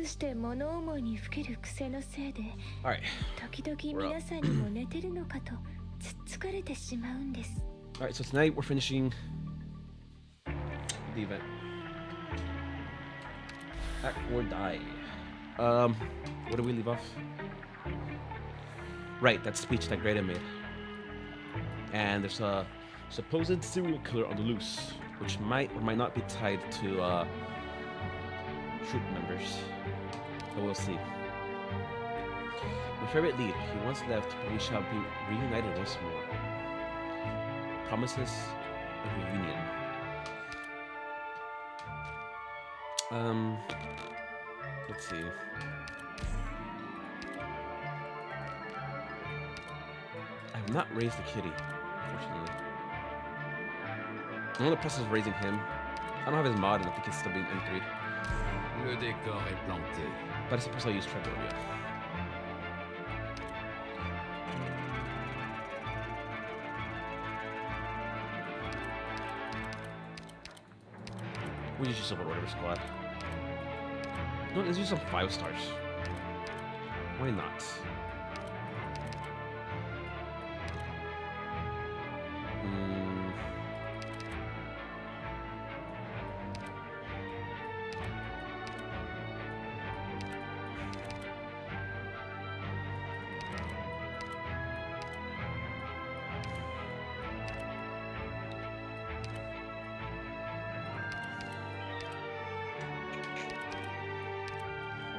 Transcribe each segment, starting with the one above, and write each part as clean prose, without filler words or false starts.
くして物思いにふける癖のせいで、 Alright. 時々皆さんにも寝てるのかとつっつかれてしまうんです。 Alright, so tonight we're finishing the event. Act or die. Where do we leave off? Right, that speech that Greta made. And there's a supposed serial killer on the loose, which might or might not be tied to troop members. But we'll see. My favorite lead, he once left, but we shall be reunited once more. Promises of reunion. Let's see. I have not raised the kitty, unfortunately. I'm in the process of raising him. I don't have his mod, and I think he's still being M3. Le décor est planté. But I suppose I'll use Tragodia. We'll just use some whatever squad. No, let's use some 5 stars. Why not?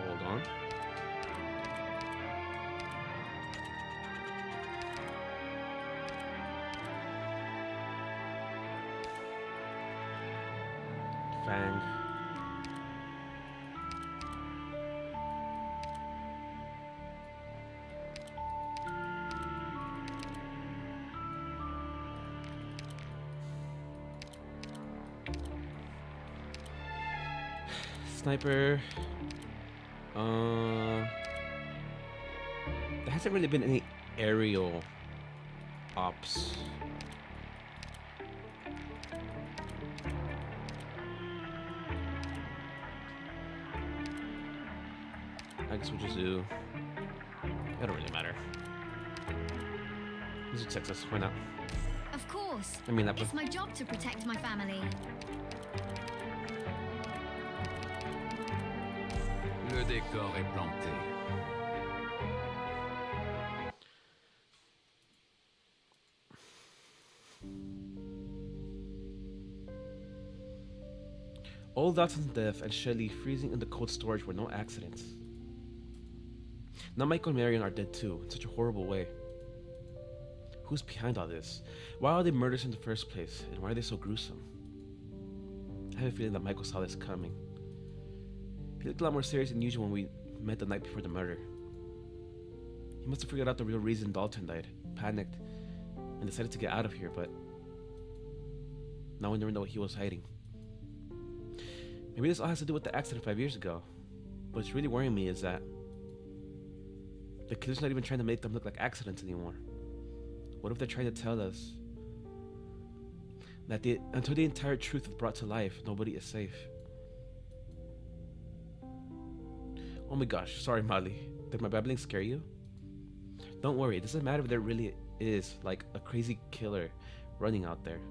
Hold on. Fang. Sniper. There hasn't really been any aerial ops. I guess we'll just do. It don't really matter. Let's do Texas. Why not? Of course. I mean that. It's my job to protect my family. Le décor est planté. Old Dotson's death and Shelly freezing in the cold storage were no accidents. Now Michael and Marion are dead too, in such a horrible way. Who's behind all this? Why are they murders in the first place, and why are they so gruesome? I have a feeling that Michael saw this coming. He looked a lot more serious than usual when we met the night before the murder. He must have figured out the real reason Dalton died, panicked, and decided to get out of here, but now we never know what he was hiding. Maybe this all has to do with the accident 5 years ago. What's really worrying me is that the killer's not even trying to make them look like accidents anymore. What if they're trying to tell us that until the entire truth is brought to life, nobody is safe? Oh my gosh, sorry Molly. Did my babbling scare you? Don't worry, it doesn't matter if there really is like a crazy killer running out there.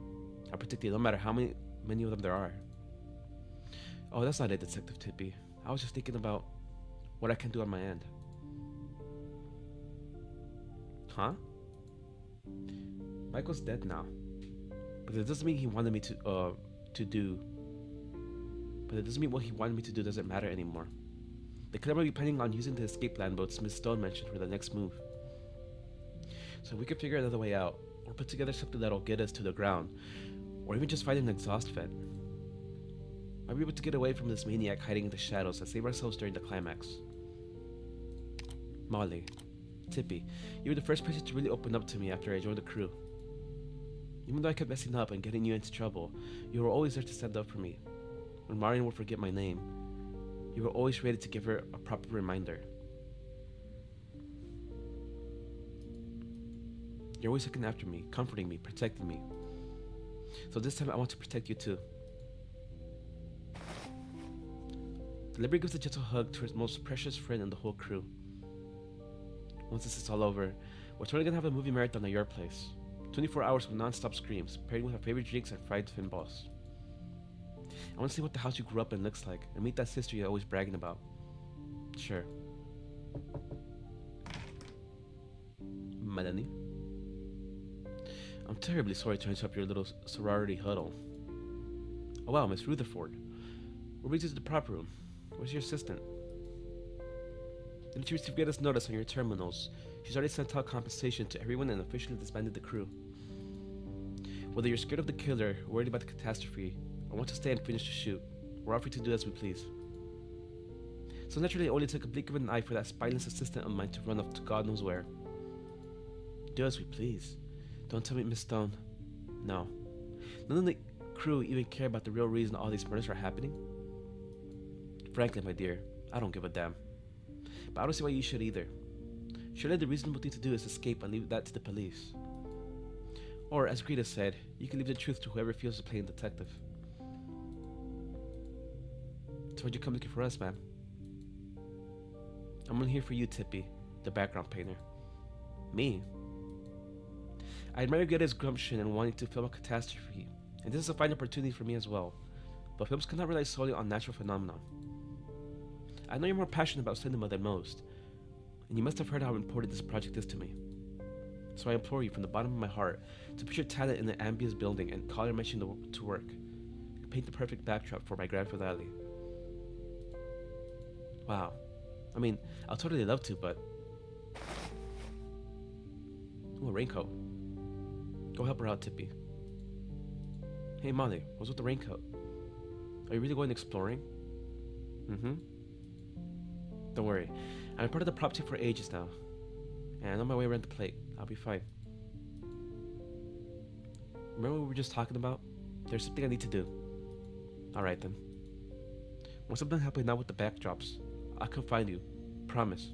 I predict it, no matter how many of them there are. Oh, that's not it, Detective Tippy. I was just thinking about what I can do on my end. Huh? Michael's dead now. But it doesn't mean he wanted me to do. But it doesn't mean what he wanted me to do doesn't matter anymore. They could never be planning on using the escape plan boats Miss Stone mentioned for the next move. So we could figure another way out, or put together something that'll get us to the ground, or even just find an exhaust vent. Might be able to get away from this maniac hiding in the shadows and save ourselves during the climax. Molly, Tippy, you were the first person to really open up to me after I joined the crew. Even though I kept messing up and getting you into trouble, you were always there to stand up for me. When Marion would forget my name, you were always ready to give her a proper reminder. You're always looking after me, comforting me, protecting me. So this time I want to protect you too. The Liberty gives a gentle hug to her most precious friend in the whole crew. Once this is all over, we're totally gonna have a movie marathon at your place. 24 hours of non-stop screams, paired with our favorite drinks and fried fin balls. I want to see what the house you grew up in looks like, and meet that sister you're always bragging about. Sure. Melanie? I'm terribly sorry to interrupt your little sorority huddle. Oh wow, Miss Rutherford. What brings you to the prop room? Where's your assistant? Didn't you receive get us notice on your terminals? She's already sent out compensation to everyone and officially disbanded the crew. Whether you're scared of the killer, worried about the catastrophe, or want to stay and finish the shoot, we're offering to do as we please. So naturally, it only took a blink of an eye for that spineless assistant of mine to run off to God knows where. Do as we please. Don't tell me, Miss Stone. No. None of the crew even care about the real reason all these murders are happening. Frankly, my dear, I don't give a damn. But I don't see why you should either. Surely the reasonable thing to do is escape and leave that to the police. Or, as Greta said, you can leave the truth to whoever feels to playing detective. So why'd you come looking for us, ma'am? I'm on here for you, Tippy, the background painter. Me? I admire Greta's gumption and wanting to film a catastrophe, and this is a fine opportunity for me as well. But films cannot rely solely on natural phenomena. I know you're more passionate about cinema than most, and you must have heard how important this project is to me. So I implore you from the bottom of my heart to put your talent in the ambience building and call your machine to work. Paint the perfect backdrop for my grand finale. Wow. I mean, I'll totally love to, but... Ooh, a raincoat. Go help her out, Tippy. Hey, Molly, what's with the raincoat? Are you really going exploring? Mm-hmm. Don't worry. I'm part of the prop team for ages now. And on my way around the plate. I'll be fine. Remember what we were just talking about? There's something I need to do. Alright then. Once I'm done helping out with the backdrops, I'll come find you. Promise.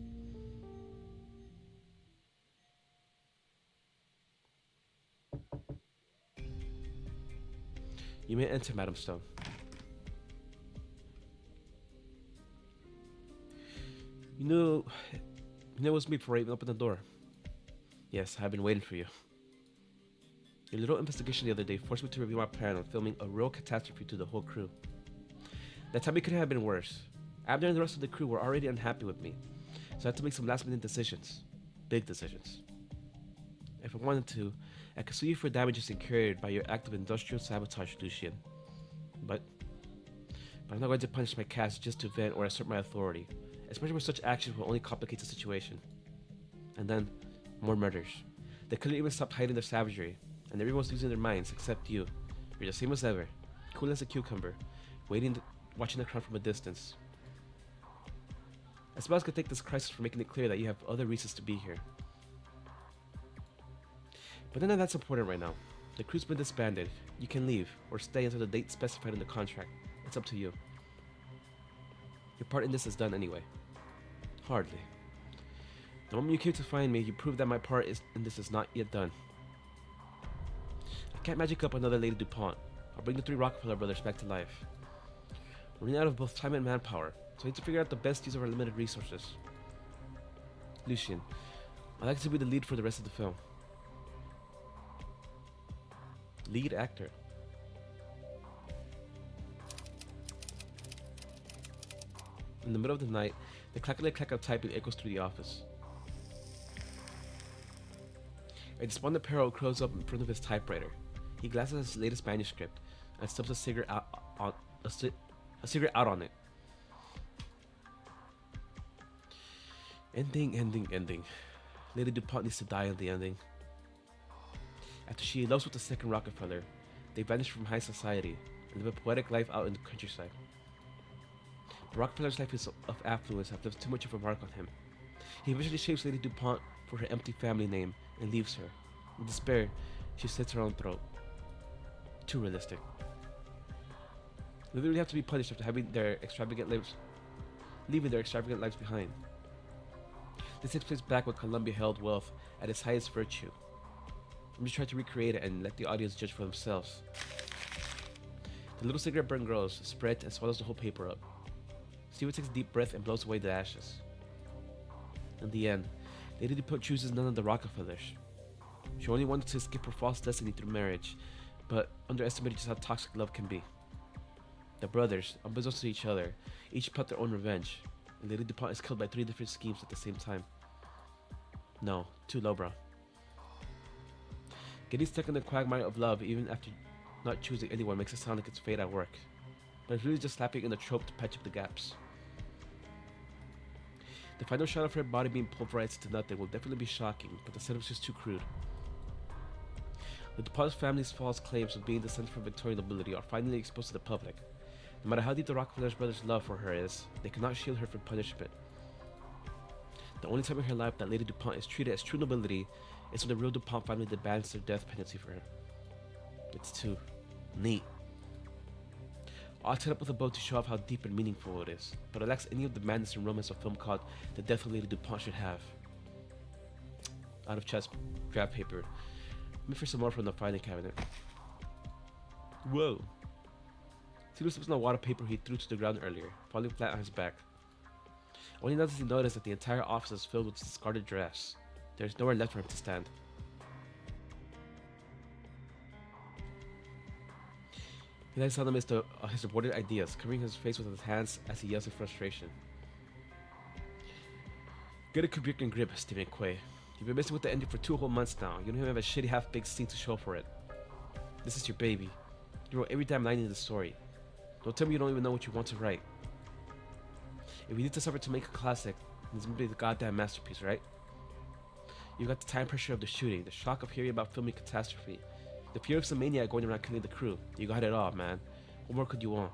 You may enter, Madam Stone. You knew it was me before I even opened the door. Yes, I've been waiting for you. Your little investigation the other day forced me to review my plan on filming a real catastrophe to the whole crew. That time it couldn't have been worse. Abner and the rest of the crew were already unhappy with me, so I had to make some last-minute decisions. Big decisions. If I wanted to, I could sue you for damages incurred by your act of industrial sabotage, Lucian. But I'm not going to punish my cast just to vent or assert my authority, especially when such actions will only complicate the situation. And then, more murders. They couldn't even stop hiding their savagery, and everyone's losing their minds except you. You're the same as ever, cool as a cucumber, watching the crowd from a distance. I suppose I could take this crisis for making it clear that you have other reasons to be here. But none of that's important right now. The crew's been disbanded. You can leave, or stay until the date specified in the contract. It's up to you. Your part in this is done anyway. Hardly. The moment you came to find me, you proved that my part in this is not yet done. I can't magic up another Lady DuPont. I'll bring the 3 Rockefeller brothers back to life. We're running out of both time and manpower, so I need to figure out the best use of our limited resources. Lucian, I'd like to be the lead for the rest of the film. Lead actor. In the middle of the night, the clack of typing echoes through the office. A despondent Peril curls up in front of his typewriter. He glances at his latest manuscript and stubs a cigarette out on it. Ending. Lady DuPont needs to die in the ending. After she elopes with the second Rockefeller, they vanish from high society and live a poetic life out in the countryside. But Rockefeller's life of affluence have left too much of a mark on him. He eventually shaves Lady DuPont for her empty family name and leaves her. In despair, she slits her own throat. Too realistic. They really have to be punished after leaving their extravagant lives behind. This takes place back when Columbia held wealth at its highest virtue. I'm just trying to recreate it and let the audience judge for themselves. The little cigarette burn grows, spreads, and swallows the whole paper up. Steven takes a deep breath and blows away the ashes. In the end, Lady DuPont chooses none of the Rockefellers. She only wanted to escape her false destiny through marriage, but underestimated just how toxic love can be. The brothers, unbeknownst to each other, each plot their own revenge, and Lady DuPont is killed by 3 different schemes at the same time. No, too low, bro. Getting stuck in the quagmire of love even after not choosing anyone makes it sound like it's fate at work, but it's really just slapping in a trope to patch up the gaps. The final shot of her body being pulverized to nothing will definitely be shocking, but the setup's just too crude. The DuPont family's false claims of being descended from Victorian nobility are finally exposed to the public. No matter how deep the Rockefeller brothers' love for her is, they cannot shield her from punishment. The only time in her life that Lady DuPont is treated as true nobility is when the real DuPont family demands their death penalty for her. It's too neat. All tied up with a bow to show off how deep and meaningful it is, but it lacks any of the madness and romance a film called The Death of Lady DuPont should have. Out of chest, grab paper. Let me for some more from the filing cabinet. Whoa! Tito slips on the water paper he threw to the ground earlier, falling flat on his back. Only now does he notice that the entire office is filled with discarded drafts. There is nowhere left for him to stand. He lies down amidst his aborted ideas, covering his face with his hands as he yells in frustration. Get a kubrick and grip, Stephen Quay. You've been messing with the ending for 2 whole months now. You don't even have a shitty half-baked scene to show for it. This is your baby. You wrote every damn line in the story. Don't tell me you don't even know what you want to write. If you need to suffer to make a classic, then it's gonna be the goddamn masterpiece, right? You've got the time pressure of the shooting, the shock of hearing about filming catastrophe, the fear of some maniac going around killing the crew. You got it all, man. What more could you want?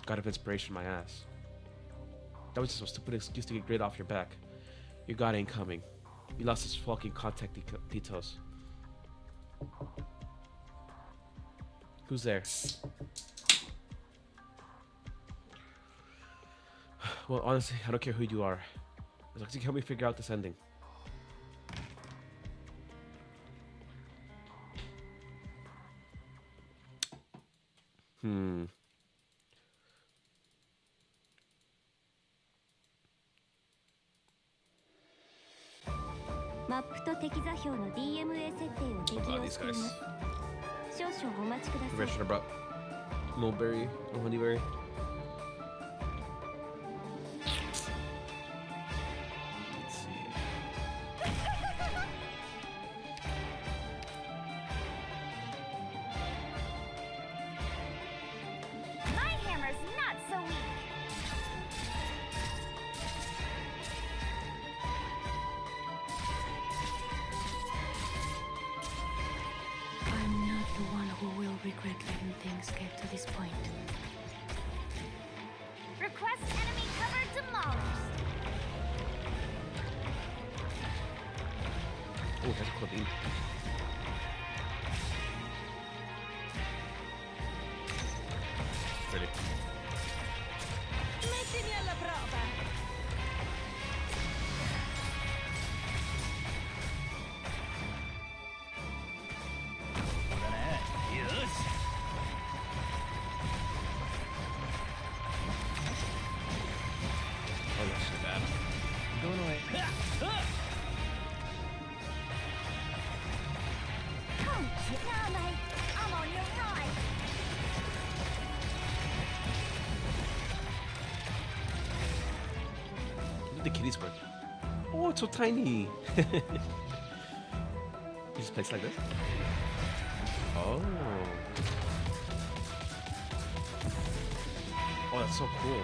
God of inspiration, my ass. That was just a stupid excuse to get grit off your back. Your God ain't coming. You lost his fucking contact details. Who's there? Well, honestly, I don't care who you are. As long as you can help me figure out this ending. Hmm. マップと適座標の DMA 設定を適用しています。少々お待ちください。 Question about mulberry or honeyberry. Let's see. My hammer's not so weak. I'm not the one who will regret letting things get to this point. Request enemy cover demolished. Oh, that's a cool beam. Ready. Mettimi alla prova. Oh, that's so bad. Going away. Come, Name. I'm on your right. Look at the kitties work. Oh, it's so tiny. You just place like this? Oh. Oh, that's so cool.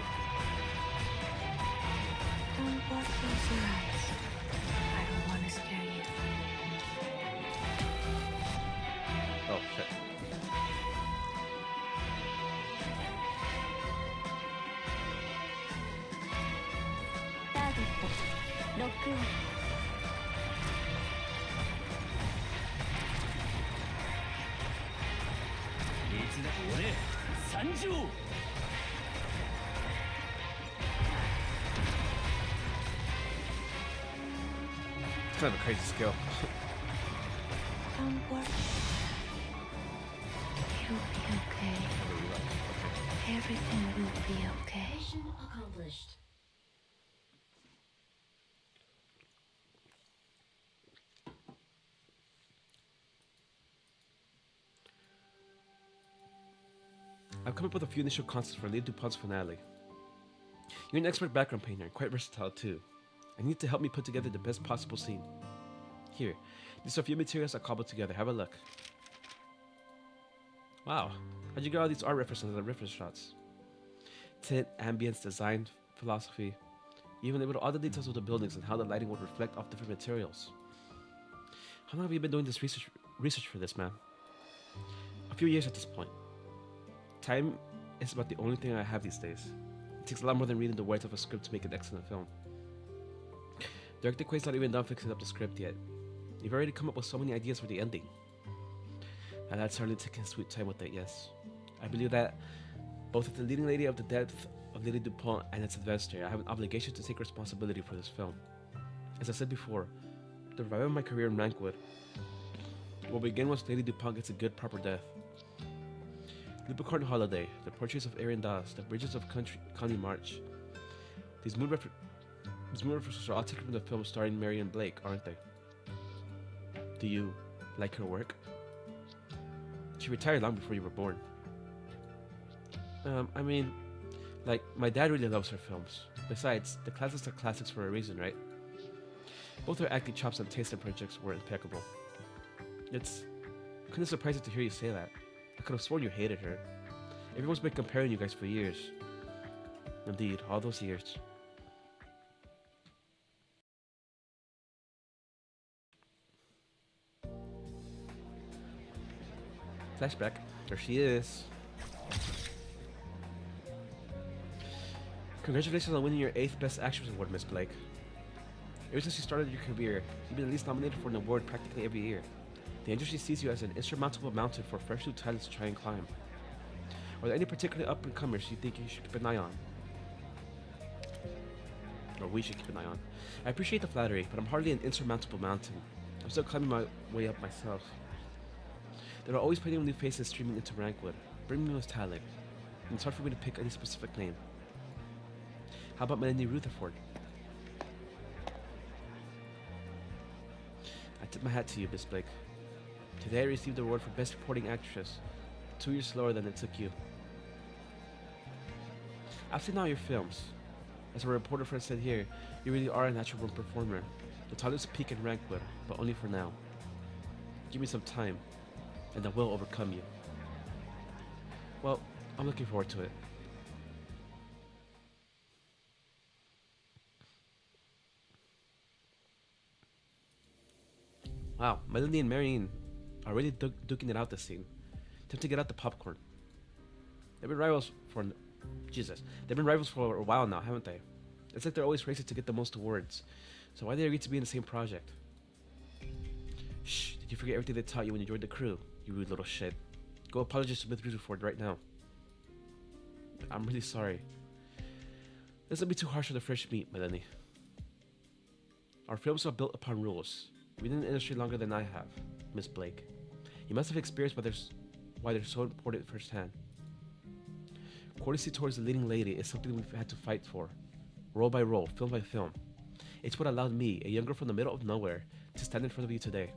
Don't watch close your eyes. I don't want to scare you. Oh, shit. Target. Lock on. It's kind of a crazy skill. Don't worry. You'll be okay. Everything will be okay. Mission accomplished. I've come up with a few initial concepts for Lady DuPont's finale. You're an expert background painter and quite versatile too. I need to help me put together the best possible scene. Here, these are a few materials I cobbled together. Have a look. Wow, how'd you get all these art references and reference shots? Tint, ambience, design, philosophy. You even able to all the details of the buildings and how the lighting would reflect off different materials. How long have you been doing this research for this, man? A few years at this point. Time is about the only thing I have these days. It takes a lot more than reading the words of a script to make an excellent film. Director Quay's not even done fixing up the script yet. You've already come up with so many ideas for the ending. And that's certainly taking sweet time with it, yes. I believe that both as the leading lady of the death of Lady DuPont and its investor, I have an obligation to take responsibility for this film. As I said before, the revival of my career in Rankwood will begin once Lady DuPont gets a good, proper death. Lupicorn Holiday, the portraits of Erin Dawes, the bridges of Connie March. These mood references are all taken from the film starring Marion Blake, aren't they? Do you like her work? She retired long before you were born. I mean, like, my dad really loves her films. Besides, the classics are classics for a reason, right? Both her acting chops and taste in projects were impeccable. It's kind of surprising to hear you say that. I could have sworn you hated her. Everyone's been comparing you guys for years. Indeed, all those years. Flashback. There she is. Congratulations on winning your 8th Best Actress Award, Miss Blake. Ever since you started your career, you've been at least nominated for an award practically every year. The industry sees you as an insurmountable mountain for fresh new talents to try and climb. Are there any particular up-and-comers you think you should keep an eye on? Or we should keep an eye on? I appreciate the flattery, but I'm hardly an insurmountable mountain. I'm still climbing my way up myself. There are always plenty of new faces streaming into Rankwood, bringing me with talent, and it's hard for me to pick any specific name. How about Melanie Rutherford? I tip my hat to you, Miss Blake. Today I received the award for Best Supporting Actress, 2 years slower than it took you. I've seen all your films. As a reporter friend said here, you really are a natural born performer. The talent's peak in Rankwood, but only for now. Give me some time, and I will overcome you. Well, I'm looking forward to it. Wow, Melanie and Marion are really duking it out this scene. Time to get out the popcorn. They've been rivals for... They've been rivals for a while now, haven't they? It's like they're always racing to get the most awards. So why they agree to be in the same project? Shh, did you forget everything they taught you when you joined the crew? You rude little shit. Go apologize to Miss Rutherford right now. I'm really sorry. This will be too harsh for the fresh meat, Melanie. Our films are built upon rules. You've been in the industry longer than I have, Miss Blake. You must have experienced why they're so important firsthand. Courtesy towards the leading lady is something we've had to fight for, role by role, film by film. It's what allowed me, a young girl from the middle of nowhere, to stand in front of you today.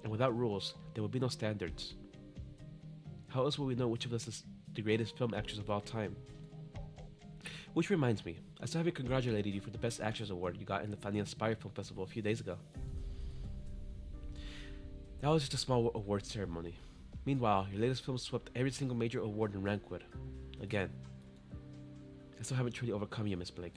And without rules, there would be no standards. How else will we know which of us is the greatest film actress of all time? Which reminds me, I still haven't congratulated you for the Best Actress Award you got in the Funny Inspire Film Festival a few days ago. That was just a small award ceremony. Meanwhile, your latest film swept every single major award in Rankwood. Again. I still haven't truly overcome you, Miss Blake.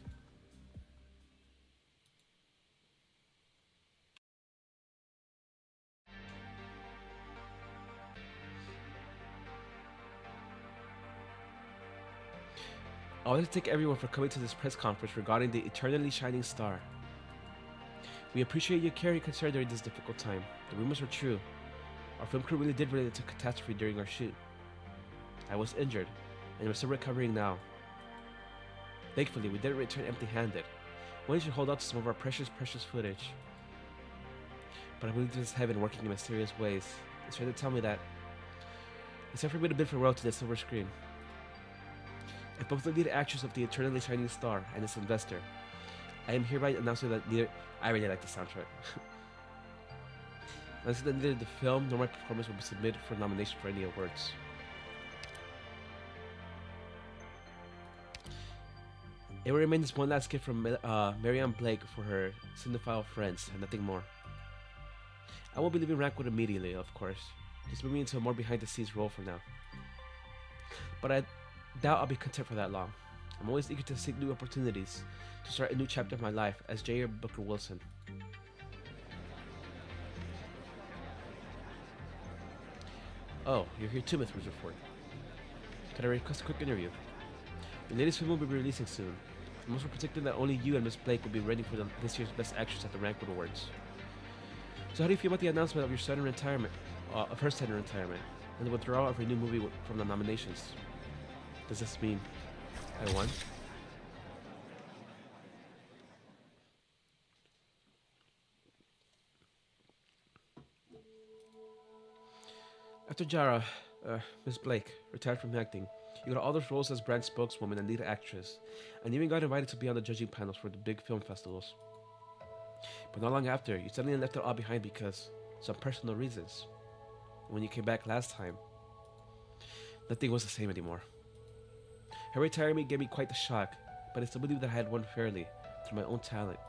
I would like to thank everyone for coming to this press conference regarding the eternally shining star. We appreciate your care and concern during this difficult time. The rumors were true. Our film crew really did run into catastrophe during our shoot. I was injured, and I'm still recovering now. Thankfully, we didn't return empty-handed. One should hold on to some of our precious footage. But I believe this is heaven working in mysterious ways. It's trying to tell me that it's time for me to bid farewell to the silver screen. As both the lead actress of the eternally shining star and its investor, I am hereby announcing that neither. I really like the soundtrack. Announcing that neither the film nor my performance will be submitted for nomination for any awards. It will remain this one last gift from Marianne Blake for her cinephile friends and nothing more. I won't be leaving Rankwood immediately, of course. Just moving into a more behind-the-scenes role for now. But I doubt I'll be content for that long. I'm always eager to seek new opportunities to start a new chapter of my life as J.R. Booker Wilson. Oh, you're here too, Miss Rutherford. Can I request a quick interview? The latest film will be releasing soon. I'm also predicting that only you and Miss Blake will be ready for this year's Best Actress at the Rankwood Awards. So how do you feel about the announcement of your sudden retirement, of her sudden retirement, and the withdrawal of her new movie from the nominations? Does this mean I won? After Jara, Miss Blake retired from acting, you got all those roles as brand spokeswoman and lead actress, and even got invited to be on the judging panels for the big film festivals. But not long after, you suddenly left it all behind because some personal reasons. When you came back last time, nothing was the same anymore. Her retirement gave me quite the shock, but I still believe that I had won fairly through my own talent.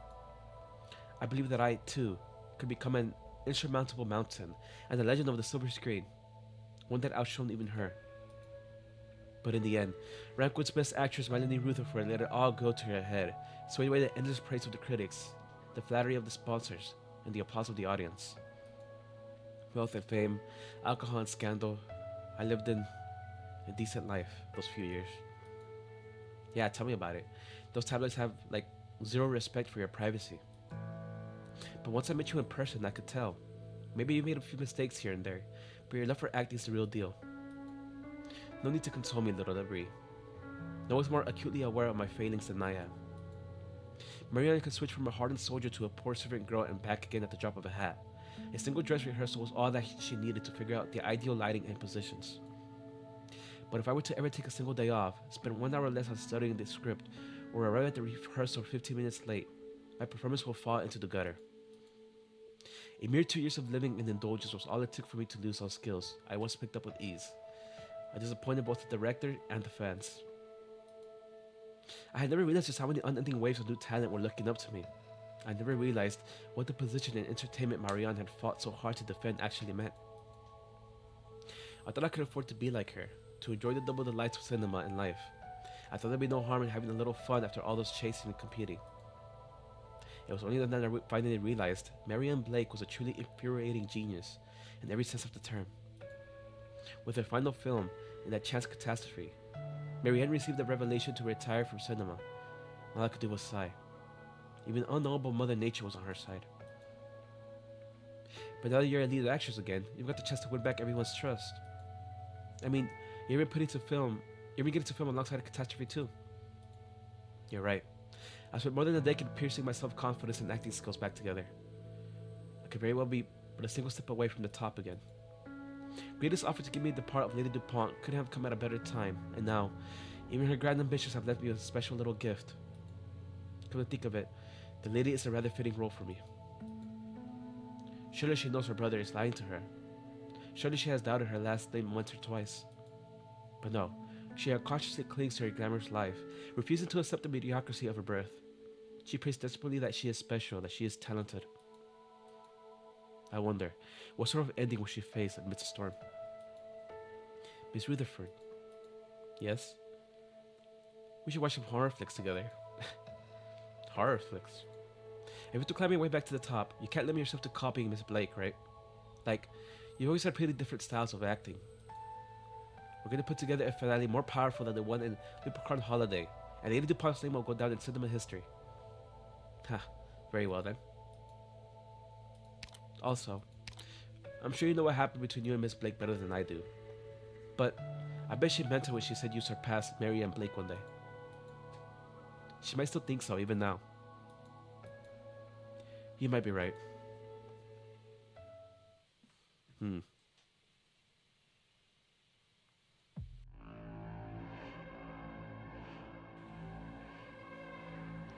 I believe that I, too, could become an insurmountable mountain and the legend of the silver screen, one that outshone even her. But in the end, Rankwood's Best Actress Melanie Rutherford let it all go to her head, swayed away the endless praise of the critics, the flattery of the sponsors, and the applause of the audience. Wealth and fame, alcohol and scandal. I lived in a decent life those few years. Yeah, tell me about it. Those tabloids have, like, zero respect for your privacy. But once I met you in person, I could tell. Maybe you made a few mistakes here and there, but your love for acting is the real deal. No need to console me, little Debris. No one's more acutely aware of my failings than I am. Marianne could switch from a hardened soldier to a poor servant girl and back again at the drop of a hat. A single dress rehearsal was all that she needed to figure out the ideal lighting and positions. But if I were to ever take a single day off, spend 1 hour less on studying the script, or arrive at the rehearsal 15 minutes late, my performance will fall into the gutter. A mere 2 years of living in indulgence was all it took for me to lose those skills I once picked up with ease. I disappointed both the director and the fans. I had never realized just how many unending waves of new talent were looking up to me. I never realized what the position in entertainment Marianne had fought so hard to defend actually meant. I thought I could afford to be like her, to enjoy the double delights of cinema and life. I thought there'd be no harm in having a little fun after all those chasing and competing. It was only then that I finally realized Marianne Blake was a truly infuriating genius in every sense of the term. With her final film, In That Chance Catastrophe, Marianne received the revelation to retire from cinema. All I could do was sigh. Even unknowable Mother Nature was on her side. But now that you're a lead actress again, you've got the chance to win back everyone's trust. I mean, you're even getting to film alongside a catastrophe too. You're right. I spent more than a decade piercing my self-confidence and acting skills back together. I could very well be but a single step away from the top again. Greatest offer to give me the part of Lady DuPont couldn't have come at a better time, and now, even her grand ambitions have left me with a special little gift. Come to think of it, the lady is a rather fitting role for me. Surely she knows her brother is lying to her. Surely she has doubted her last name once or twice. But no, she unconsciously clings to her glamorous life, refusing to accept the mediocrity of her birth. She prays desperately that she is special, that she is talented. I wonder, what sort of ending will she face amidst a storm? Miss Rutherford. Yes? We should watch some horror flicks together. Horror flicks? If you're to climb your way back to the top, you can't limit yourself to copying Miss Blake, right? Like, you've always had pretty different styles of acting. We're gonna put together a finale more powerful than the one in Leprechaun Holiday, and Lady DuPont's name will go down in cinema history. Ha, very well then. Also, I'm sure you know what happened between you and Miss Blake better than I do. But I bet she meant it when she said you surpassed Marianne Blake one day. She might still think so, even now. You might be right.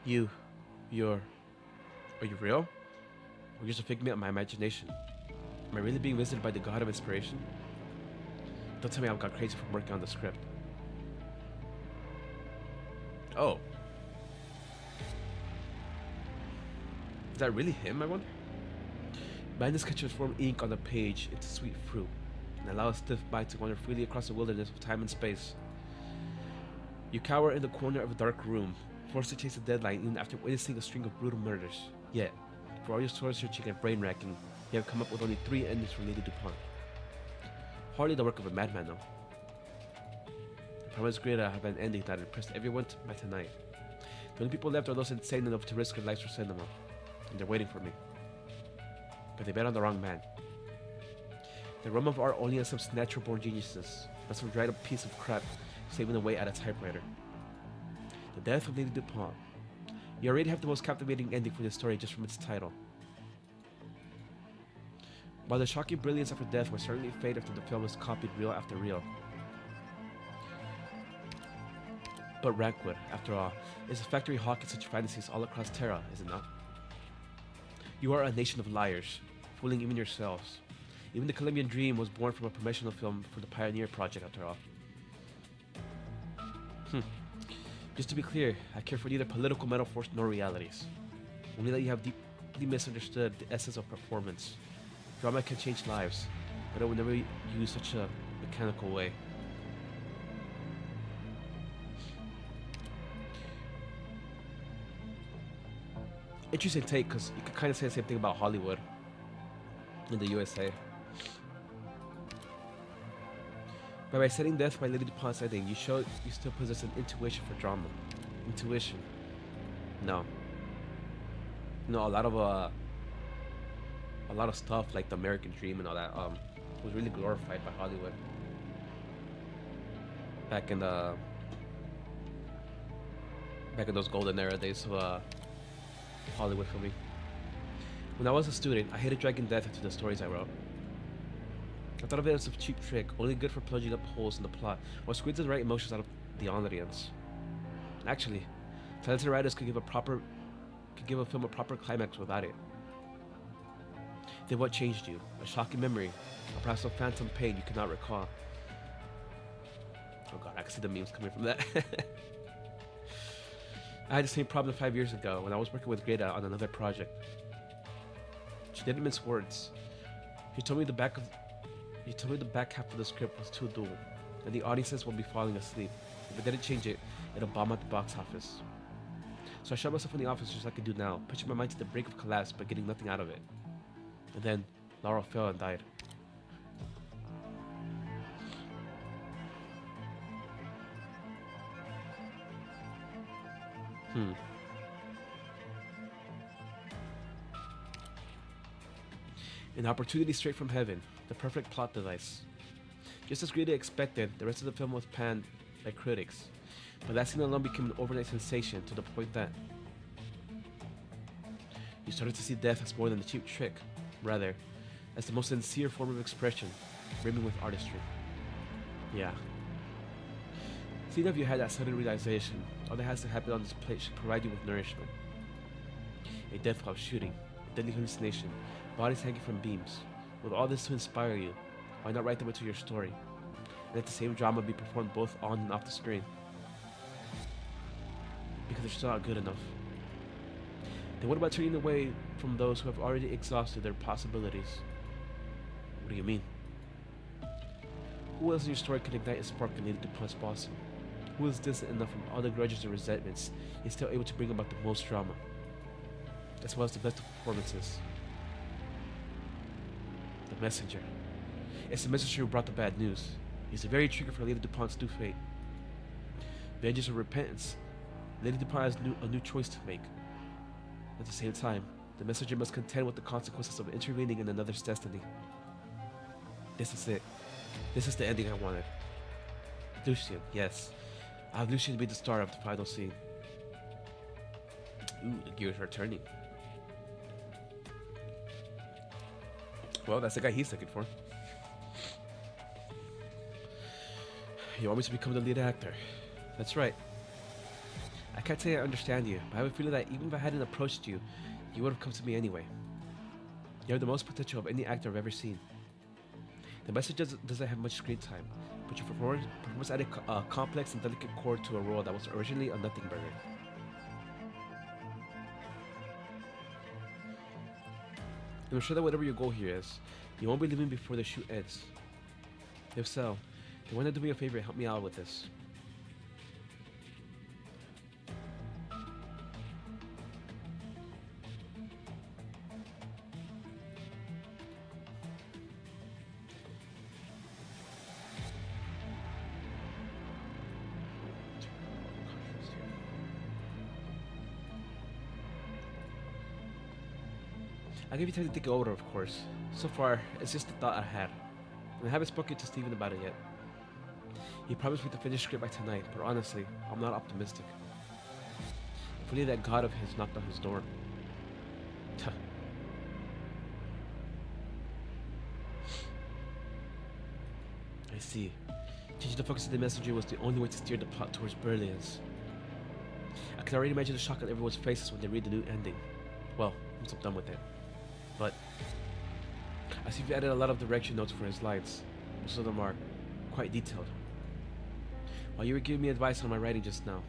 You're... Are you real? Or just a figment of my imagination? Am I really being visited by the god of inspiration? Don't tell me I've got crazy from working on the script. Oh. Is that really him, I wonder? Madness can transform ink on the page into sweet fruit and allow a stiff bite to wander freely across the wilderness of time and space. You cower in the corner of a dark room, forced to chase a deadline even after witnessing a string of brutal murders. Yet, for all your soul searching and brain racking, you have come up with only 3 endings for Lady DuPont. Hardly the work of a madman, though. I promised Greta have an ending that impressed everyone by tonight. The only people left are those insane enough to risk their lives for cinema, and they're waiting for me. But they bet on the wrong man. The realm of art only accepts natural-born geniuses, not some dried-up piece of crap saving away at a typewriter. The death of Lady DuPont. You already have the most captivating ending for this story just from its title. While the shocking brilliance of her death will certainly fade after the film is copied reel after reel. But Rankwood, after all, is a factory hawking such fantasies all across Terra, is it not? You are a nation of liars, fooling even yourselves. Even the Colombian Dream was born from a promotional film for the Pioneer Project, after all. Just to be clear, I care for neither political metaphors nor realities. Only that you have deeply misunderstood the essence of performance. Drama can change lives, but I would never use such a mechanical way. Interesting take, because you could kind of say the same thing about Hollywood in the USA. But by setting death by Lady DuPont's ending, you show you still possess an intuition for drama. Intuition. No. No, a lot of stuff like the American Dream and all that was really glorified by Hollywood back in those golden era days of Hollywood filming. When I was a student, I hated dragging death into the stories I wrote. I thought of it as a cheap trick, only good for plunging up holes in the plot or squeezing the right emotions out of the audience. Actually, talented writers could give a film a proper climax without it. Then what changed you? A shocking memory, or perhaps a phantom pain you could not recall? Oh god, I can see the memes coming from that. I had the same problem 5 years ago when I was working with Greta on another project. She didn't mince words. She told me the back half of the script was too dull, and the audiences would be falling asleep. If I didn't change it, it'll bomb at the box office. So I shut myself in the office just like I do now, pushing my mind to the brink of collapse but getting nothing out of it. And then, Laura fell and died. An opportunity straight from heaven, the perfect plot device. Just as Greta expected, the rest of the film was panned by critics, but that scene alone became an overnight sensation to the point that you started to see death as more than a cheap trick, rather, as the most sincere form of expression, brimming with artistry. Yeah. Seeing if you had that sudden realization, all that has to happen on this plate should provide you with nourishment. A death while shooting, a deadly hallucination, bodies hanging from beams. With all this to inspire you, why not write them into your story? And let the same drama be performed both on and off the screen. Because they're still not good enough. Then what about turning away from those who have already exhausted their possibilities? What do you mean? Who else in your story can ignite a spark and lead it to plus blossom? Who is distant enough from all the grudges and resentments and still able to bring about the most drama, as well as the best of performances? The messenger. It's the messenger who brought the bad news. He's the very trigger for Lady DuPont's new fate. Vengeance or repentance. Lady DuPont has a new choice to make. At the same time, the messenger must contend with the consequences of intervening in another's destiny. This is it. This is the ending I wanted. Lucien, yes. I have Lucien be the star of the final scene. Ooh, the gears are turning. Well, that's the guy he's looking for. You want me to become the lead actor? That's right. I can't say I understand you, but I have a feeling that even if I hadn't approached you, you would have come to me anyway. You have the most potential of any actor I've ever seen. The message doesn't have much screen time, but your performance added a complex and delicate core to a role that was originally a nothing burger. I'm sure that whatever your goal here is, you won't be leaving before the shoot ends. If so, then why not do me a favor and help me out with this? I'll give you time to think it over, of course. So far, it's just a thought I had, and I haven't spoken to Steven about it yet. He promised me to finish script by tonight, but honestly, I'm not optimistic. If only that god of his knocked on his door. I see. Changing the focus of the messenger was the only way to steer the plot towards brilliance. I can already imagine the shock on everyone's faces when they read the new ending. Well, once I'm done with it. But I see you've added a lot of direction notes for his lines. Most of them are quite detailed. While you were giving me advice on my writing just now,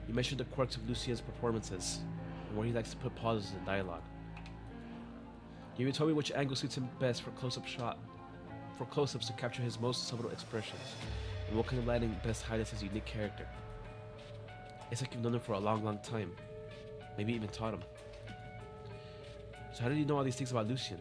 you mentioned the quirks of Lucien's performances and where he likes to put pauses in dialogue. You even told me which angle suits him best for close-ups to capture his most subtle expressions, and what kind of lighting best highlights his unique character. It's like you've known him for a long, long time. Maybe even taught him. So how did you know all these things about Lucien?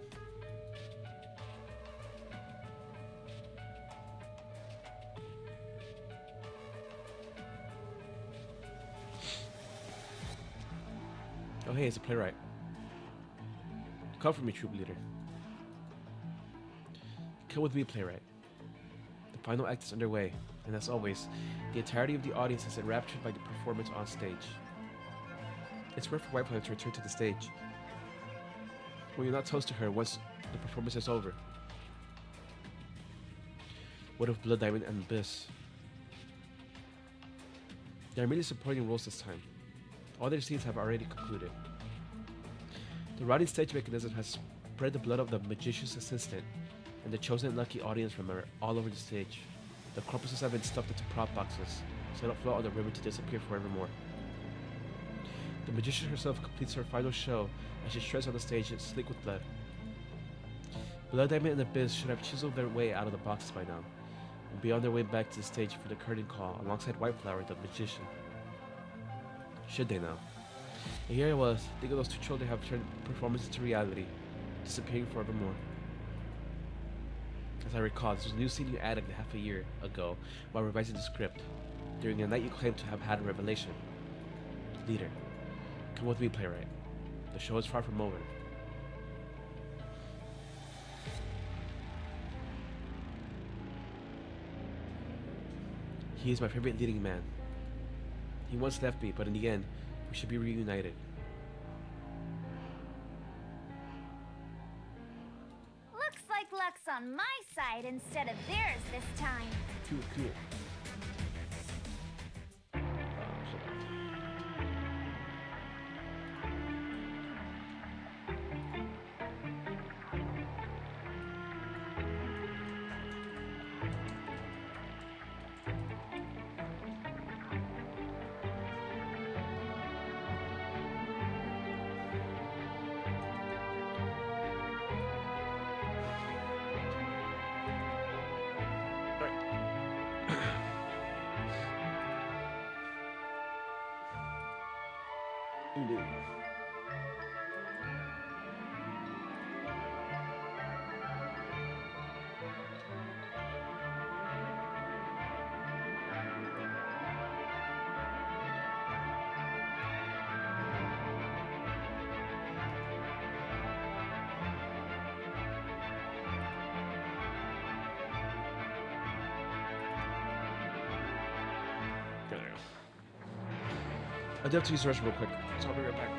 Oh hey, it's a playwright. Come for me, troop leader. Come with me, playwright. The final act is underway, and as always, the entirety of the audience is enraptured by the performance on stage. It's rare for Whiteflower to return to the stage. Well, you're not toast to her once the performance is over. What of Blood Diamond and Abyss? They are merely supporting roles this time. All their scenes have already concluded. The rotting stage mechanism has spread the blood of the magician's assistant and the chosen lucky audience member all over the stage. The corpses have been stuffed into prop boxes, set up float on the river to disappear forevermore. The magician herself completes her final show as she shreds on the stage and sleek with blood. Blood Diamond and Abyss should have chiseled their way out of the boxes by now, and be on their way back to the stage for the curtain call alongside Whiteflower, the magician. Should they now? And here I was, thinking those two children have turned performance into reality, disappearing forevermore. As I recall, this was a new scene you added half a year ago while revising the script, during a night you claimed to have had a revelation. Leader, come with me, playwright. The show is far from over. He is my favorite leading man. He once left me, but in the end, we should be reunited. Looks like luck's on my side instead of theirs this time. Cool. Indeed. There we go. I do have to use the restroom real quick, so I'll be right back.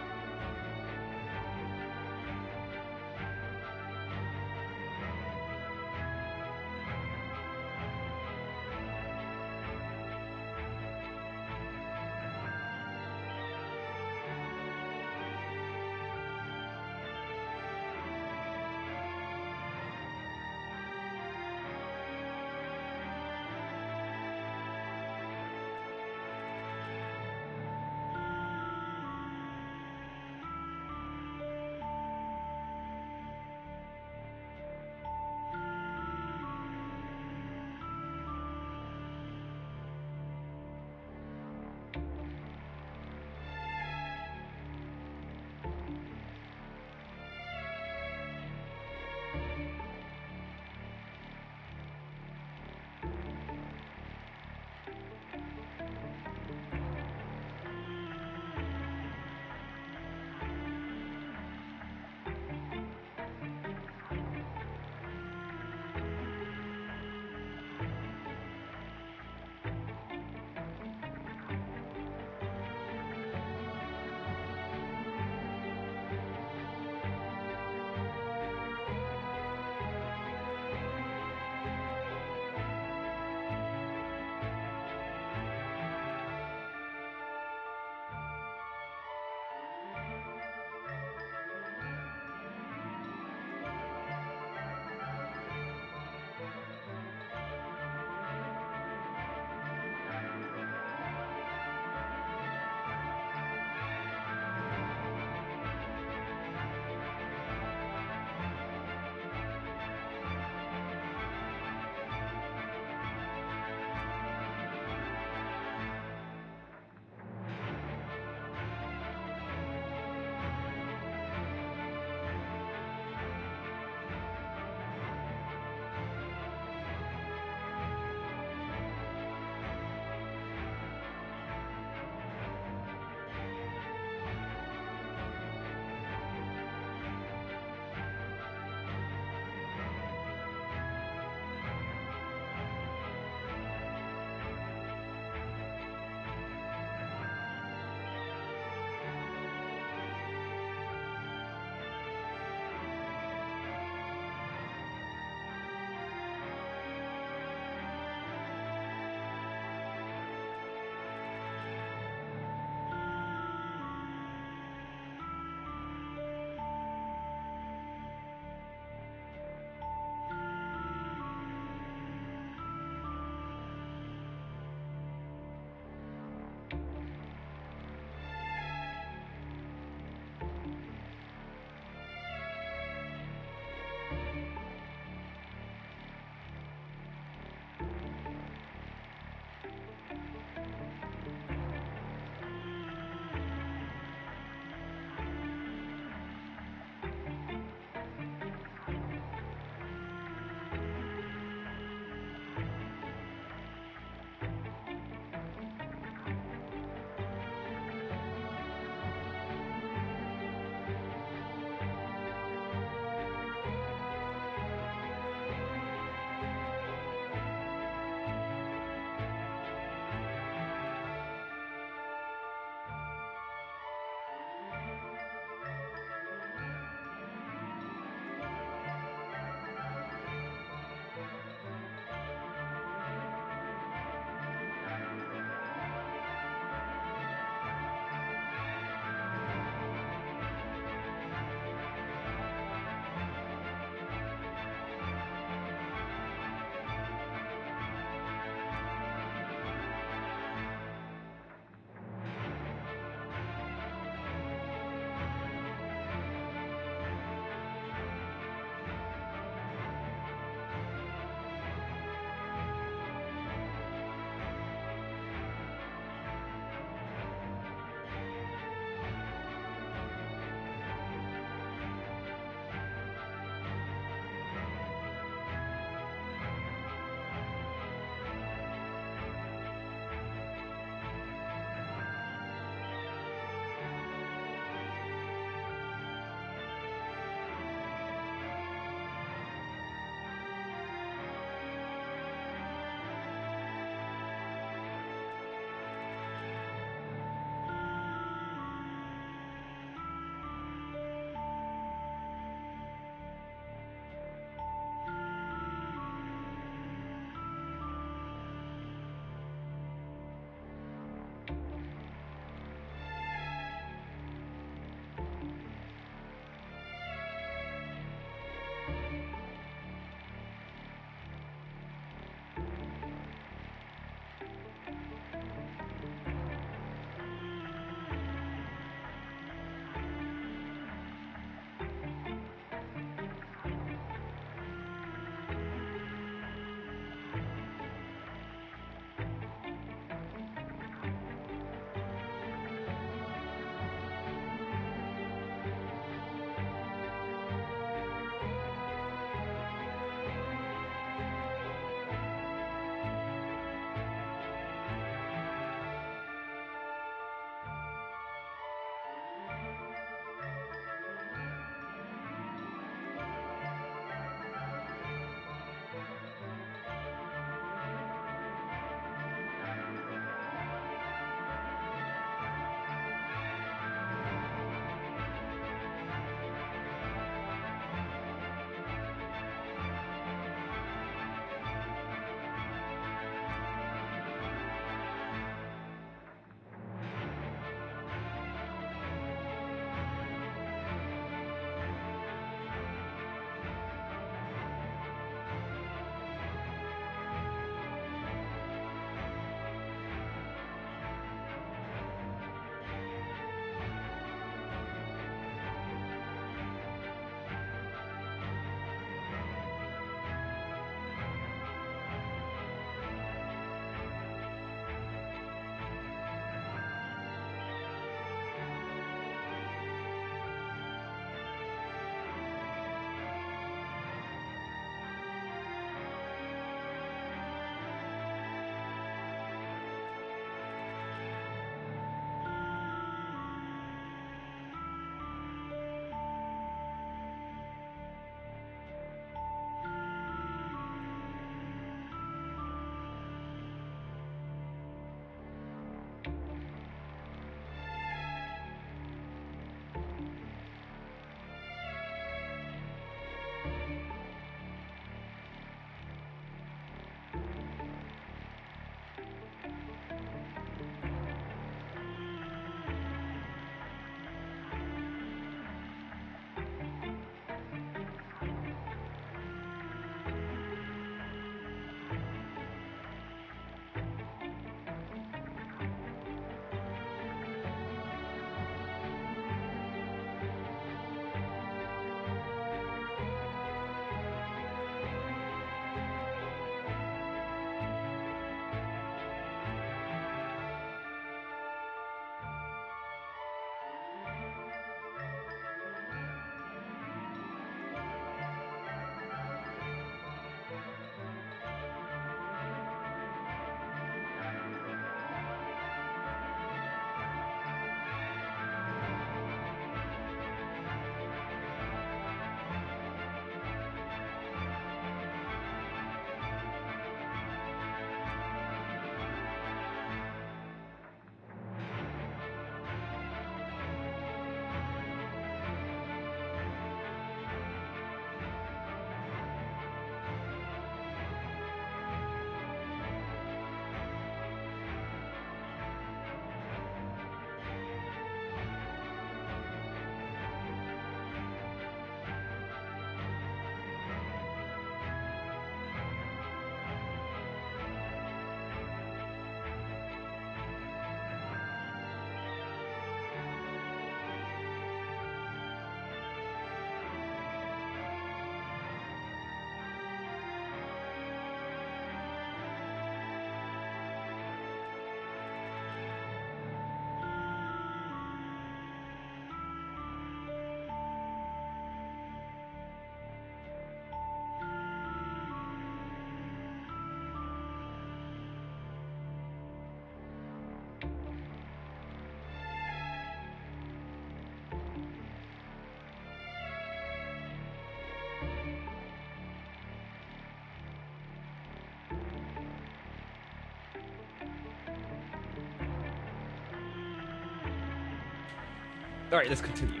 Alright, let's continue.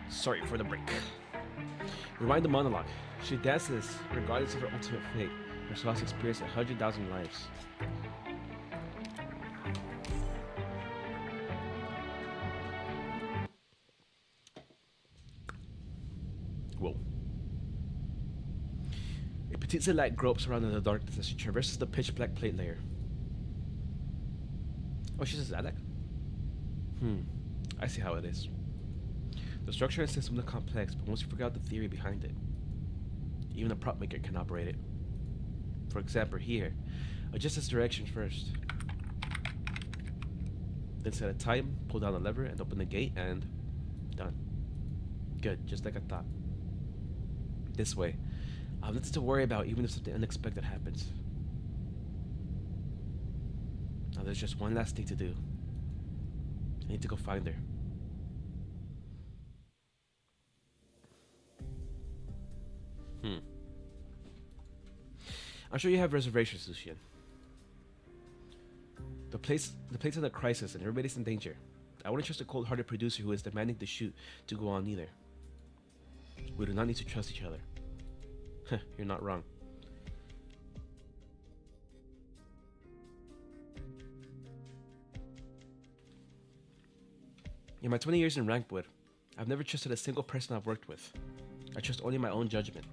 Sorry for the break. Rewind the monologue. She dances regardless of her ultimate fate. Her soul has experienced 100,000 lives. Whoa. A petite light gropes around in the darkness as she traverses the pitch black plate layer. Oh, she's a Zadok? I see how it is. The structure and system look complex, but once you figure out the theory behind it, even a prop maker can operate it. For example, here, adjust its direction first. Then set a time, pull down the lever, and open the gate, and done. Good, just like I thought. This way, I have nothing to worry about even if something unexpected happens. Now there's just one last thing to do. I need to go find her. I'm sure you have reservations, Lucian. The plate's in a crisis and everybody's in danger. I wouldn't trust a cold-hearted producer who is demanding the shoot to go on either. We do not need to trust each other. You're not wrong. In my 20 years in Rankwood, I've never trusted a single person I've worked with. I trust only my own judgment.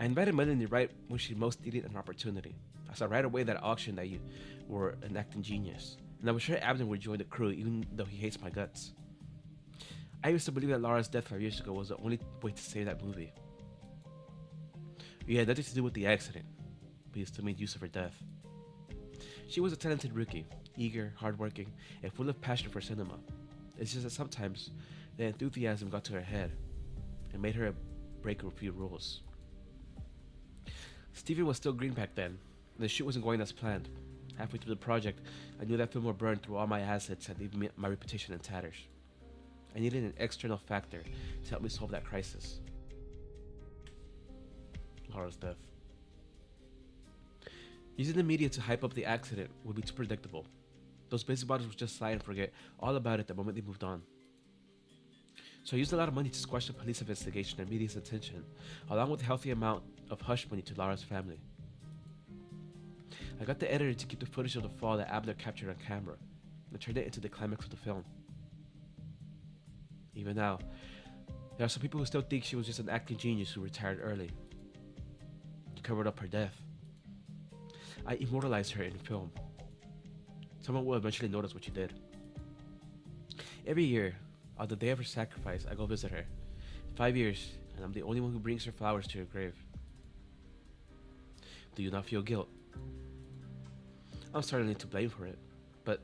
I invited Melanie right when she most needed an opportunity. I saw right away that auction that you were an acting genius, and I was sure Abner would join the crew even though he hates my guts. I used to believe that Lara's death 5 years ago was the only way to save that movie. We had nothing to do with the accident, but he still made use of her death. She was a talented rookie, eager, hardworking, and full of passion for cinema. It's just that sometimes the enthusiasm got to her head and made her break a few rules. Steven was still green back then, and the shoot wasn't going as planned. Halfway through the project, I knew that film would burn through all my assets and leave my reputation in tatters. I needed an external factor to help me solve that crisis. Lara's death. Using the media to hype up the accident would be too predictable. Those busybodies would just sigh and forget all about it the moment they moved on. So I used a lot of money to squash the police investigation and media's attention, along with a healthy amount of hush money to Lara's family. I got the editor to keep the footage of the fall that Abner captured on camera, and turned it into the climax of the film. Even now, there are some people who still think she was just an acting genius who retired early. To cover up her death. I immortalized her in film. Someone will eventually notice what she did. Every year, on the day of her sacrifice, I go visit her. 5 years, and I'm the only one who brings her flowers to her grave. Do you not feel guilt? I'm certainly to blame for it, but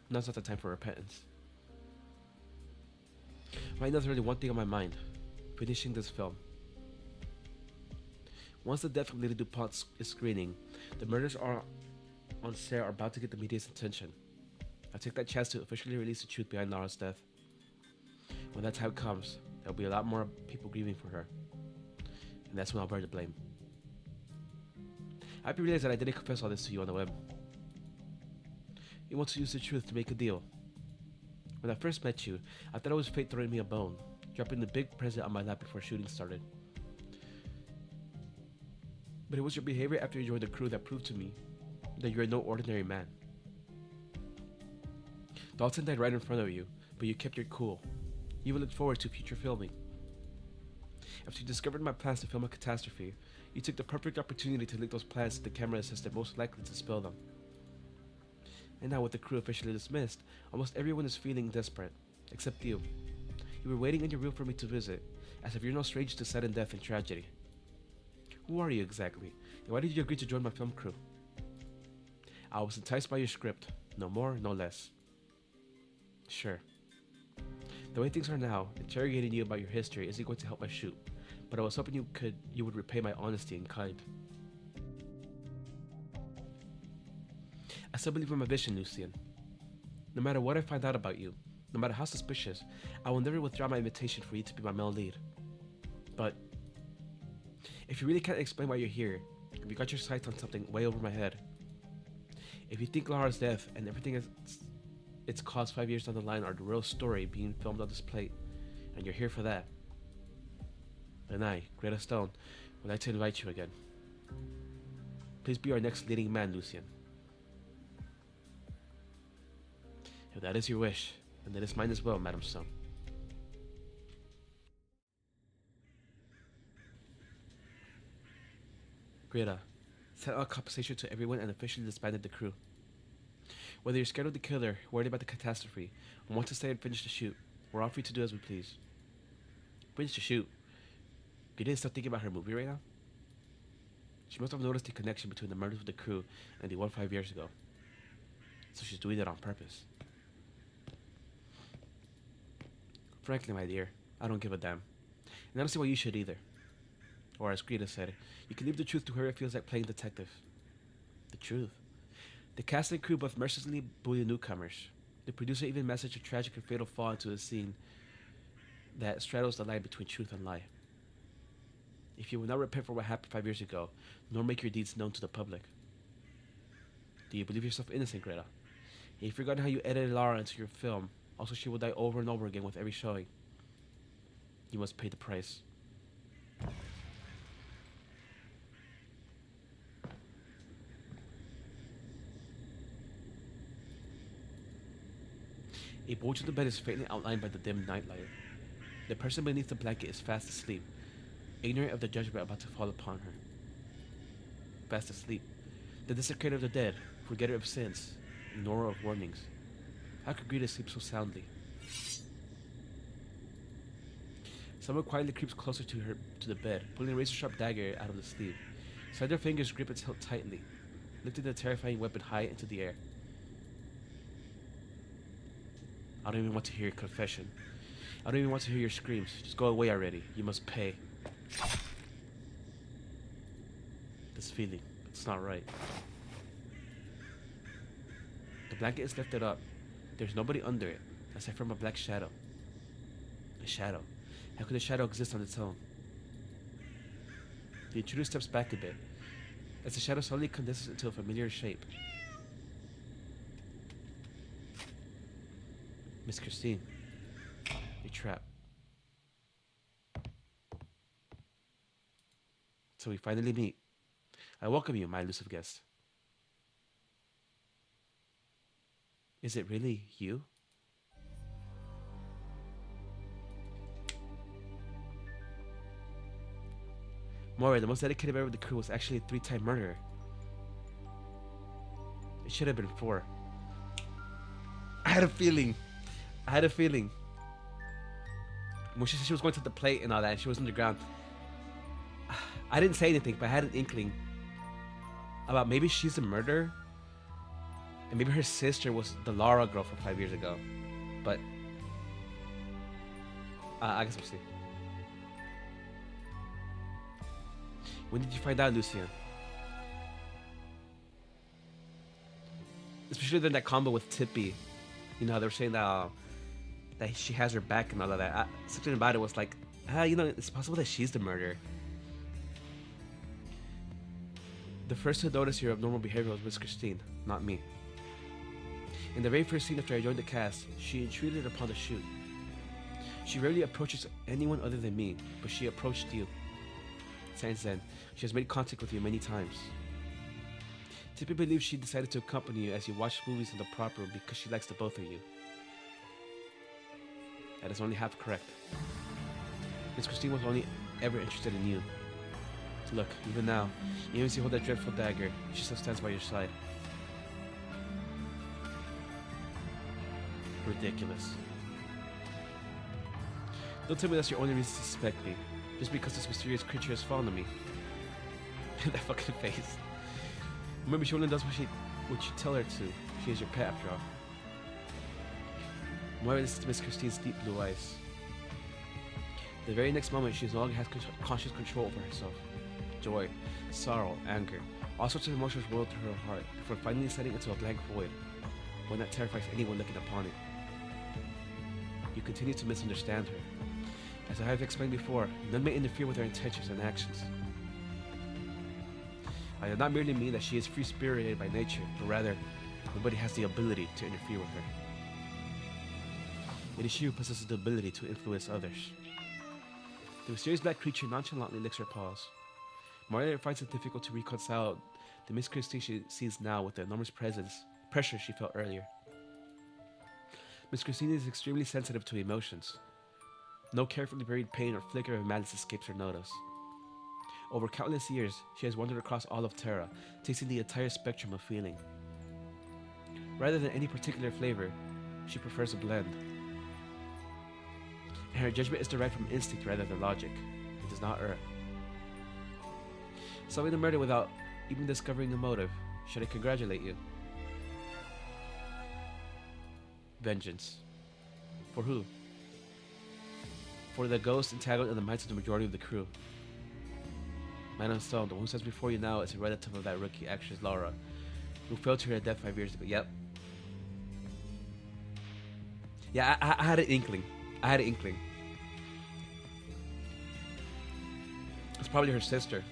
now's not the time for repentance. Right now there's only one thing on my mind. Finishing this film. Once the death of Lily DuPont is screening, the murders on Sarah are about to get the media's attention. I'll take that chance to officially release the truth behind Lara's death. When that time comes, there'll be a lot more people grieving for her. And that's when I'll bear the blame. I realized that I didn't confess all this to you on the web. You want to use the truth to make a deal. When I first met you, I thought it was fate throwing me a bone, dropping the big present on my lap before shooting started. But it was your behavior after you joined the crew that proved to me that you're no ordinary man. Dalton died right in front of you, but you kept your cool. You even looked forward to future filming. After you discovered my plans to film a catastrophe, you took the perfect opportunity to leak those plans to the camera assistant most likely to spill them. And now with the crew officially dismissed, almost everyone is feeling desperate, except you. You were waiting in your room for me to visit, as if you're no stranger to sudden death and tragedy. Who are you exactly, and why did you agree to join my film crew? I was enticed by your script, no more, no less. Sure. The way things are now, interrogating you about your history isn't going to help my shoot, but I was hoping you would repay my honesty in kind. I still believe in my vision, Lucian. No matter what I find out about you, no matter how suspicious, I will never withdraw my invitation for you to be my male lead. But if you really can't explain why you're here, if you got your sights on something way over my head, if you think Lara's death and everything its cause 5 years down the line are the real story being filmed on this plate, and you're here for that. And I, Greta Stone, would like to invite you again. Please be our next leading man, Lucian. If that is your wish, then it is mine as well, Madam Stone. Greta, sent out compensation to everyone and officially disbanded the crew. Whether you're scared of the killer, worried about the catastrophe, or want to stay and finish the shoot, we're all free to do as we please. Finish the shoot? You didn't start thinking about her movie right now? She must have noticed the connection between the murders of the crew and the one 5 years ago. So she's doing it on purpose. Frankly, my dear, I don't give a damn. And I don't see why you should either. Or as Greta said, you can leave the truth to whoever feels like playing detective. The truth? The cast and crew both mercilessly bully newcomers. The producer even messaged a tragic and fatal fall into a scene that straddles the line between truth and lie. If you will not repent for what happened 5 years ago, nor make your deeds known to the public. Do you believe yourself innocent, Greta? Have you forgotten how you edited Lara into your film? Also, she will die over and over again with every showing. You must pay the price. A bulge of the bed is faintly outlined by the dim nightlight. The person beneath the blanket is fast asleep, ignorant of the judgment about to fall upon her. Fast asleep. The desecrator of the dead, forgetter of sins, ignorer of warnings. How could Greta sleep so soundly? Someone quietly creeps closer to the bed, pulling a razor-sharp dagger out of the sleeve. Slender fingers grip its hilt tightly, lifting the terrifying weapon high into the air. I don't even want to hear your confession. I don't even want to hear your screams. Just go away already. You must pay. This feeling, it's not right. The blanket is lifted up. There's nobody under it, aside from a black shadow. A shadow? How could a shadow exist on its own? The intruder steps back a bit, as the shadow slowly condenses into a familiar shape. Miss Christine, you're trapped. So we finally meet. I welcome you, my elusive guest. Is it really you? Moira, the most dedicated member of the crew, was actually a 3-time murderer. It should have been 4. I had a feeling. When she said she was going to the plate and all that, and she was on the ground, I didn't say anything, but I had an inkling about maybe she's a murderer, and maybe her sister was the Lara girl from 5 years ago. But I guess we'll see. When did you find out, Lucian? Especially during that combo with Tippy. You know how they were saying that she has her back and all of that. Something about it was like, you know, it's possible that she's the murderer. The first to notice your abnormal behavior was Miss Christine, not me. In the very first scene after I joined the cast, she intruded upon the shoot. She rarely approaches anyone other than me, but she approached you. Since then, she has made contact with you many times. Tippy believes she decided to accompany you as you watched movies in the prop room because she likes the both of you. That is only half correct. Miss Christine was only ever interested in you. Look, even now, even as you hold that dreadful dagger, she still stands by your side. Ridiculous. Don't tell me that's your only reason to suspect me, just because this mysterious creature has fallen on me. That fucking face. Remember, she only does what you tell her to. She is your pet after all. Moira listens to Miss Christine's deep blue eyes. The very next moment, she no longer has conscious control over herself. Joy, sorrow, anger, all sorts of emotions roll through her heart before finally setting into a blank void, one that terrifies anyone looking upon it. You continue to misunderstand her. As I have explained before, none may interfere with her intentions and actions. I do not merely mean that she is free-spirited by nature, but rather, nobody has the ability to interfere with her. It is she who possesses the ability to influence others. The mysterious black creature nonchalantly licks her paws. Maria finds it difficult to reconcile the Miss Christie she sees now with the enormous pressure she felt earlier. Miss Christine is extremely sensitive to emotions. No carefully buried pain or flicker of malice escapes her notice. Over countless years, she has wandered across all of Terra, tasting the entire spectrum of feeling. Rather than any particular flavor, she prefers a blend. And her judgment is derived from instinct rather than logic. It does not err. Solving the murder without even discovering a motive. Should I congratulate you? Vengeance. For who? For the ghost entangled in the minds of the majority of the crew. Man on Stone, the one who stands before you now is a relative of that rookie actress Laura, who fell to her death 5 years ago. Yep. Yeah, I had an inkling. It's probably her sister.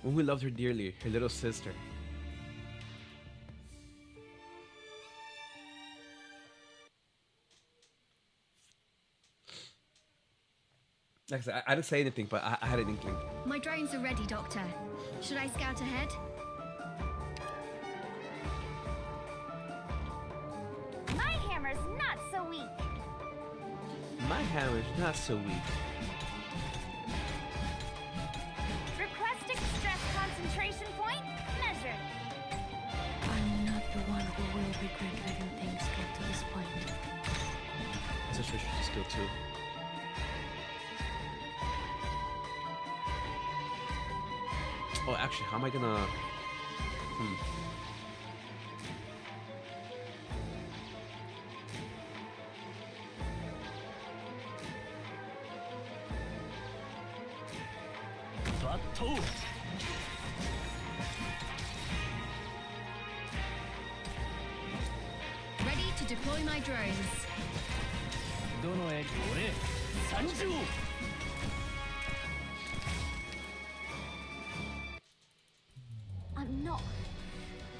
One who loved her dearly, her little sister. Like I said, I didn't say anything, but I had an inkling. My drones are ready, Doctor. Should I scout ahead? My hammer's not so weak. My hammer's not so weak. Requesting stress concentration point measured. I'm not the one who will regret letting things get to this point. It's a treasure skill too. Oh, actually, how am I gonna... Ready to deploy my drones.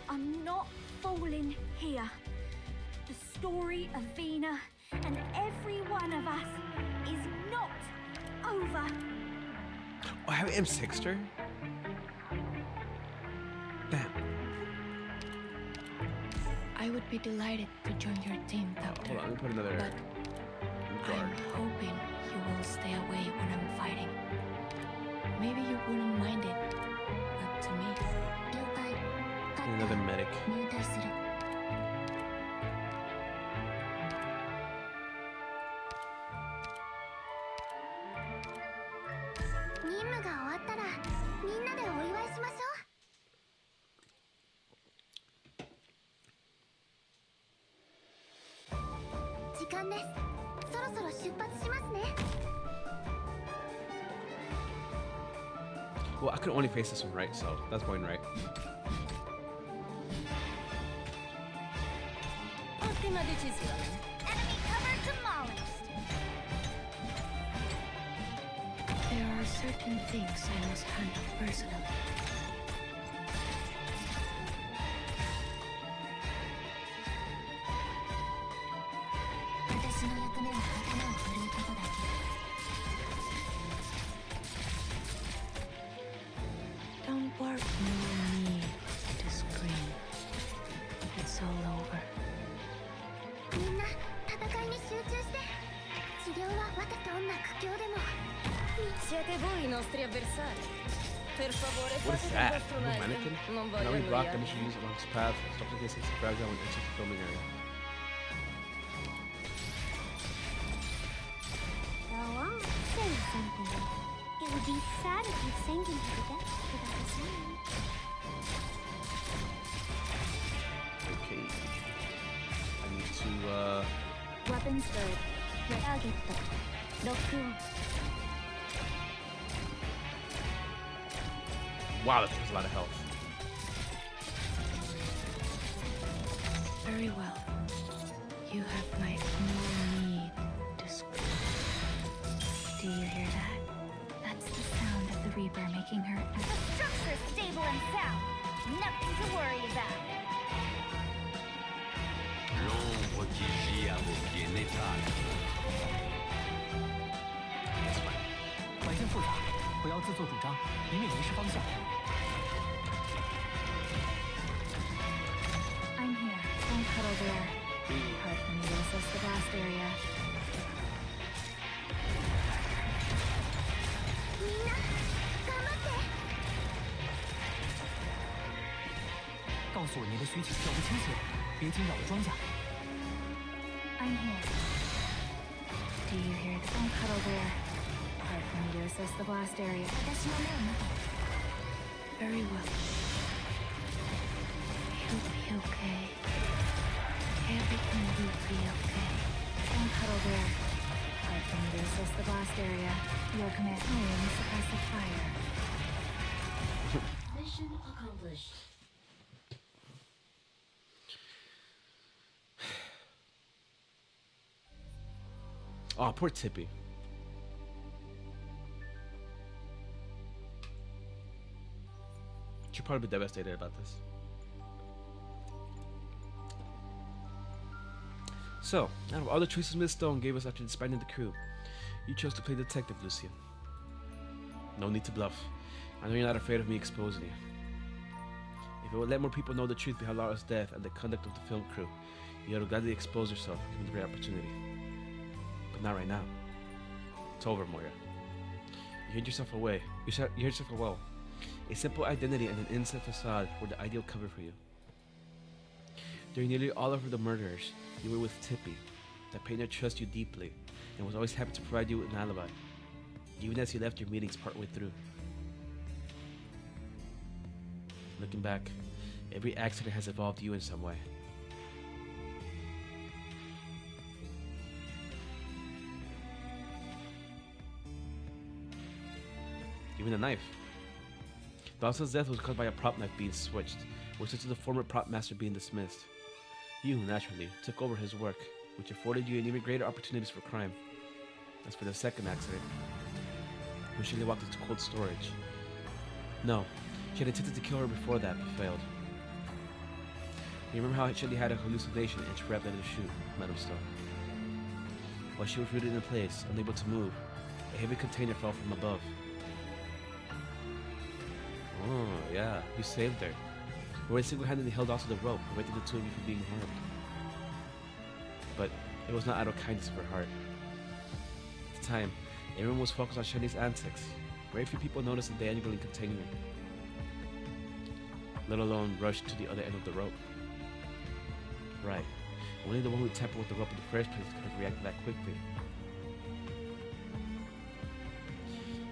I'm not falling here. The story of Vina and every one of us is not over. Oh, I have M6'd her? Damn. I would be delighted to join your team, Doctor. Hold on, let me put another But guard. I'm hoping you will stay away when I'm fighting. Maybe you wouldn't mind it. Up to me. Another medic. 入隊する。任務が終わったらみんなでお祝いしましょう。時間です。そろそろ出発しますね。Well, I could only face this one right, so that's going right. Enemy cover demolished. There are certain things I must handle personally. Don't worry, no need to scream. It's all over. みんな戦いに集中して治療はどんな苦境でも Siete voi i nostri avversari. Per favore, What is fate that? il vostro No meglio. mannequin? Non Now voglio we block annoiarvi. damage used along its path. Stop against its fragile and exit the filming area. Go on, say something. It would be sad if you sank into the depths without a sound. Okay. I need to, Weapons good. Target. Lock on. Wow, that takes a lot of health. Very well. You have my no need to scream. Do you hear that? That's the sound of the Reaper making her The structure's stable and sound. Nothing to worry about. L'ombre qui gît à vos pieds n'est pas là. 环境复杂，不要自作主张，以免迷失方向。 I'm here. Don't cuddle there. Hard for me to assess the blast area. みんな頑張って。告诉我你的需求，脚步倾斜，别惊扰了庄稼。 I'm here. Do you hear the don't cuddle there? Hard for me to assess the blast area. 私の目を見て。 Very well. You'll be okay. Everything will be okay. Don't cuddle there. Hard for me to assess the blast area. Your command home suppressive fire. Mission accomplished. Oh, poor Tippy. She'll probably be devastated about this. So, out of all the choices Miss Stone gave us after disbanding the crew, you chose to play detective, Lucian. No need to bluff. I know you're not afraid of me exposing you. If it would let more people know the truth behind Laura's death and the conduct of the film crew, you would gladly expose yourself given the great opportunity. But not right now. It's over, Moira. You hid yourself away. You hid yourself well. A simple identity and an innocent facade were the ideal cover for you. During nearly all of the murders, you were with Tippy, that painter trusts you deeply and was always happy to provide you with an alibi, even as you left your meetings partway through. Looking back, every accident has evolved you in some way. Even the knife. Dawson's death was caused by a prop knife being switched, which led to the former prop master being dismissed. You, naturally, took over his work, which afforded you even greater opportunities for crime. As for the second accident, when Shelley walked into cold storage. No, she had attempted to kill her before that, but failed. You remember how Shelley had a hallucination and she grabbed out of the chute, Madam Stone. While she was rooted in place, unable to move, a heavy container fell from above. Oh, yeah, you saved her. Roy single-handedly held onto the rope, preventing the two of you from being harmed. But it was not out of kindness of her heart. At the time, everyone was focused on Shelley's antics. Very few people noticed the dangling container, let alone rushed to the other end of the rope. Right. Only the one who tampered with the rope in the first place could have reacted that quickly.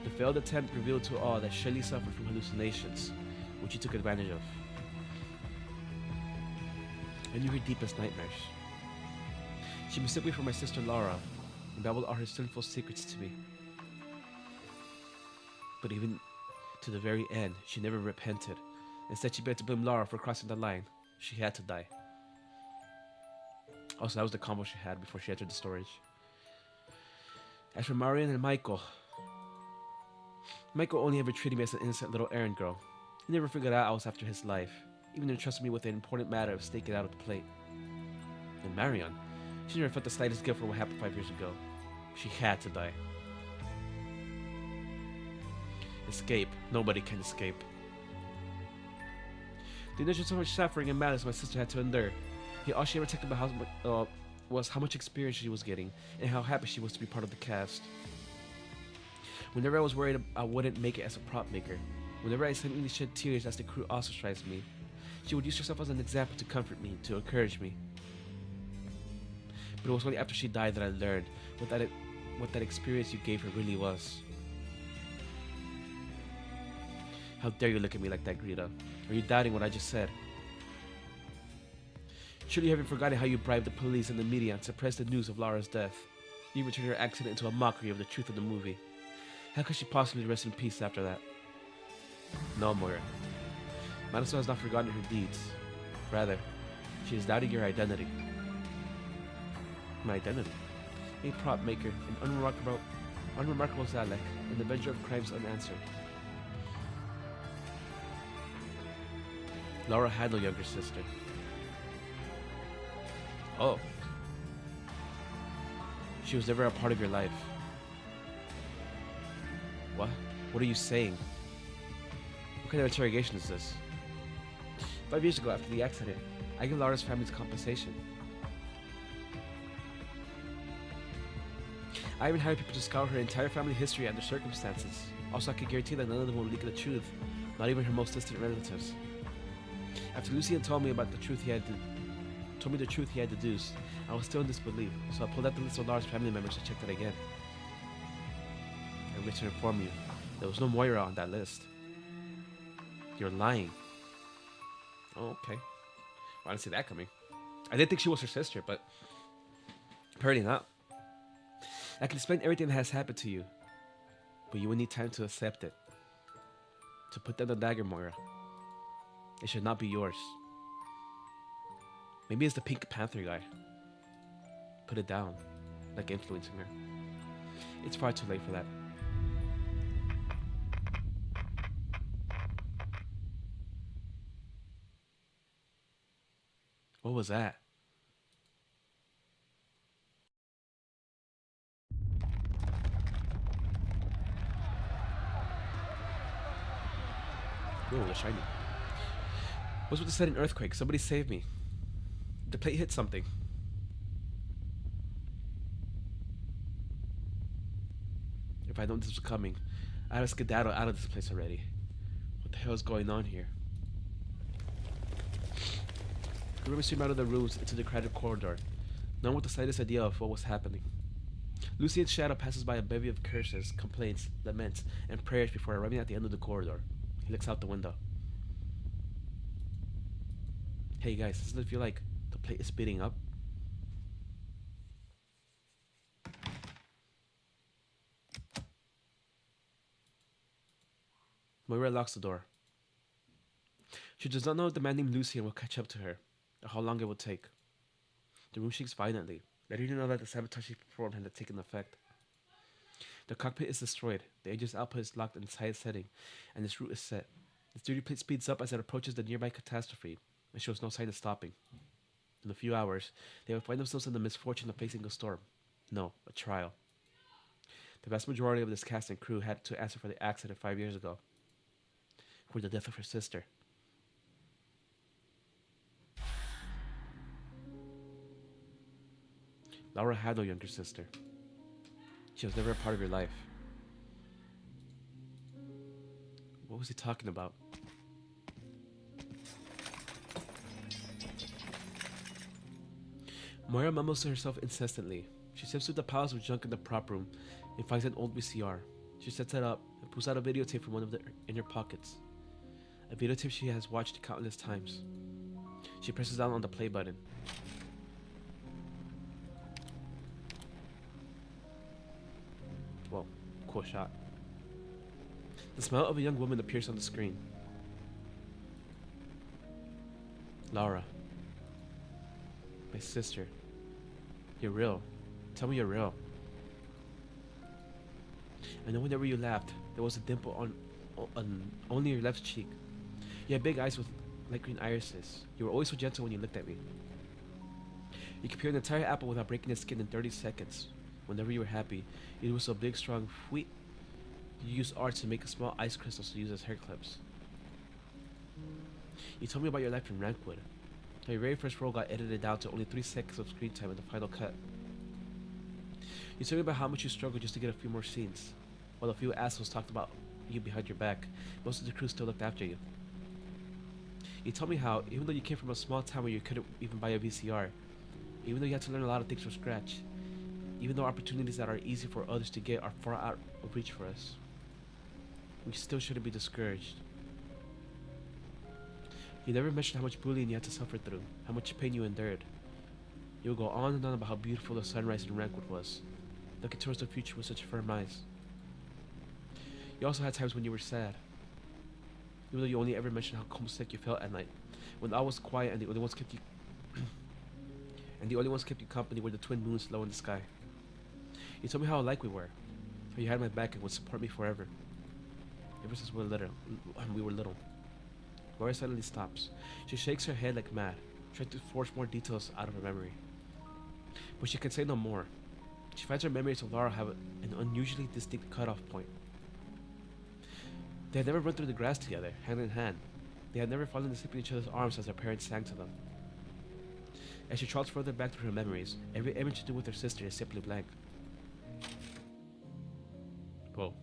The failed attempt revealed to all that Shelley suffered from hallucinations, which you took advantage of. I knew her deepest nightmares. She mistook me for my sister Laura and babbled all her sinful secrets to me. But even to the very end, she never repented. Instead, she began to blame Laura for crossing the line. She had to die. Also, that was the combo she had before she entered the storage. As for Marion and Michael only ever treated me as an innocent little errand girl. He never figured out I was after his life, even entrusted me with the important matter of staking out of the plate. And Marion, she never felt the slightest guilt for what happened 5 years ago. She had to die. Escape. Nobody can escape. The initial so much suffering and malice my sister had to endure. Yet all she ever talked about was how much experience she was getting and how happy she was to be part of the cast. Whenever I was worried I wouldn't make it as a prop maker, whenever I suddenly shed tears as the crew ostracized me, she would use herself as an example to comfort me, to encourage me. But it was only after she died that I learned what that experience you gave her really was. How dare you look at me like that, Greta? Are you doubting what I just said? Surely you haven't forgotten how you bribed the police and the media and suppressed the news of Laura's death. You even turned her accident into a mockery of the truth of the movie. How could she possibly rest in peace after that? No, Moira. Marisol has not forgotten her deeds. Rather, she is doubting your identity. My identity? A prop maker, an unremarkable Zalek, an avenger of crimes unanswered. Laura had no younger sister. Oh. She was never a part of your life. What? What are you saying? What kind of interrogation is this? 5 years ago, after the accident, I gave Laura's family's compensation. I even hired people to scour her entire family history and their circumstances. Also, I could guarantee that none of them will leak the truth, not even her most distant relatives. After Lucian told me about the truth he had deduced, I was still in disbelief, so I pulled out the list of Laura's family members to check that again. I wish to inform you, there was no Moira on that list. You're lying. Oh, okay. Well, I didn't see that coming. I did think she was her sister, but apparently not. I can explain everything that has happened to you, but you will need time to accept it. To put down the dagger, Moira. It should not be yours. Maybe it's the Pink Panther guy. Put it down, like influencing her. It's far too late for that. What was that? Whoa, they're shiny. What's with the sudden earthquake? Somebody save me. The plate hit something. If I known this was coming, I'd have skedaddled out of this place already. What the hell is going on here? The room streamed out of the rooms into the crowded corridor, none with the slightest idea of what was happening. Lucian's shadow passes by a bevy of curses, complaints, laments, and prayers before arriving at the end of the corridor. He looks out the window. Hey guys, doesn't it feel like the plate is speeding up? Moira locks the door. She does not know if the man named Lucian will catch up to her, or how long it will take. The room shakes violently, letting her know that the sabotage she performed had taken effect. The cockpit is destroyed, the engine's output is locked in its highest setting, and its route is set. Its duty plate speeds up as it approaches the nearby catastrophe, and shows no sign of stopping. In a few hours, they will find themselves in the misfortune of facing a storm. No, a trial. The vast majority of this cast and crew had to answer for the accident 5 years ago, for the death of her sister. Laura had no younger sister. She was never a part of your life. What was he talking about? Moira mumbles to herself incessantly. She sifts through the piles of junk in the prop room and finds an old VCR. She sets it up and pulls out a videotape from one of the inner pockets. A videotape she has watched countless times. She presses down on the play button. Whoa, cool shot. The smile of a young woman appears on the screen. Laura. My sister. You're real. Tell me you're real. I know whenever you laughed, there was a dimple on only your left cheek. You had big eyes with light green irises. You were always so gentle when you looked at me. You could peel an entire apple without breaking its skin in 30 seconds. Whenever you were happy, it was so big, strong, sweet. You used art to make small ice crystals to use as hair clips. You told me about your life in Rankwood. How your very first role got edited down to only 3 seconds of screen time in the final cut. You told me about how much you struggled just to get a few more scenes. While a few assholes talked about you behind your back, most of the crew still looked after you. You told me how, even though you came from a small town where you couldn't even buy a VCR, even though you had to learn a lot of things from scratch, even though opportunities that are easy for others to get are far out of reach for us, we still shouldn't be discouraged. You never mentioned how much bullying you had to suffer through, how much pain you endured. You would go on and on about how beautiful the sunrise in Rankwood was, looking towards the future with such firm eyes. You also had times when you were sad, even though you only ever mentioned how homesick you felt at night, when all was quiet and the only ones kept you company were the twin moons low in the sky. You told me how alike we were, how you had my back and would support me forever, ever since we were little. Moira suddenly stops. She shakes her head like mad, trying to force more details out of her memory. But she can say no more. She finds her memories of Laura have an unusually distinct cutoff point. They had never run through the grass together, hand in hand. They had never fallen asleep in each other's arms as their parents sang to them. As she trots further back through her memories, every image to do with her sister is simply blank. Whoa.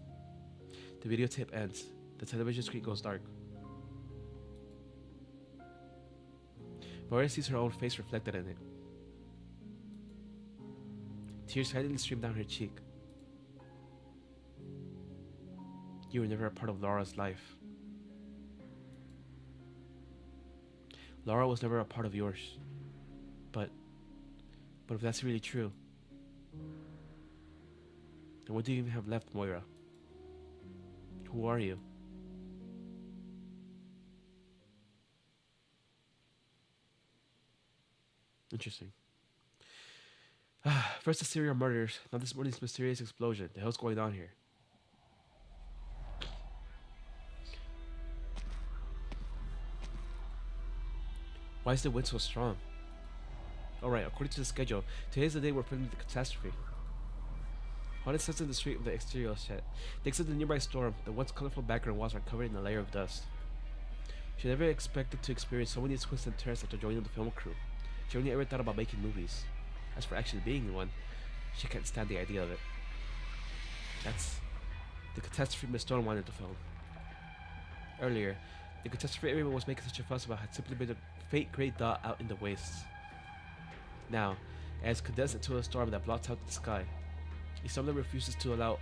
The videotape ends. The television screen goes dark. Moira sees her own face reflected in it. Tears silently stream down her cheek. You were never a part of Laura's life. Laura was never a part of yours. But if that's really true, then what do you even have left, Moira? Who are you? Interesting. First the serial murders, now this morning's mysterious explosion. The hell's going on here? Why is the wind so strong? Alright, according to the schedule, today is the day we're filming the catastrophe. Haunted sits in the street with the exterior set. Thanks to the nearby storm, the once colorful background walls are covered in a layer of dust. She never expected to experience so many twists and turns after joining the film crew. She only ever thought about making movies. As for actually being in one, she can't stand the idea of it. That's the catastrophe Miss Stone wanted to film. Earlier, the catastrophe everyone was making such a fuss about had simply been a faint grey dot out in the wastes. Now, it has condensed into a storm that blots out the sky. A storm that refuses to allow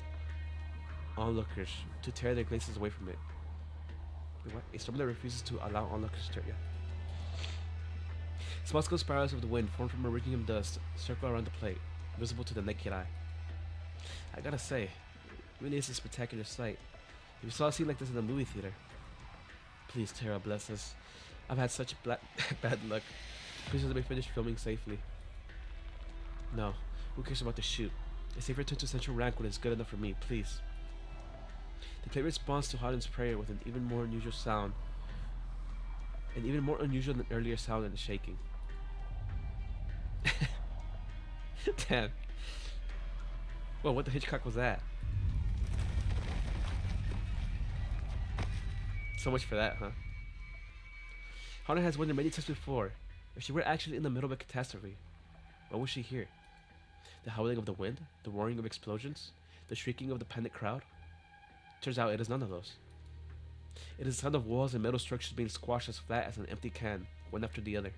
onlookers to tear their glances away from it. Wait, what? A storm that refuses to allow onlookers to tear, yeah. Small scale spirals of the wind formed from iridium dust circle around the plate, visible to the naked eye. I gotta say, it really is a spectacular sight. If you saw a scene like this in a movie theater, please, Tara, bless us. I've had such bad luck. Please let me finish filming safely. No, who cares about the shoot? A safe return to Central Rankwood is good enough for me, please. The plate responds to Haaden's prayer with an even more unusual sound. An even more unusual than earlier sound and shaking. Damn. Well, what the Hitchcock was that? So much for that, huh? Haaden has wondered many times before, if she were actually in the middle of a catastrophe, what would she hear? The howling of the wind? The roaring of explosions? The shrieking of the panicked crowd? Turns out it is none of those. It is the sound of walls and metal structures being squashed as flat as an empty can, one after the other.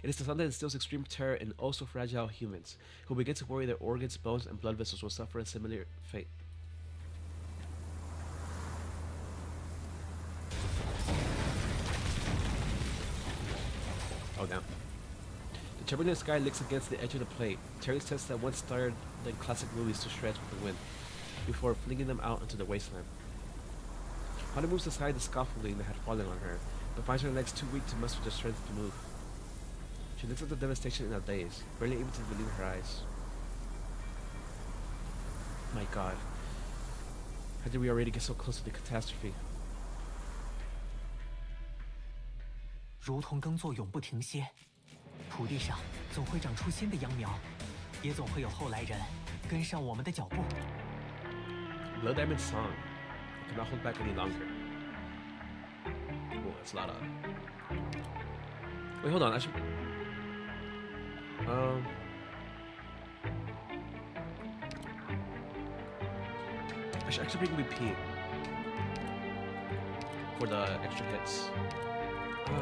It is the sound that instills extreme terror in oh so fragile humans, who begin to worry their organs, bones, and blood vessels will suffer a similar fate. Oh, damn. The turbulent sky licks against the edge of the plate, tearing sets that once starred the classic movies to shreds with the wind, before flinging them out into the wasteland. Hana moves aside the scaffolding that had fallen on her, but finds her legs too weak to muster the strength to move. She looks at the devastation in a daze, barely able to believe her eyes. My god. How did we already get so close to the catastrophe? 如同耕作永不停歇，土地上总会长出新的秧苗，也总会有后来人跟上我们的脚步。Blood Diamond song. I cannot hold back any longer. Oh, that's a lot of... Wait, hold on. I should... I should actually bring BP for the extra hits. I'm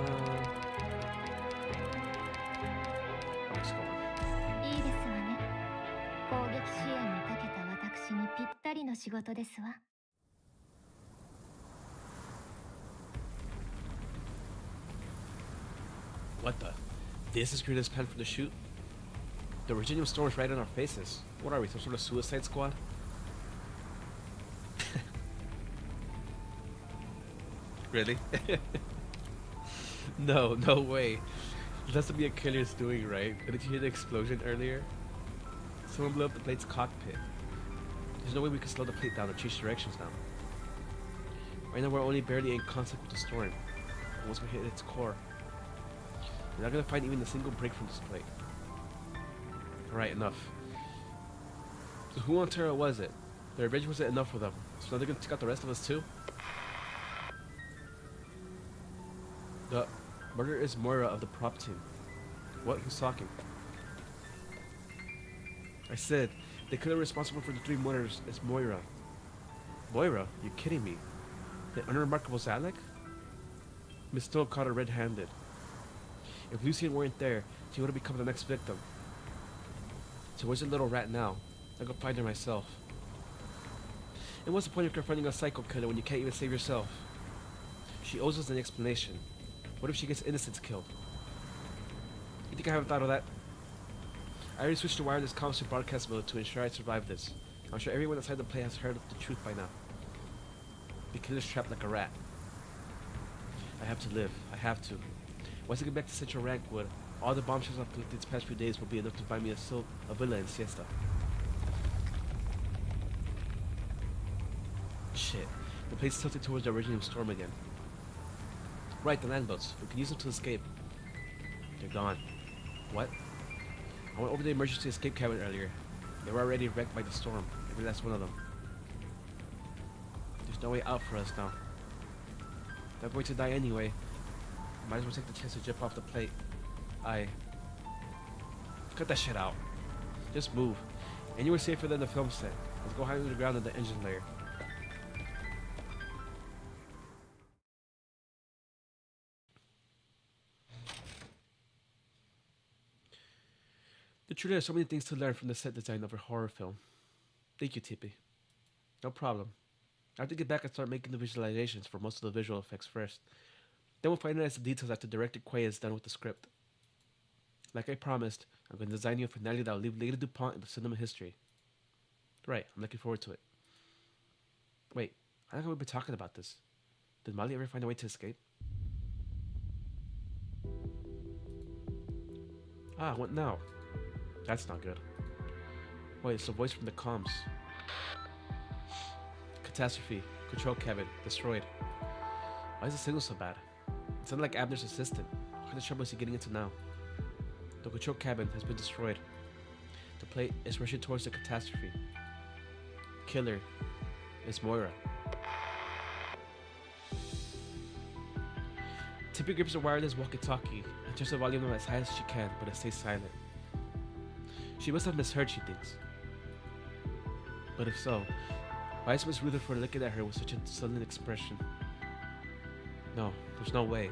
just going. いいですわね。攻撃支援に長けた私にぴったりの仕事ですわ。What the? This is Greta's plan for the shoot? The Virginium storm is right in our faces. What are we, some sort of suicide squad? Really? No, no way. It has to be a killer's doing, right? Didn't you hear the explosion earlier? Someone blew up the plate's cockpit. There's no way we can slow the plate down or change directions now. Right now we're only barely in contact with the storm. And once we hit its core, we're not gonna find even a single break from this plate. Alright, enough. So who on Terra was it? Their revenge wasn't enough for them, so now they're gonna take out the rest of us too? The murderer is Moira of the prop team. What? Who's talking? I said, the killer responsible for the 3 murders is Moira. Moira? You're kidding me. The unremarkable Zalek? Miss Stone caught her red-handed. If Lucian weren't there, she would have become the next victim. So where's the little rat now? I'll go find her myself. And what's the point of confronting a psycho killer when you can't even save yourself? She owes us an explanation. What if she gets innocents killed? You think I haven't thought of that? I already switched to wireless comms to broadcast mode to ensure I survive this. I'm sure everyone outside the play has heard of the truth by now. The killer's trapped like a rat. I have to live. I have to. Once I get back to Central Rankwood, all the bombshells I've collected these past few days will be enough to find me a villa in Siesta. Shit. The place is tilted towards the original storm again. Right, the landboats. We can use them to escape. They're gone. What? I went over the emergency escape cabin earlier. They were already wrecked by the storm. Every last one of them. There's no way out for us now. They're going to die anyway. Might as well take the chance to jump off the plate. Cut that shit out. Just move. Anywhere safer than the film set. Let's go hide under the ground in the engine layer. The truth is, so many things to learn from the set design of a horror film. Thank you, Tippy. No problem. I have to get back and start making the visualizations for most of the visual effects first. Then we'll finalize the details after Director Quay is done with the script. Like I promised, I'm going to design you a finale that will leave Lady DuPont into cinema history. Right, I'm looking forward to it. Wait, I think we've been talking about this. Did Molly ever find a way to escape? Ah, what now? That's not good. Wait, it's a voice from the comms. Catastrophe. Control cabin. Destroyed. Why is the signal so bad? It sounded like Abner's assistant. What kind of trouble is he getting into now? The control cabin has been destroyed. The plate is rushing towards the catastrophe. Killer is Moira. Tippy grips a wireless walkie-talkie and turns the volume as high as she can, but it stays silent. She must have misheard, she thinks. But if so, why is Miss Rutherford looking at her with such a sudden expression? No, there's no way.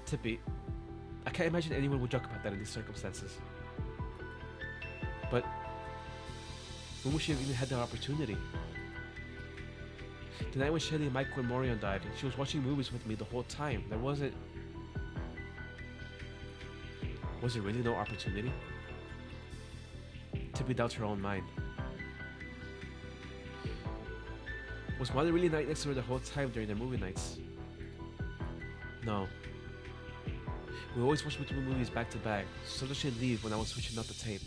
Tippy, I can't imagine anyone would joke about that in these circumstances. But when would she have even had the opportunity? The night when Shelly, Michael, and Morion died, she was watching movies with me the whole time. There wasn't... Was there really no opportunity? Tippy doubts her own mind. Was Molly really not next to her the whole time during their movie nights? No. We always watched multiple movies back to back, so sometimes she'd leave when I was switching out the tape.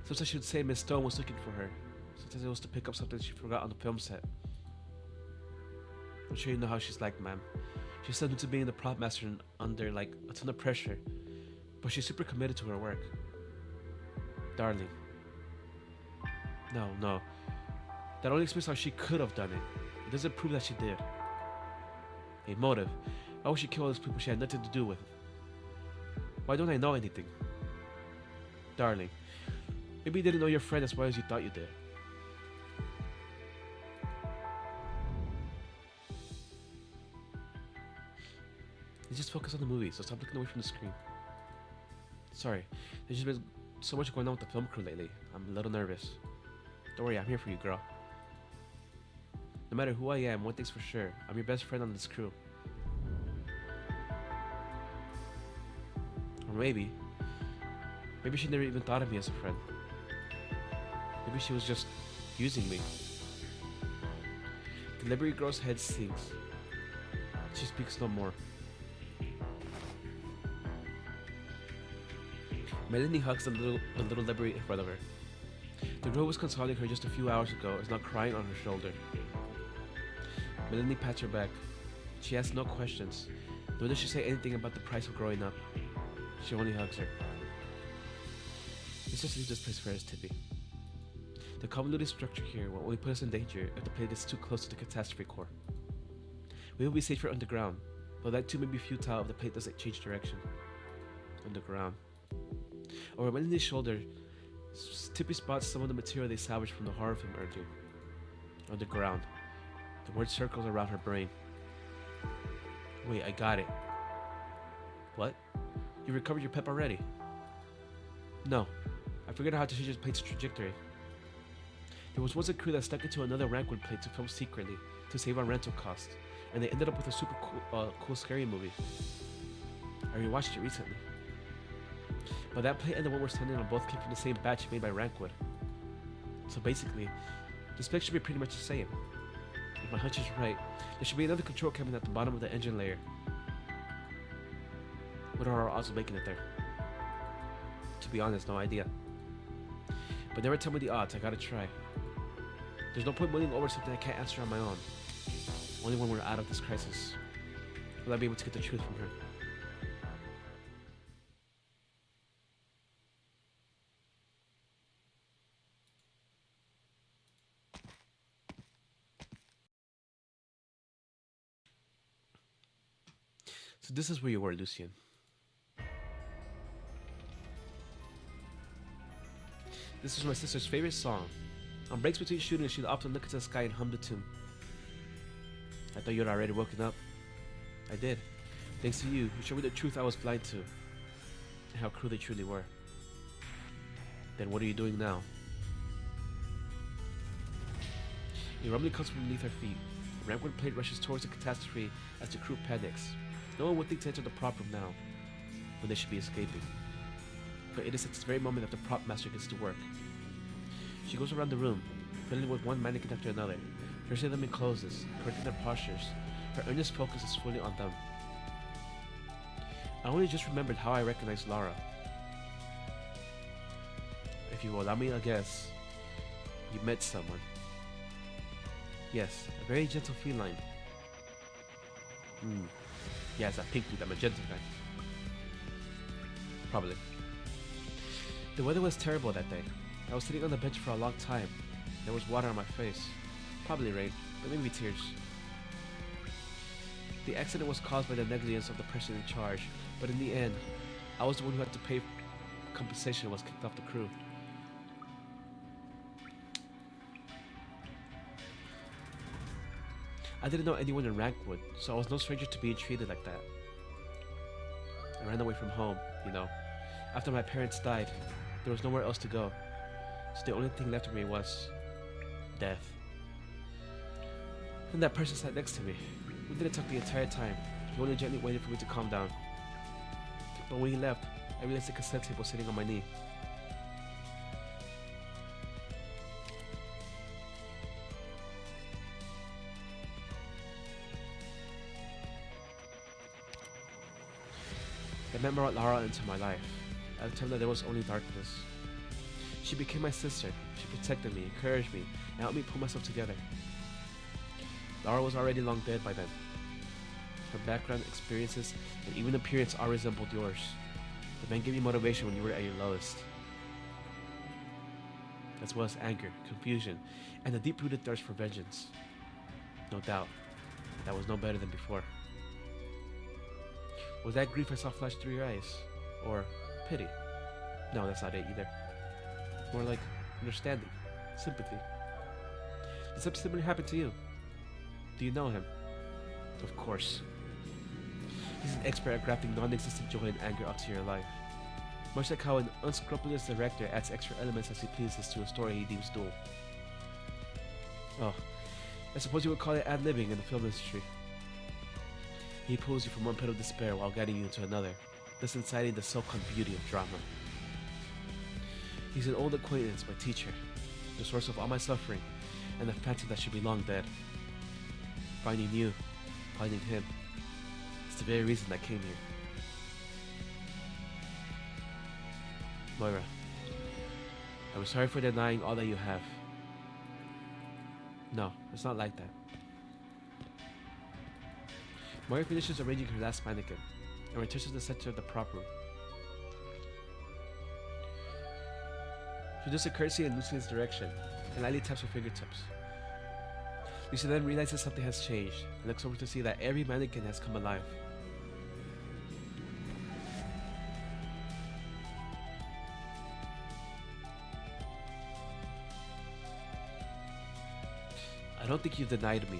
Sometimes she would say Miss Stone was looking for her. Sometimes it was to pick up something she forgot on the film set. I'm sure you know how she's like, ma'am. She's still new to being the prop master and under like a ton of pressure, but she's super committed to her work. Darling. No. That only explains how she could have done it. It doesn't prove that she did. A motive. Why would she kill all those people she had nothing to do with? Why don't I know anything? Darling, maybe you didn't know your friend as well as you thought you did. Let's just focus on the movie, so stop looking away from the screen. Sorry, there's just been so much going on with the film crew lately. I'm a little nervous. Don't worry, I'm here for you, girl. No matter who I am, one thing's for sure. I'm your best friend on this crew. Or maybe she never even thought of me as a friend. Maybe she was just using me. The Liberty girl's head sinks. She speaks no more. Melanie hugs the little Liberty in front of her. The girl who was consoling her just a few hours ago is now crying on her shoulder. Melanie pats her back. She asks no questions, nor does she say anything about the price of growing up. She only hugs her. Let's just leave this place for us, Tippy. The convoluted structure here will only put us in danger if the plate gets too close to the catastrophe core. We will be safer underground, though that too may be futile if the plate doesn't change direction. Underground. Over Wendy's shoulder, Tippy spots some of the material they salvaged from the horror film earlier. Underground. The word circles around her brain. Wait, I got it. What? You recovered your pep already? No. I figured out how to change the plate's trajectory. There was once a crew that stuck into another Rankwood plate to film secretly to save on rental costs, and they ended up with a super cool scary movie. I rewatched it recently. But that plate and the one we're standing on both came from the same batch made by Rankwood. So basically, the specs should be pretty much the same. If my hunch is right, there should be another control cabinet at the bottom of the engine layer. What are our odds of making it there? To be honest, no idea. But never tell me the odds, I gotta try. There's no point mulling over something I can't answer on my own. Only when we're out of this crisis will I be able to get the truth from her. So this is where you were, Lucian. This was my sister's favorite song. On breaks between shooting, she'd often look into the sky and hum the tune. I thought you had already woken up. I did. Thanks to you, you showed me the truth I was blind to. And how cruel they truly were. Then what are you doing now? A rumbling comes from beneath her feet. The Rankwood plate rushes towards the catastrophe as the crew panics. No one would think to enter the prop room now, when they should be escaping. But it is at this very moment that the prop master gets to work. She goes around the room, fiddling with one mannequin after another, dressing them in clothes, correcting their postures. Her earnest focus is fully on them. I only just remembered how I recognized Lara. If you will allow me a guess, you met someone. Yes, a very gentle feline. Yeah, it's that pink dude, that magenta guy. Probably. The weather was terrible that day. I was sitting on the bench for a long time. There was water on my face. Probably rain, but maybe tears. The accident was caused by the negligence of the person in charge, but in the end, I was the one who had to pay compensation and was kicked off the crew. I didn't know anyone in Rankwood, so I was no stranger to being treated like that. I ran away from home, you know. After my parents died, there was nowhere else to go, so the only thing left of me was death. And that person sat next to me. We didn't talk the entire time. He only gently waited for me to calm down. But when he left, I realized the cassette tape was sitting on my knee. I met Lara into my life. At a time that there was only darkness. She became my sister. She protected me, encouraged me, and helped me pull myself together. Lara was already long dead by then. Her background, experiences, and even appearance all resembled yours. The man gave you motivation when you were at your lowest. As well as anger, confusion, and a deep-rooted thirst for vengeance. No doubt, that was no better than before. Was that grief I saw flash through your eyes? Or pity? No, that's not it either. More like understanding, sympathy. Did something similar happen to you? Do you know him? Of course. He's an expert at grafting non-existent joy and anger onto your life. Much like how an unscrupulous director adds extra elements as he pleases to a story he deems dull. Oh, I suppose you would call it ad-libbing in the film industry. He pulls you from one pit of despair while guiding you into another, thus inciting the so-called beauty of drama. He's an old acquaintance, my teacher, the source of all my suffering, and the phantom that should be long dead. Finding you, finding him, it's the very reason I came here. Moira, I'm sorry for denying all that you have. No, it's not like that. Moira finishes arranging her last mannequin and returns to the center of the prop room. She does a curtsy in Lucian's direction and lightly taps her fingertips. Lucian then realizes something has changed and looks over to see that every mannequin has come alive. I don't think you've denied me.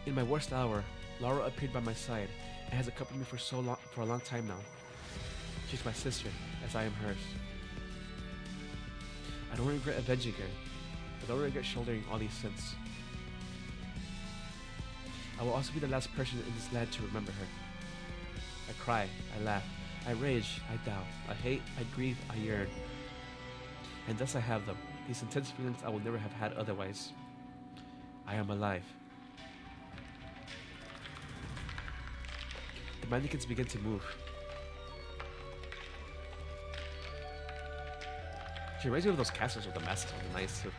In my worst hour, Laura appeared by my side and has accompanied me for a long time now. She's my sister, as I am hers. I don't regret avenging her. I don't regret shouldering all these sins. I will also be the last person in this land to remember her. I cry, I laugh, I rage, I doubt, I hate, I grieve, I yearn. And thus I have them, these intense feelings I will never have had otherwise. I am alive. The mannequins begin to move. She reminds me of those castles with the masks on the nice too.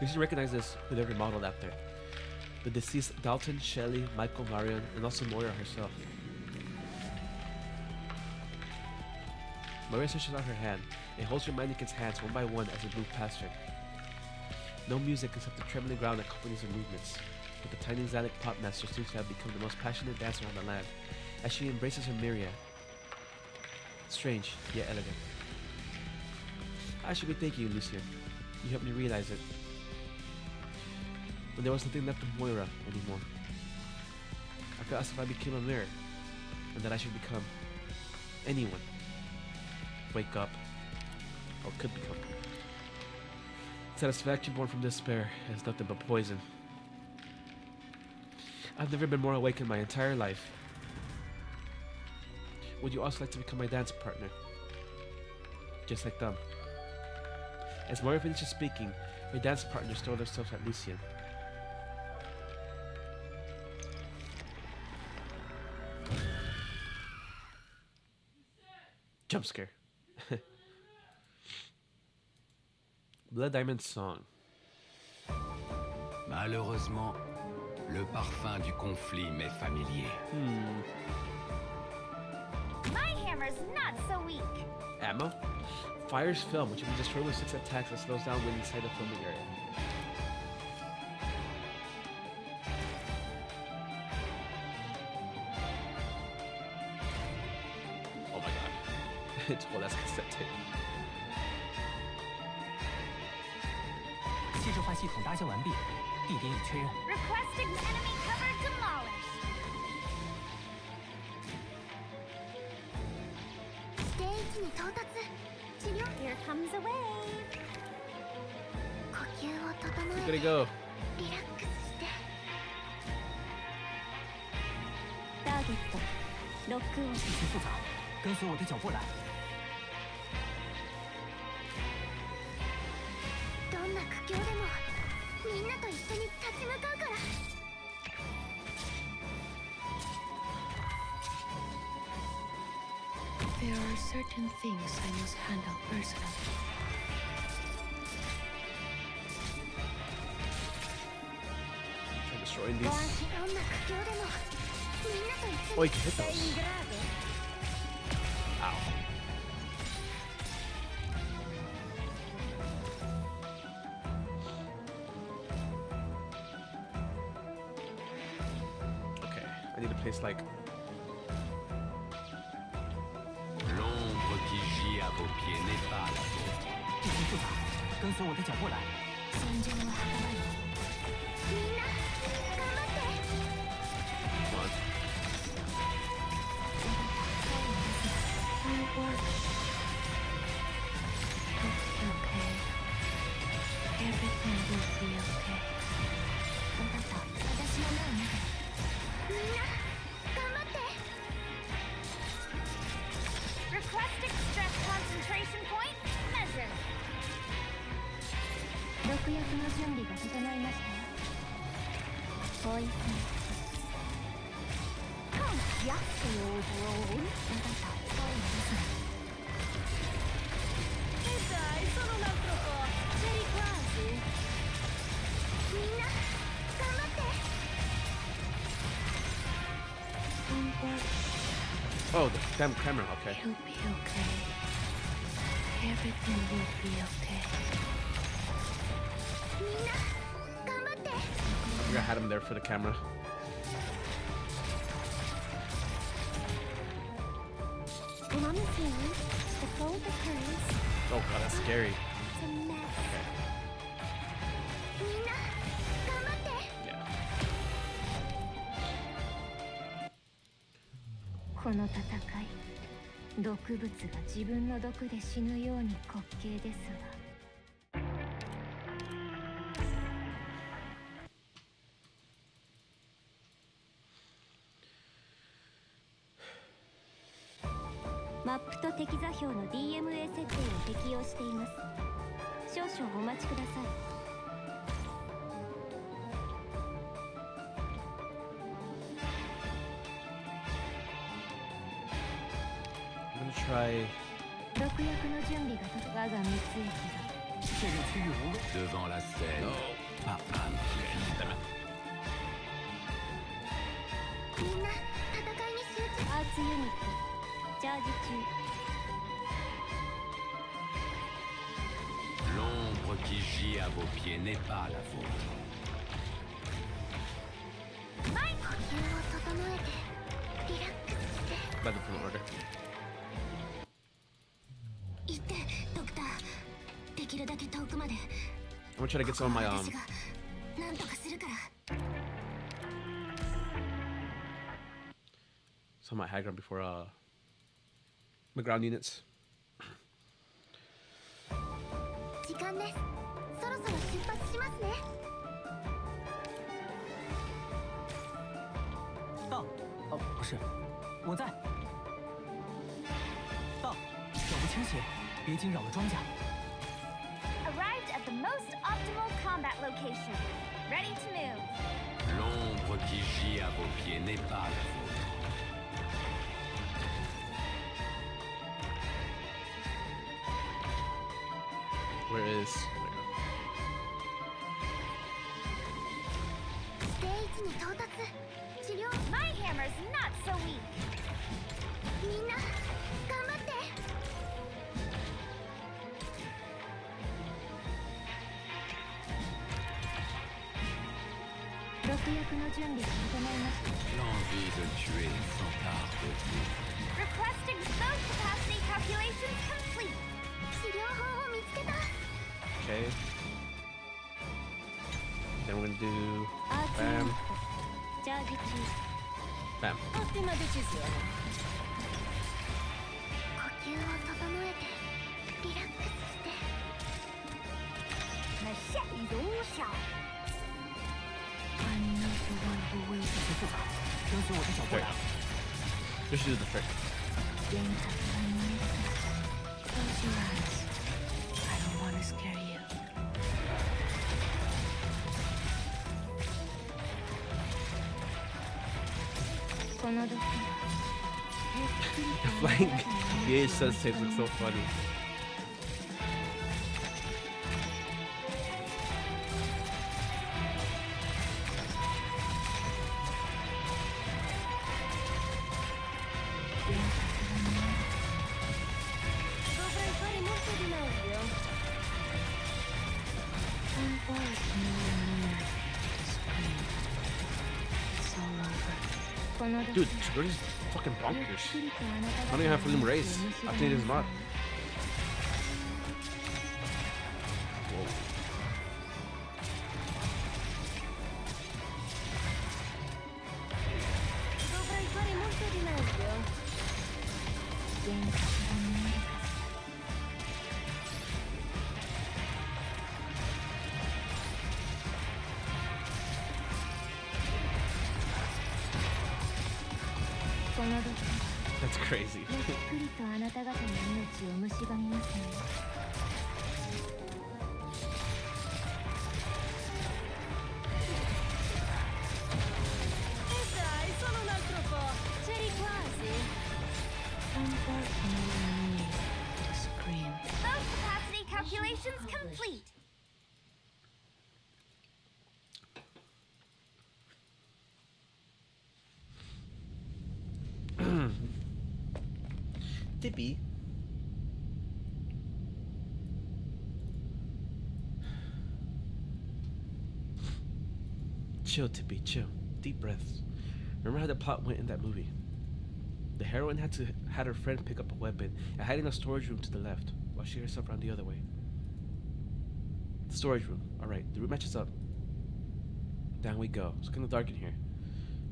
You should recognize this who they're remodeled after. The deceased Dalton, Shelley, Michael, Marion, and also Moira herself. Moira stretches out her hand and holds her mannequin's hands one by one as they move past her. No music except the trembling ground accompanies her movements, but the tiny Xanic pop master seems to have become the most passionate dancer on the land as she embraces her myriad. Strange, yet elegant. I should be thanking you, Lucian. You helped me realize it. When there was nothing left of Moira anymore. I felt as if I became a mirror, and that I should become anyone. Wake up. Or could become. Satisfaction born from despair is nothing but poison. I've never been more awake in my entire life. Would you also like to become my dance partner? Just like them. As Moira finishes speaking, her dance partners throw themselves at Lucian. Jump scare. Blood Diamond's song. Malheureusement, le parfum du conflit m'est familier. My hammer's not so weak. Ammo? Fires film, which can be destroyed with 6 attacks and slows down when inside the filming area. Oh my god. It's whole ass cassette tape. 细致化系统搭建完毕，地点已确认。 Requesting enemy cover demolished. Stage に到達。Here comes a wave. 呼吸を整 Gotta go. リラックスしてターゲットロックオン事情复杂，跟随我的脚步来。どんな苦境でもみんなと一緒に立ち向かうから There are certain things I must handle personally. Try destroying ど these. んな苦境でもみんなと一緒 Oh, に you can hit those. Ow. Okay, I need a place like L'ombre qui gît à vos pieds n'est pas la vôtre. 地形复杂，跟随我的脚步来。戦場を図らないみんな頑張って what? My work. It's okay. Everything will be okay. 分かった私の目を見てみんな頑張って Requesting stress concentration point measured 毒薬の準備が整いましたよポイズン Come just the old road 分かったそういうのですね E dai, solo un altro po' c'eri quasi みんな頑張って Don't worry. Oh, the damn camera. Okay. You'll be okay. Everything will be okay. I had him there for the camera. Mama's healing. The flow of the currents. Oh god, that's scary. It's a mess. Yeah. この戦い、毒物が自分の毒で死ぬように滑稽ですわ。マップと敵座標の DMA 設定を適用しています。少々お待ちください。I'm gonna try. 毒薬の準備が我が蜜液が。这个区域无论 Devant la scène, pas un piège. アーツユニットチャージ中。 L'ombre qui gît à vos pieds n'est pas la vôtre. By the full order. 行ってドクター。できるだけ遠くまで。 I'm gonna try to get some of my 私がなんとかするから。 some of my high ground before my ground units. 時間です。そろそろ出発しますね。到，不是，我在。到，脚步倾斜，别惊扰了庄稼。 Arrived at the most optimal combat location. Ready to move. L'ombre qui gît à vos pieds n'est pas la vôtre. Where is? ステージに到達。治療。My hammer's not so weak. みんな頑張って。 毒薬の準備が整いました。 L'envie de tuer s'empare de vous. Requesting those capacity calculations complete. 治療法を見つけた。 Okay. Then we're gonna do アーツユニッ bam, トチャージ中。 bam. Ottima decisione. 呼吸を整えてリラックスして。Machete's all shot. I'm not the one who will 这复杂，跟随我的脚步 Wait. 来。 This should do the trick. 幻覚が見える。Close your eyes. I don't want to scare you. この毒はゆっくりと Flying 中に VH says saves look so funny. 幻覚が見える。 Dovrei fare molto di meglio. One word, no need to scream. It's all over. この毒 Dude, Tragodia is fucking ゆっ bonkers. くりとあなた I don't even have full limb raise. I think it is not. Whoa. Dovrei fare molto di meglio. 幻覚が見えるはずだ。この毒 That's crazy. ゆっくりとあなた方の命を蝕みますね。 E dai, solo un altro po'. C'eri quasi. One word, no need to scream. Those capacity calculations complete. Tippy. Chill, Tippy, chill. Deep breaths. Remember how the plot went in that movie? The heroine had her friend pick up a weapon and hide in a storage room to the left, while she herself ran the other way. The storage room. Alright, the room matches up. Down we go. It's kinda dark in here.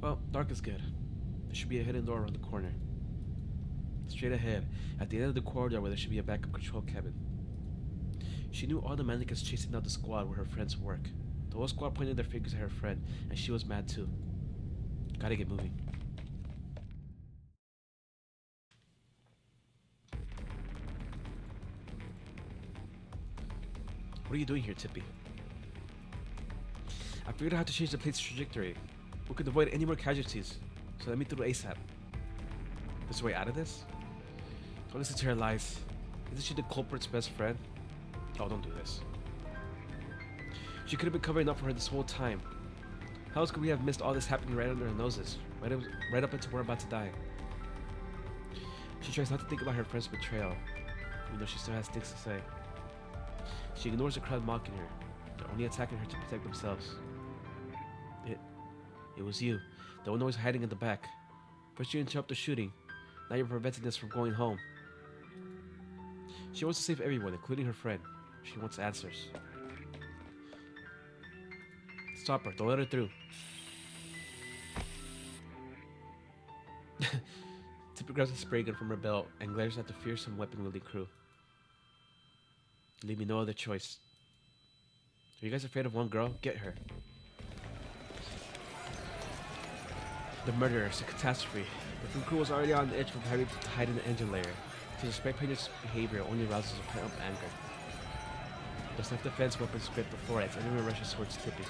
Well, dark is good. There should be a hidden door around the corner. Straight ahead, at the end of the corridor where there should be a backup control cabin. She knew all the mannequins chasing down the squad where her friends work. The whole squad pointed their fingers at her friend, and she was mad too. Gotta get moving. What are you doing here, Tippy? I figured out how to change the plane's trajectory. We could avoid any more casualties, so let me through ASAP. There's a way out of this? Don't listen to her lies. Isn't she the culprit's best friend? Oh, don't do this. She could have been covering up for her this whole time. How else could we have missed all this happening right under our noses? Right up until we're about to die. She tries not to think about her friend's betrayal, even though she still has things to say. She ignores the crowd mocking her. They're only attacking her to protect themselves. It was you, the one always hiding in the back. First you interrupt the shooting, now you're preventing us from going home. She wants to save everyone, including her friend. She wants answers. Stop her, don't let her through. Tippy grabs a spray gun from her belt and glares at the fearsome weapon-wielding crew. Leave me no other choice. Are you guys afraid of one girl? Get her. The murderer is a catastrophe. The film crew was already on the edge from having to hide in the engine layer, so the spectator's behavior only rouses a pent-up anger. The self-defense weapons gripped before it as everyone rushes towards Tippy.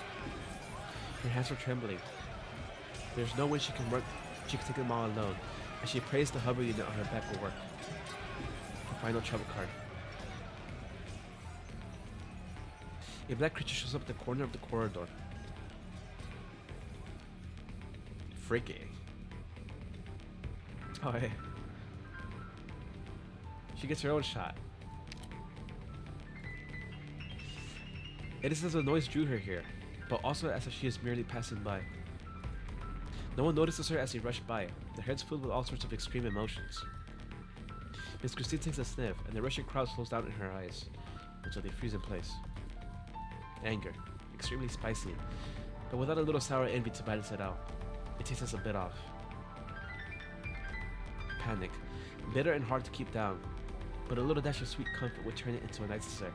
Her hands were trembling. There's no way she can take them all alone, and she prays the hover unit on her back will work. Her final trouble card. A black creature shows up at the corner of the corridor. Freaky. Oh, hey. She gets her own shot. It is as the noise drew her here, but also as if she is merely passing by. No one notices her as they rush by, their heads filled with all sorts of extreme emotions. Miss Christine takes a sniff, and the rushing crowd slows down in her eyes, until they freeze in place. Anger, extremely spicy, but without a little sour envy to balance it out. It tastes us a bit off. Panic, bitter and hard to keep down, but a little dash of sweet comfort would turn it into a nice dessert.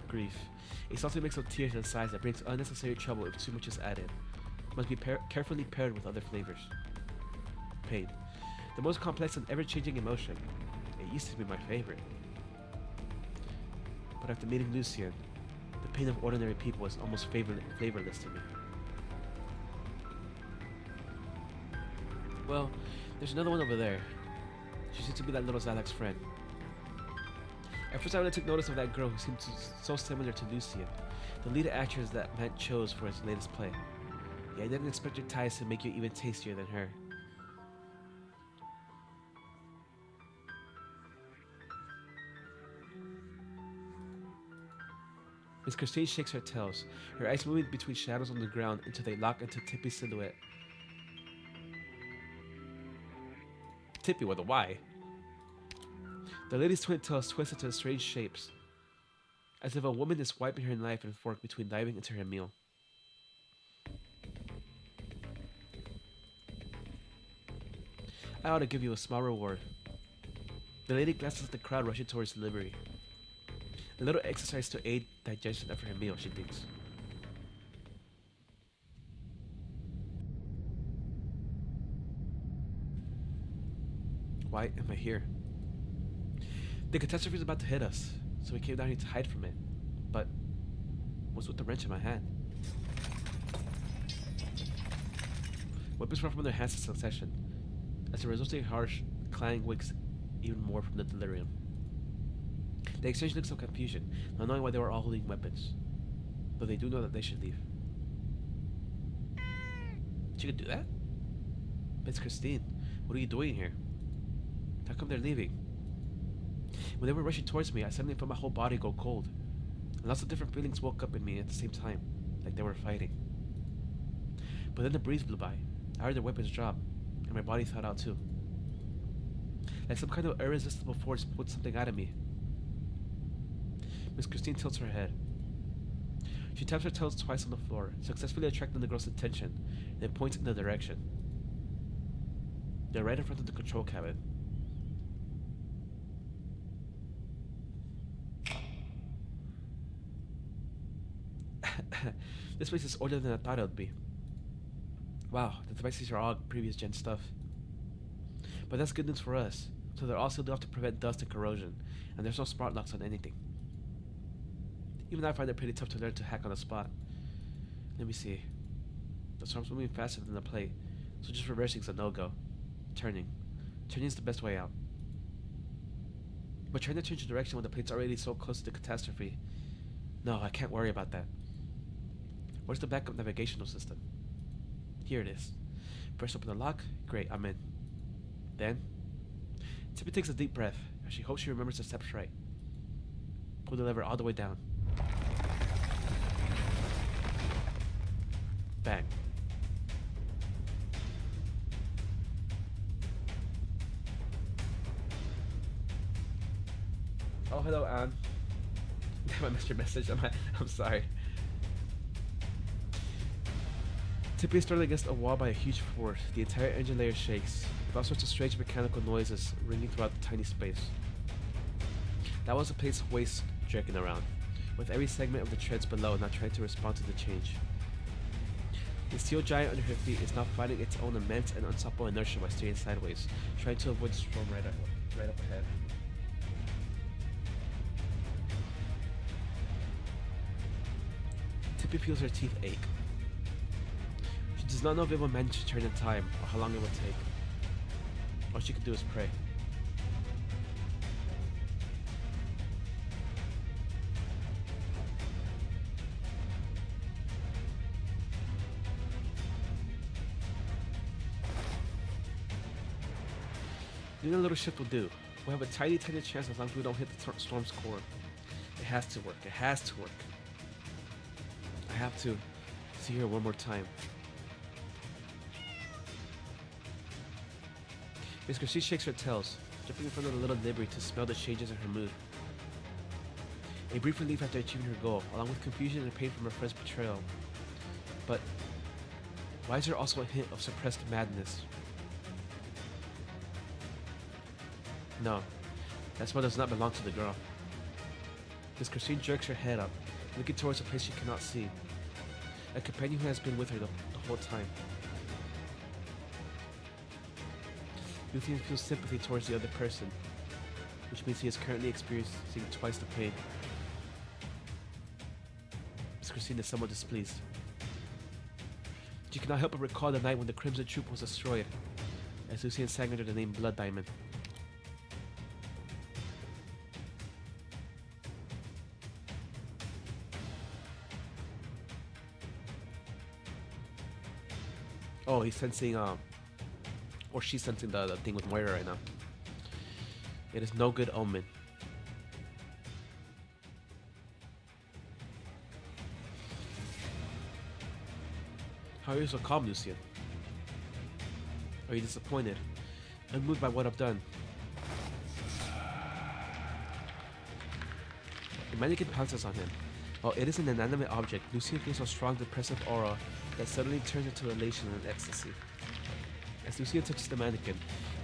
Grief, a salty mix of tears and sighs that brings unnecessary trouble if too much is added. Must be carefully paired with other flavors. Pain, the most complex and ever-changing emotion. It used to be my favorite. But after meeting Lucien, the pain of ordinary people is almost flavorless to me. Well, there's another one over there. She seems to be that little Xylax friend. At first I only took notice of that girl who seemed so similar to Lucien, the lead actress that Matt chose for his latest play. Yeah, I didn't expect your ties to make you even tastier than her. Miss Christine shakes her tails, her eyes moving between shadows on the ground until they lock into Tippy's silhouette. Tippy with a Y. The lady's twin tails twist into strange shapes, as if a woman is wiping her knife and fork between diving into her meal. I ought to give you a small reward. The lady glances at the crowd rushing towards the library. A little exercise to aid digestion after her meal, she thinks. Why am I here? The catastrophe is about to hit us, so we came down here to hide from it. But what's with the wrench in my hand? Weapons run from their hands in succession, as the resulting harsh clang wakes even more from the delirium. The exchange looks of confusion, not knowing why they were all holding weapons, though they do know that they should leave. She could do that? Miss Christine, what are you doing here? How come they're leaving? When they were rushing towards me, I suddenly felt my whole body go cold, and lots of different feelings woke up in me at the same time. like they were fighting. But then the breeze blew by. I heard their weapons drop, and my body thawed out too. Like some kind of irresistible force pulled something out of me. Miss Christine tilts her head. She taps her toes twice on the floor, successfully attracting the girl's attention, and then points in the direction. They're right in front of the control cabin. This place is older than I thought it would be. Wow, the devices are all previous gen stuff. But that's good news for us. So they're all sealed off to prevent dust and corrosion, and there's no smart locks on anything. Even I find it pretty tough to learn to hack on the spot. Let me see. The storm's moving faster than the plate, so just reversing is a no-go. Turning is the best way out. But trying to change direction when the plate's already so close to the catastrophe. No, I can't worry about that. Where's the backup navigational system? Here it is. Press open the lock. Great, I'm in. Then, Tippy takes a deep breath, as she hopes she remembers the steps right. Pull the lever all the way down. Bang. Oh, hello, Anne. I missed your message. I'm sorry. Tippy is thrown against a wall by a huge force. The entire engine layer shakes, with all sorts of strange mechanical noises ringing throughout the tiny space. That was the plate's waist jerking around, with every segment of the treads below not trying to respond to the change. The steel giant under her feet is now fighting its own immense and unstoppable inertia by steering sideways, trying to avoid the storm right up ahead. Tippy feels her teeth ache. She does not know if it will manage to turn in time, or how long it will take. All she can do is pray. Doing a little shift will do. We'll have a tiny chance as long as we don't hit the storm's core. It has to work. It has to work. I have to see her one more time. Miss Christine shakes her tails, jumping in front of the little debris to smell the changes in her mood. A brief relief after achieving her goal, along with confusion and pain from her friend's betrayal. But why is there also a hint of suppressed madness? No, that smell does not belong to the girl. Miss Christine jerks her head up, looking towards a place she cannot see. A companion who has been with her the whole time. Luthien feels sympathy towards the other person, which means he is currently experiencing twice the pain. Miss Christine is somewhat displeased. She cannot help but recall the night when the Crimson Troop was destroyed, as Luthien sang under the name Blood Diamond. Oh, he's sensing, or she's sensing the thing with Moira right now. It is no good omen. How are you so calm, Luthien? Are you disappointed? Unmoved by what I've done? The mannequin pounces on him. While it is an inanimate object, Luthien feels a strong depressive aura that suddenly turns into elation and ecstasy. As Luthien touches the mannequin,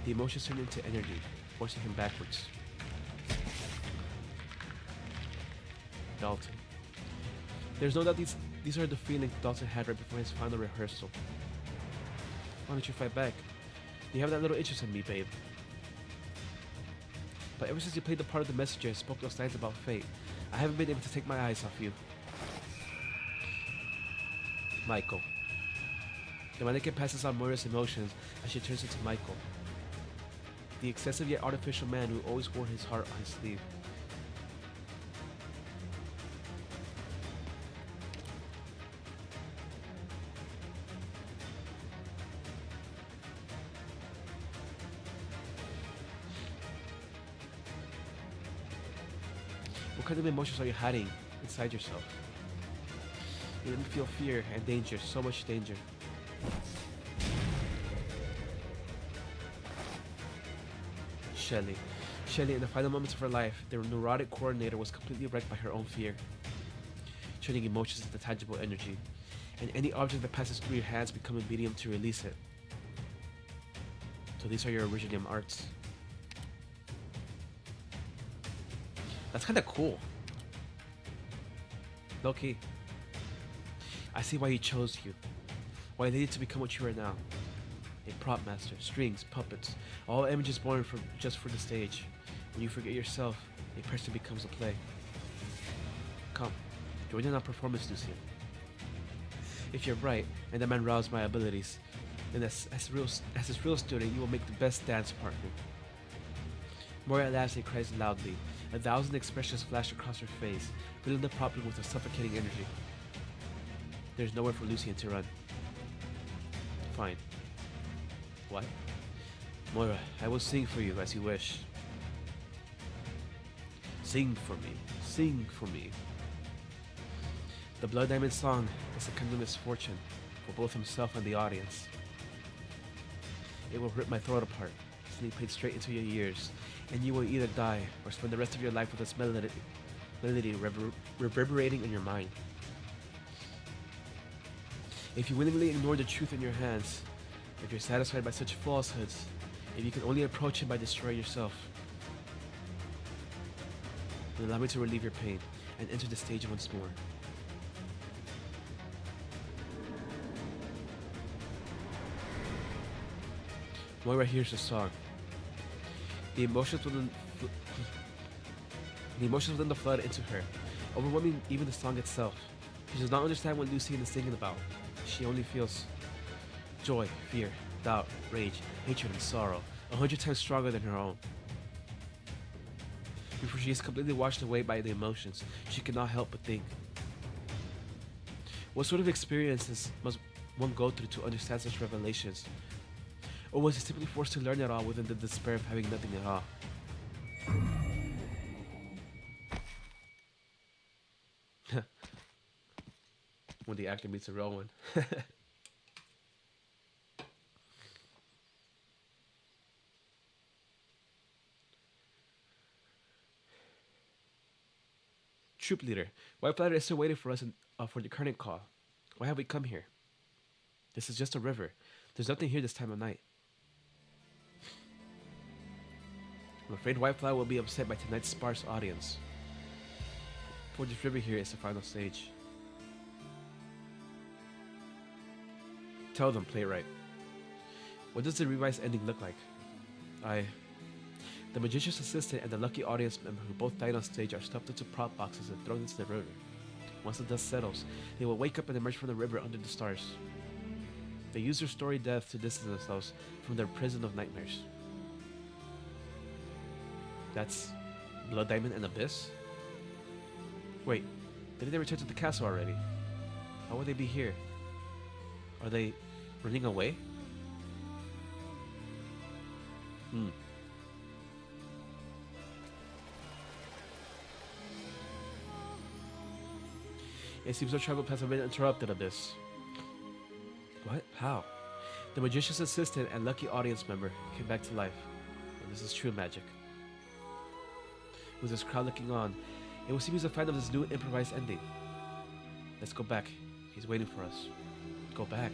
the emotions turn into energy, forcing him backwards. Dalton. There's no doubt these are the feelings Dalton had right before his final rehearsal. Why don't you fight back? You have that little interest in me, babe. But ever since you played the part of the messenger and spoke those lines about fate, I haven't been able to take my eyes off you. Michael. The mannequin passes on Moira's emotions as she turns into Michael. The excessive yet artificial man who always wore his heart on his sleeve. What kind of emotions are you hiding inside yourself? You let me feel fear and danger, so much danger. Shelly. Shelly, in the final moments of her life, the neurotic coordinator was completely wrecked by her own fear, turning emotions into tangible energy, and any object that passes through your hands become a medium to release it. So these are your originum arts. That's kind of cool. Low key. I see why he chose you. Why they needed to become what you are now. A prop master, strings, puppets, all images born just for the stage. When you forget yourself, a person becomes a play. Come, join in our performance, Lucian. If you're bright and the man roused my abilities, then as his real student, you will make the best dance partner. Moira Lashley cries loudly. 1,000 expressions flash across her face, filling the problem with a suffocating energy. There's nowhere for Lucian to run. Fine. What? Moira, I will sing for you as you wish. Sing for me. Sing for me. The Blood Diamond song is a kind of misfortune for both himself and the audience. It will rip my throat apart, sending pain straight into your ears, and you will either die or spend the rest of your life with this melody reverberating in your mind. If you willingly ignore the truth in your hands, if you're satisfied by such falsehoods, if you can only approach it by destroying yourself, then allow me to relieve your pain and enter the stage once more. Moira hears the song. The emotions within the flood into her, overwhelming even the song itself. She does not understand what Lucian is singing about. She only feels joy, fear, doubt, rage, hatred, and sorrow, 100 times stronger than her own. Before she is completely washed away by the emotions, she cannot help but think. What sort of experiences must one go through to understand such revelations? Or was he simply forced to learn it all within the despair of having nothing at all? When the actor meets a real one. Troop leader, White Flatter is still waiting for us for the current call. Why have we come here? This is just a river. There's nothing here this time of night. I'm afraid White Flatter will be upset by tonight's sparse audience. For this river here is the final stage. Tell them, playwright. What does the revised ending look like? The magician's assistant and the lucky audience member who both died on stage are stuffed into prop boxes and thrown into the river. Once the dust settles, they will wake up and emerge from the river under the stars. They use their storied death to distance themselves from their prison of nightmares. That's Blood Diamond and Abyss? Wait, didn't they return to the castle already? How would they be here? Are they running away? It seems our travel paths have been interrupted, Abyss. What? How? The magician's assistant and lucky audience member came back to life. And this is true magic. With this crowd looking on, it will seem he's a fan of this new improvised ending. Let's go back. He's waiting for us. Go back.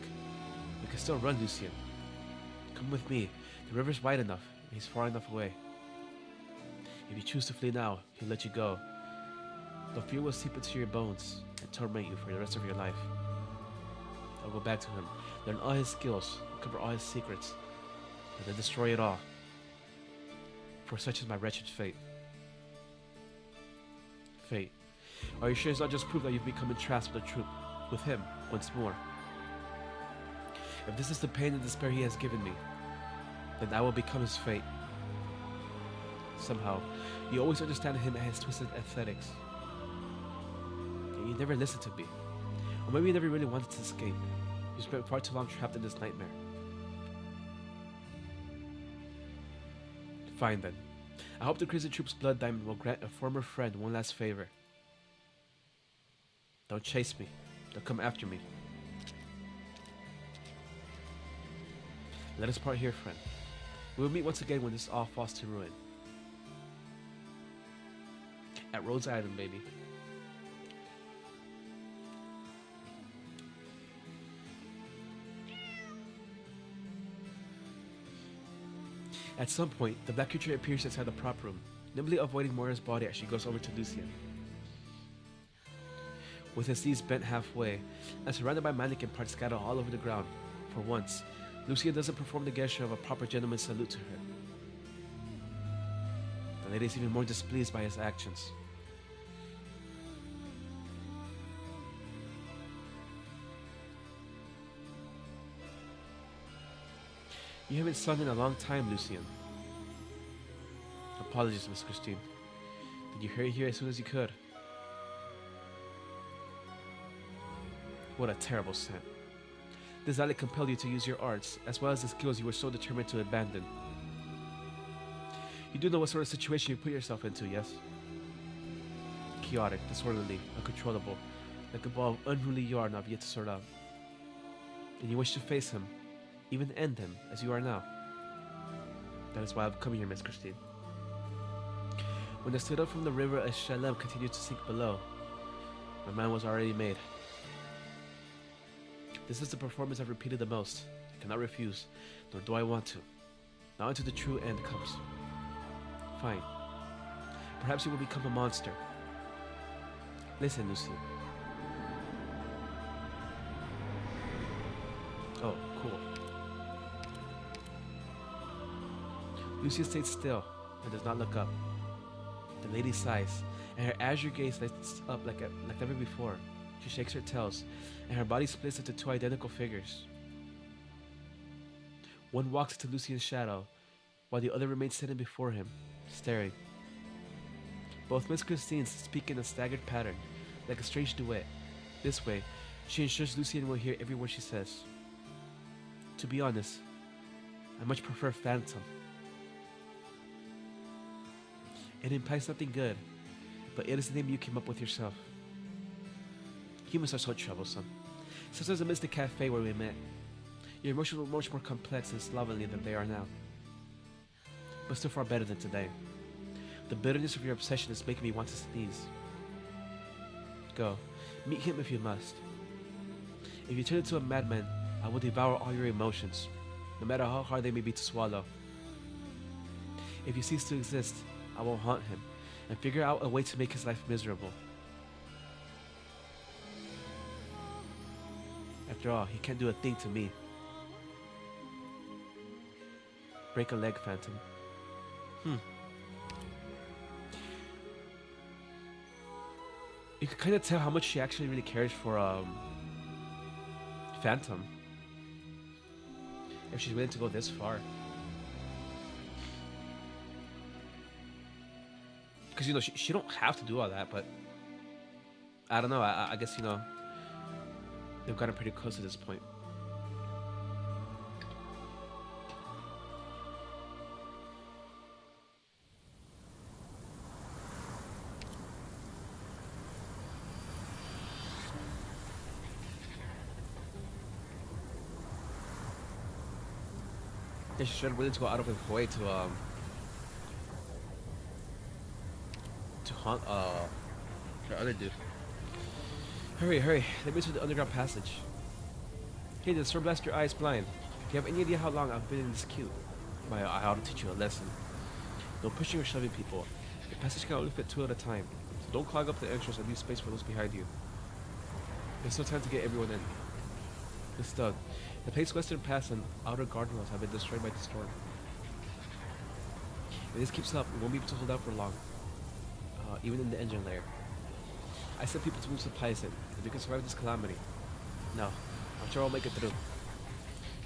We can still run, Lucian. Come with me. The river's wide enough, and he's far enough away. If you choose to flee now, he'll let you go. The fear will seep into your bones and torment you for the rest of your life. I'll go back to him, learn all his skills, uncover all his secrets, and then destroy it all. For such is my wretched fate. Fate. Are you sure it's not just proof that you've become entranced with the truth, with him, once more? If this is the pain and despair he has given me, then I will become his fate. Somehow, you always understand him and his twisted aesthetics. And you never listened to me. Or maybe you never really wanted to escape. You spent far too long trapped in this nightmare. Fine then. I hope the Crimson Troop's Blood Diamond will grant a former friend one last favor. Don't chase me. They'll come after me. Let us part here, friend. We will meet once again when this all falls to ruin. At Rhodes Island, baby. At some point, the black creature appears inside the prop room, nimbly avoiding Moira's body as she goes over to Lucian. With his knees bent halfway, and surrounded by mannequin parts scattered all over the ground, for once, Lucian doesn't perform the gesture of a proper gentleman's salute to her. The lady is even more displeased by his actions. You haven't sung in a long time, Lucian. Apologies, Miss Christine. Did you hurry here as soon as you could? What a terrible sin. Does that compel you to use your arts, as well as the skills you were so determined to abandon? You do know what sort of situation you put yourself into, yes? Chaotic, disorderly, uncontrollable, like a ball of unruly yarn not yet to sort out. And you wish to face him, even end him, as you are now. That is why I've come here, Miss Christine. When I stood up from the river as Shalem continued to sink below, my mind was already made. This is the performance I've repeated the most. I cannot refuse, nor do I want to. Now until the true end comes. Fine. Perhaps you will become a monster. Listen, Lucy. Oh, cool. Lucia stayed still and does not look up. The lady sighs, and her azure gaze lights up like never before. She shakes her tails, and her body splits into two identical figures. One walks into Lucian's shadow, while the other remains sitting before him, staring. Both Miss Christines speak in a staggered pattern, like a strange duet. This way, she ensures Lucian will hear every word she says. To be honest, I much prefer Phantom. It implies nothing good, but it is the name you came up with yourself. Humans are so troublesome. Sometimes I miss the cafe where we met. Your emotions were much more complex and slovenly than they are now. But still far better than today. The bitterness of your obsession is making me want to sneeze. Go, meet him if you must. If you turn into a madman, I will devour all your emotions, no matter how hard they may be to swallow. If you cease to exist, I will haunt him and figure out a way to make his life miserable. After all, he can't do a thing to me. Break a leg, Phantom. You can kind of tell how much she actually really cares for Phantom. If she's willing to go this far. Because, you know, she don't have to do all that, but I don't know. I guess, you know, they've gotten pretty close at this point. Yeah, she should really to go out of her way to haunt her other dude. Hurry, let me to the underground passage. Hey, did Storm blast your eyes blind? Do you have any idea how long I've been in this queue? I ought to teach you a lesson. No pushing or shoving people. The passage can only fit two at a time, so don't clog up the entrance and leave space for those behind you. There's no time to get everyone in. Miss Doug, the place's western pass and outer guardrails have been destroyed by the storm. If this keeps up, we won't be able to hold out for long. Even in the engine layer. I sent people to move supplies in, if we can survive this calamity. No, I'm sure I'll make it through.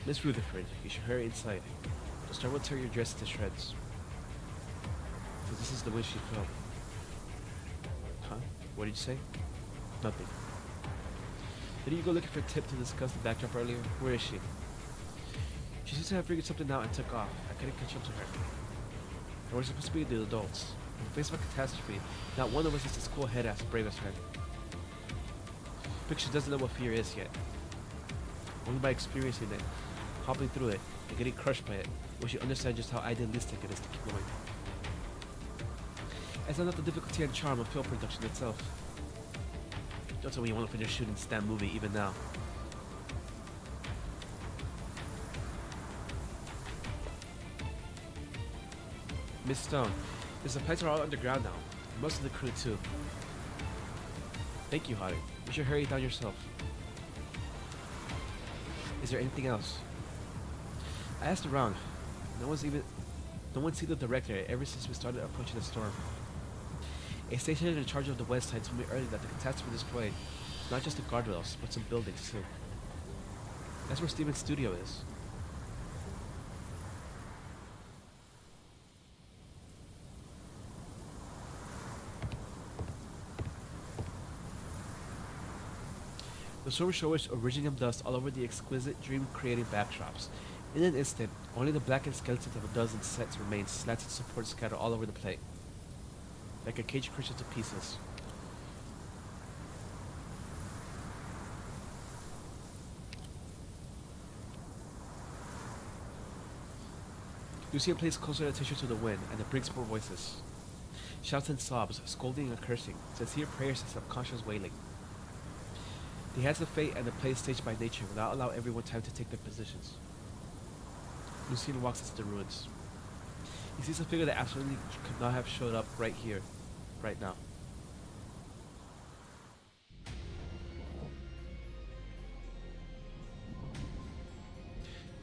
Miss Rutherford, you should hurry inside. The storm will tear your dress to shreds. So this is the way she felt. Huh? What did you say? Nothing. Didn't you go looking for a tip to discuss the backdrop earlier? Where is she? She seems to have figured something out and took off. I couldn't catch up to her. And we're supposed to be the adults. In the face of a catastrophe, not one of us is as cool head as brave as her. Picture doesn't know what fear is yet. Only by experiencing it, hobbling through it, and getting crushed by it, will she understand just how idealistic it is to keep going. It's not the difficulty and charm of film production itself. Don't tell me you want to finish shooting this damn movie even now. Miss Stone, the supplies are all underground now. And most of the crew too. Thank you, Haru. You should hurry down yourself. Is there anything else? I asked around. No one's seen the director ever since we started approaching the storm. A station in charge of the west side told me earlier that the catastrophe destroyed not just the guardrails, but some buildings too. That's where Steven's studio is. The storm showers originating dust all over the exquisite dream-creating backdrops. In an instant, only the blackened skeletons of a dozen sets remained, slanted supports scattered all over the plate, like a cage crushed into pieces. Lucian plays closer attention to the wind, and it brings more voices. Shouts and sobs, scolding and cursing, sincere prayers and subconscious wailing. The hands of fate and the play staged by nature will not allow everyone time to take their positions. Lucian walks into the ruins. He sees a figure that absolutely could not have showed up right here, right now.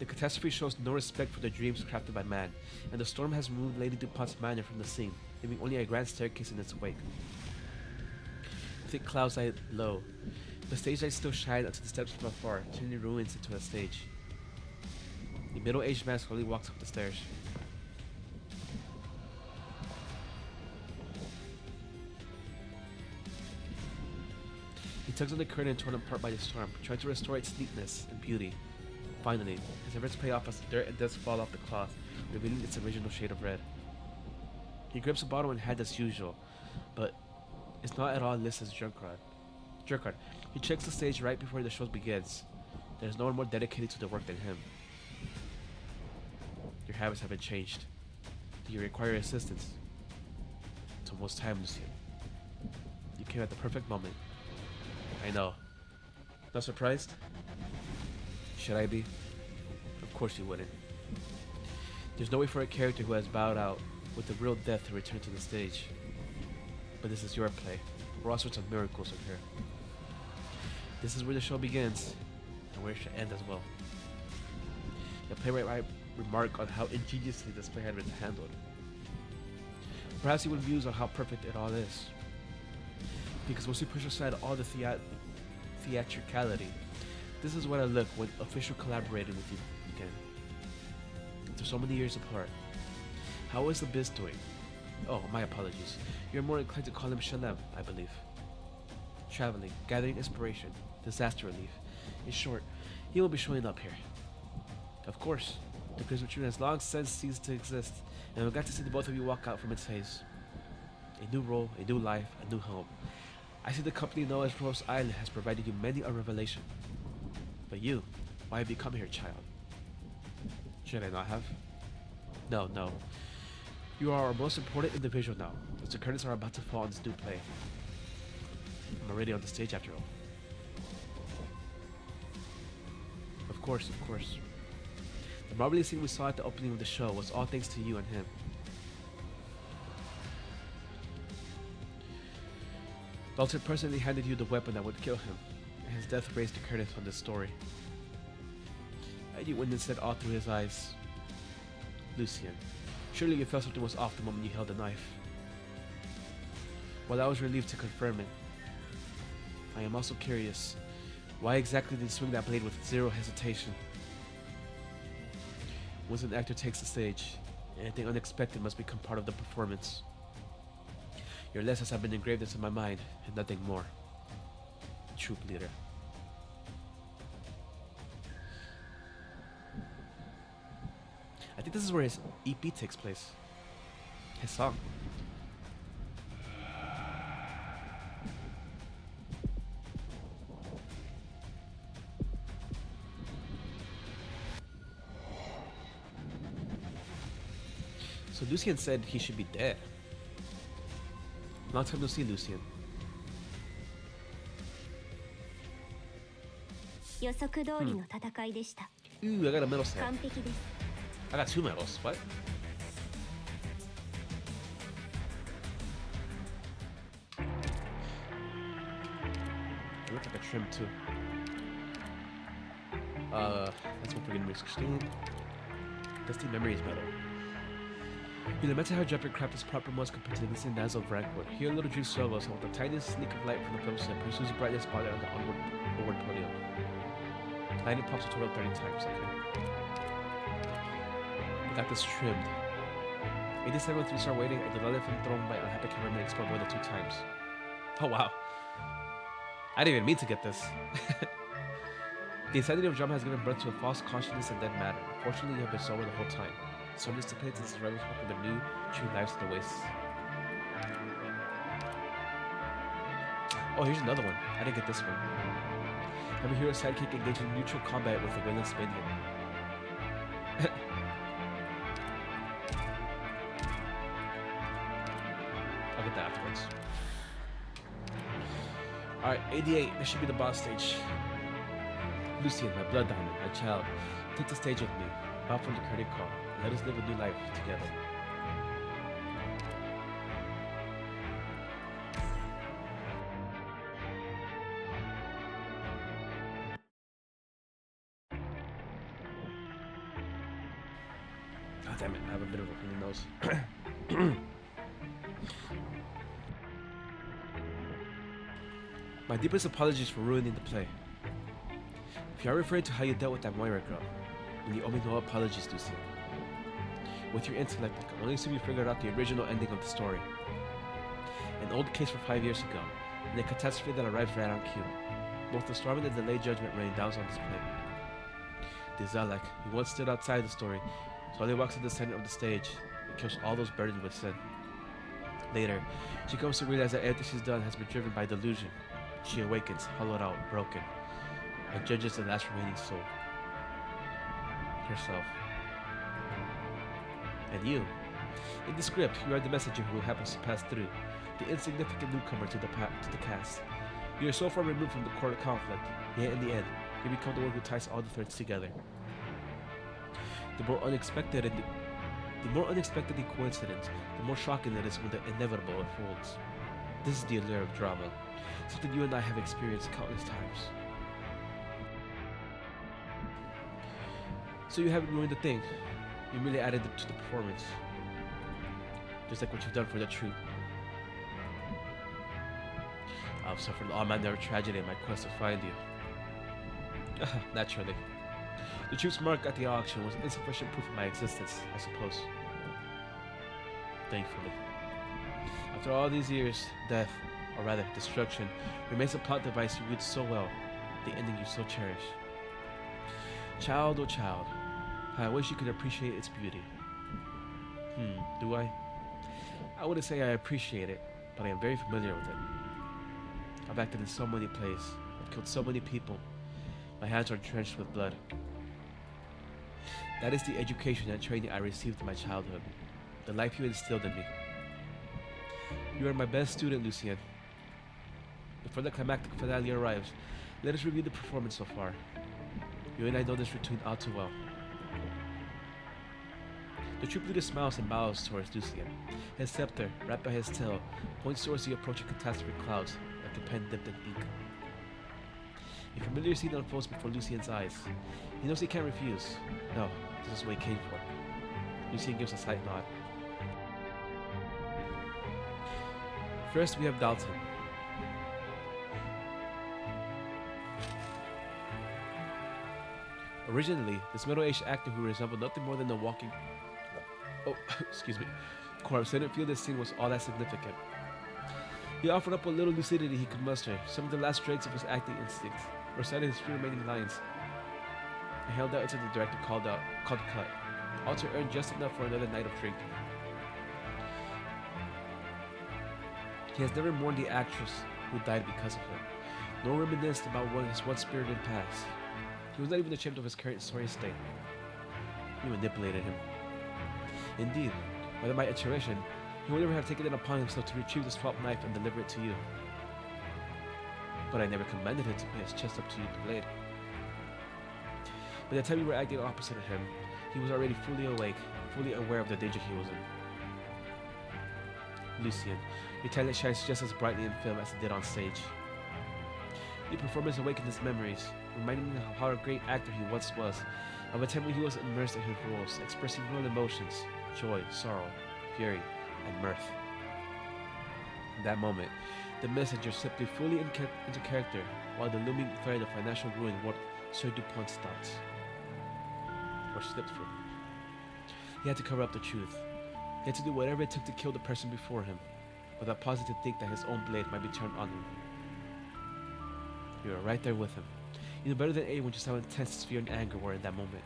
The catastrophe shows no respect for the dreams crafted by man, and the storm has removed Lady DuPont's manor from the scene, leaving only a grand staircase in its wake. Thick clouds lie low. The stage lights still shine onto the steps from afar, turning ruins into a stage. The middle-aged man slowly walks up the stairs. He tugs on the curtain torn apart by the storm, trying to restore its neatness and beauty. Finally, his efforts pay off as the dirt and dust fall off the cloth, revealing its original shade of red. He grips a bottle in hand as usual, but it's not at all Alyssa's jerkard. He checks the stage right before the show begins. There's no one more dedicated to the work than him. Your habits have been changed. Do you require assistance? It's almost time, Lucian. You came at the perfect moment. I know. Not surprised? Should I be? Of course you wouldn't. There's no way for a character who has bowed out with the real death to return to the stage. But this is your play. We're all sorts of miracles in here. This is where the show begins, and where it should end as well. The playwright might remark on how ingeniously this play had been handled. Perhaps he would muse on how perfect it all is. Because once you push aside all the theatricality, this is what I look when official collaborating with you again. After so many years apart. How is the biz doing? Oh, my apologies. You're more inclined to call him Shalem, I believe. Traveling, gathering inspiration, disaster relief. In short, he will be showing up here. Of course, the Christmas tree has long since ceased to exist, and I'm glad to see the both of you walk out from its haze. A new role, a new life, a new home. I see the company known as Rose Island has provided you many a revelation. But you, why have you come here, child? Should I not have? No. You are our most important individual now, as the curtains are about to fall on this new play. I'm already on the stage after all. Of course. The marvelous scene we saw at the opening of the show was all thanks to you and him. Dalton personally handed you the weapon that would kill him, and his death raised the curtains on this story. Eddie Winden said all through his eyes, Lucian, surely you felt something was off the moment you held the knife. Well, I was relieved to confirm it. I am also curious, why exactly did you swing that blade with zero hesitation? Once an actor takes the stage, anything unexpected must become part of the performance. Your lessons have been engraved into my mind, and nothing more. Troop leader. I think this is where his EP takes place. His song. So Lucian said he should be dead. Long time no see, Lucian. 予測通りの戦いでした。 Ooh, I got a medal set. 完璧です。 I got 2 medals. What? It looks like a trim too. That's one for getting 16. Dusty Memories medal. You lamented how Jumper craft is proper most compared to the glistening dazzle of Rankwood. Here, little Drew struggles with the tiniest sneak of light from the crimson, pursues the brightest spotlight on the onward podium. Lightning pops a total of 30 times. Okay. I got this trimmed. 87 with 3-star waiting, and the leather from thrown by unhappy cameraman exploded more than 2 times. Oh wow. I didn't even mean to get this. The insanity of drama has given birth to a false consciousness and dead matter. Fortunately, you have been sober the whole time. So dissipates as his rivals hope for their new, true lives to the wastes. Oh, here's another one. I didn't get this one. I'm a hero sidekick engaging in neutral combat with a Wayland Spaniard. I'll get that afterwards. Alright, 88. This should be the boss stage. Lucian, my blood diamond, my child, take the stage with me. Bow from the curtain call. Let us live a new life together. God damn it, I have a bit of a runny nose. My deepest apologies for ruining the play. If you are referring to how you dealt with that Moira girl, then you owe me no apologies, Lucian. With your intellect, I can only assume you figured out the original ending of the story. An old case from 5 years ago, and a catastrophe that arrives right on cue. Both the storm and the delayed judgment rain down on display. The Zalek, who once stood outside the story, slowly walks to the center of the stage and kills all those burdened with sin. Later, she comes to realize that everything she's done has been driven by delusion. She awakens, hollowed out, broken, and judges the last remaining soul. Herself. And you. In the script, you are the messenger who happens to pass through, the insignificant newcomer to the cast. You are so far removed from the core of conflict, yet in the end, you become the one who ties all the threads together. The more unexpected the coincidence, the more shocking it is when the inevitable unfolds. This is the allure of drama, something you and I have experienced countless times. So you haven't ruined the thing. You merely added it to the performance. Just like what you've done for the troop. I've suffered all manner of tragedy in my quest to find you. Naturally. The troop's mark at the auction was insufficient proof of my existence, I suppose. Thankfully. After all these years, death, or rather destruction, remains a plot device you read so well, the ending you so cherish. Child, oh child, I wish you could appreciate its beauty. Do I? I wouldn't say I appreciate it, but I am very familiar with it. I've acted in so many plays, I've killed so many people, my hands are drenched with blood. That is the education and training I received in my childhood, the life you instilled in me. You are my best student, Lucian. Before the climactic finale arrives, let us review the performance so far. You and I know this routine all too well. The troop leader smiles and bows towards Lucian. His scepter, wrapped by his tail, points towards the approaching catastrophic clouds, like a pen dipped in ink. A familiar scene unfolds before Lucian's eyes. He knows he can't refuse. No, this is what he came for. Lucian gives a slight nod. First, we have Dalton. Originally, this middle-aged actor who resembled nothing more than a walking... corpse didn't feel this scene was all that significant. He offered up what little lucidity he could muster, some of the last dregs of his acting instinct, recited his few remaining lines, and held out until the director called cut, all to earn just enough for another night of drinking. He has never mourned the actress who died because of him, nor reminisced about his once-spirited past. He was not even ashamed of his current sorry state. He manipulated him. Indeed, Without my intuition, he would never have taken it upon himself to retrieve the swapped knife and deliver it to you. But I never commanded him to put his chest up to you with the blade. By the time you were acting opposite of him, he was already fully awake, fully aware of the danger he was in. Lucian, your talent shines just as brightly in film as it did on stage. Your performance awakened his memories, reminding me of how a great actor he once was, of a time when he was immersed in his roles, expressing real emotions, joy, sorrow, fury, and mirth. In that moment, the messenger slipped fully into character, while the looming threat of financial ruin what Sir Dupont's thoughts. Or slipped from him. He had to cover up the truth. He had to do whatever it took to kill the person before him, without pausing to think that his own blade might be turned on him. You were right there with him. You knew better than anyone just how intense his fear and anger were in that moment.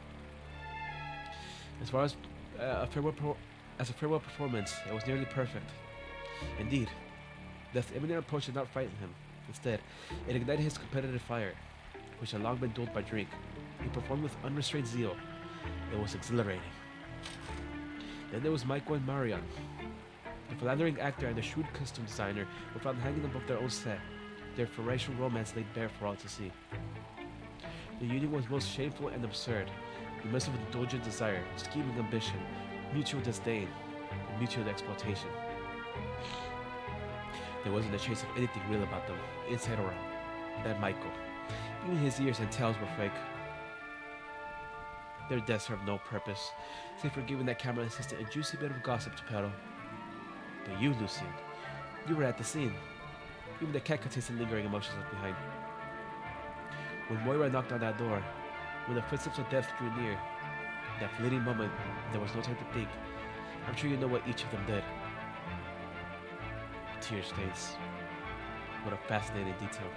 As far as a farewell performance, it was nearly perfect. Indeed, Death's imminent approach did not frighten him. Instead, it ignited his competitive fire, which had long been dulled by drink. He performed with unrestrained zeal. It was exhilarating. Then there was Michael and Marion. The philandering actor and the shrewd costume designer were found hanging above their own set, their ferocious romance laid bare for all to see. The union was most shameful and absurd, the mess of indulgent desire, scheming ambition, mutual disdain, and mutual exploitation. There wasn't a trace of anything real about them, inside or out. That Michael. Even his ears and tails were fake. Their deaths served no purpose, save for giving that camera assistant a juicy bit of gossip to peddle. But you, Lucian, you were at the scene. Even the cat could taste the lingering emotions left behind. When Moira knocked on that door, when the footsteps of death drew near, in that fleeting moment, there was no time to think. I'm sure you know what each of them did. Tear stains. What a fascinating detail.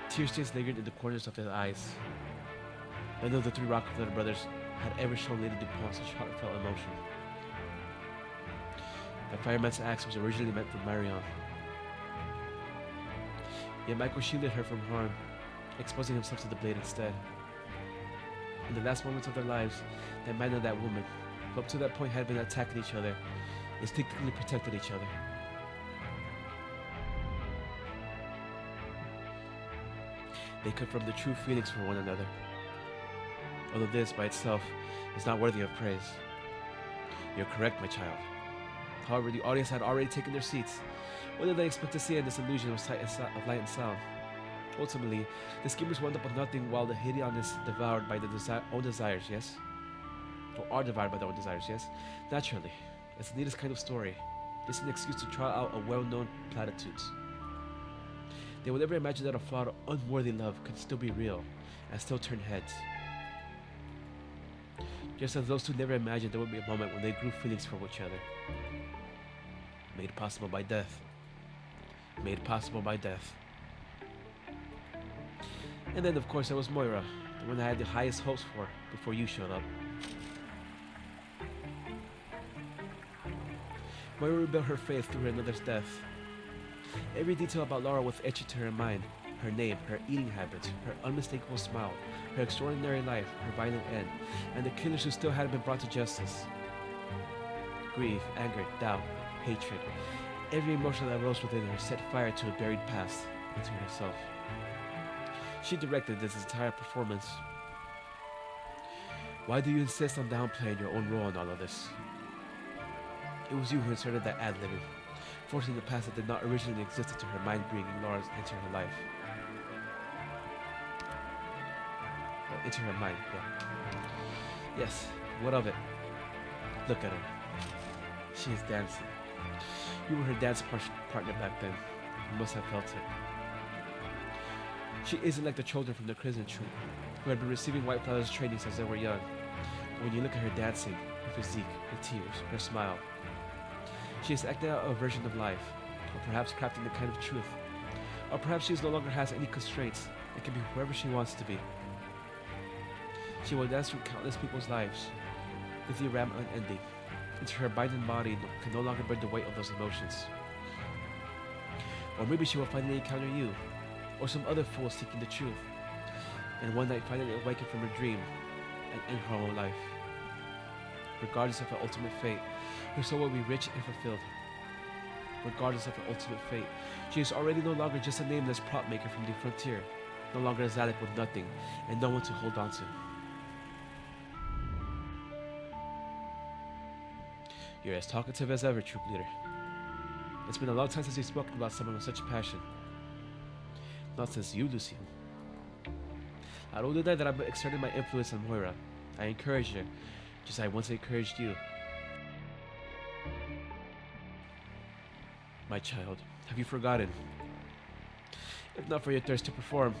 Tear stains lingered in the corners of their eyes. None of the three Rockefeller brothers had ever shown Lady DuPont such heartfelt emotion. The fireman's axe was originally meant for Marion. Yet Michael shielded her from harm, exposing himself to the blade instead. In the last moments of their lives, that man and that woman, who up to that point had been attacking each other, instinctively protected each other. They confirmed the true feelings for one another. Although this, by itself, is not worthy of praise. You're correct, my child. However, the audience had already taken their seats. What did they expect to see in this illusion of light and sound? Ultimately, the schemers wound up with nothing while the Hideonists devoured by their own desires, yes? Or are devoured by their own desires, yes? Naturally, it's the neatest kind of story. It's an excuse to try out a well-known platitudes. They would never imagine that a flawed, unworthy love could still be real and still turn heads. Just as those two never imagined there would be a moment when they grew feelings for each other. Made possible by death. Made possible by death. And then, of course, there was Moira, the one I had the highest hopes for before you showed up. Moira rebuilt her faith through her mother's death. Every detail about Laura was etched into her mind. Her name, her eating habits, her unmistakable smile, her extraordinary life, her violent end, and the killers who still hadn't been brought to justice. Grief, anger, doubt, hatred. Every emotion that rose within her set fire to a buried past, into herself. She directed this entire performance. Why do you insist on downplaying your own role in all of this? It was you who inserted that ad-libbing, forcing the past that did not originally exist into her mind, bringing Laura into her life. Well, into her mind, yeah. Yes, what of it? Look at her. She is dancing. You were her dance partner back then. You must have felt it. She isn't like the children from the prison troop, who had been receiving White Flowers training since they were young. But when you look at her dancing, her physique, her tears, her smile, she is acting out a version of life, or perhaps crafting the kind of truth. Or perhaps she no longer has any constraints and can be whoever she wants to be. She will dance through countless people's lives, with the ram unending, until her mind and body can no longer bear the weight of those emotions. Or maybe she will finally encounter you, or some other fool seeking the truth, and one night finally awaken from her dream and end her own life. regardless of her ultimate fate, her soul will be rich and fulfilled. Regardless of her ultimate fate, she is already no longer just a nameless prop maker from the frontier, no longer a Zalek with nothing and no one to hold on to. You're as talkative as ever, troop leader. It's been a long time since we've spoken about someone with such passion. Not since you, Lucian. I don't deny that I'm exerting my influence on Moira. I encourage her, just as I once encouraged you. My child, have you forgotten? If not for your thirst to perform,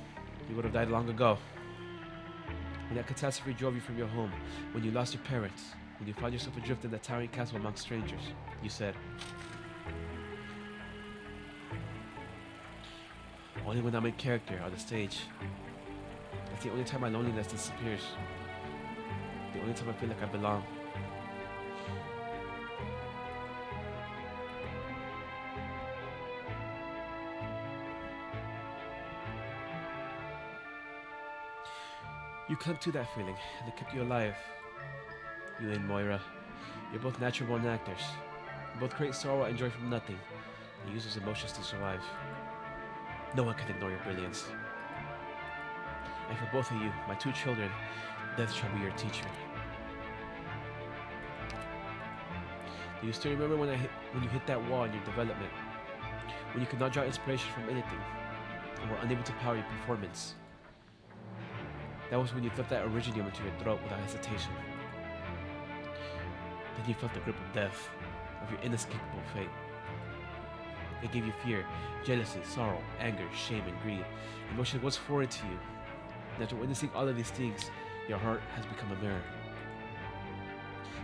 you would have died long ago. When that catastrophe drove you from your home, when you lost your parents, when you found yourself adrift in that towering castle among strangers, you said, only when I'm in character on the stage. That's the only time my loneliness disappears. The only time I feel like I belong. You clung to that feeling, and it kept you alive. You and Moira, you're both natural-born actors. You both create sorrow and joy from nothing, and use those emotions to survive. No one can ignore your brilliance. And for both of you, my two children, death shall be your teacher. Do you still remember when you hit that wall in your development? When you could not draw inspiration from anything, and were unable to power your performance? That was when you felt that originium into your throat without hesitation. Then you felt the grip of death, of your inescapable fate. It gave you fear, jealousy, sorrow, anger, shame, and greed, emotions once foreign to you. And after witnessing all of these things, your heart has become a mirror.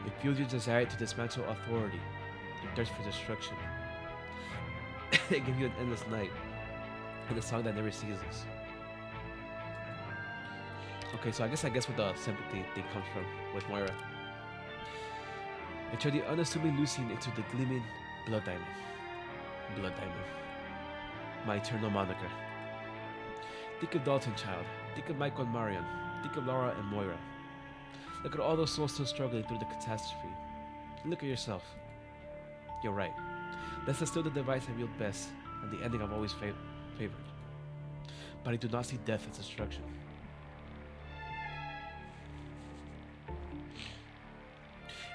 It fuels your desire to dismantle authority, your thirst for destruction. It gives you an endless night, and a song that never ceases. Okay, so I guess where the sympathy thing comes from with Moira. It turned the unassuming Lucian into the gleaming Blood Diamond. Blood Diamond. My eternal moniker. Think of Dalton, child. Think of Michael and Marion. Think of Laura and Moira. Look at all those souls still struggling through the catastrophe. Look at yourself. You're right. Death is still the device I wield best, and the ending I've always favored. But I do not see death as destruction.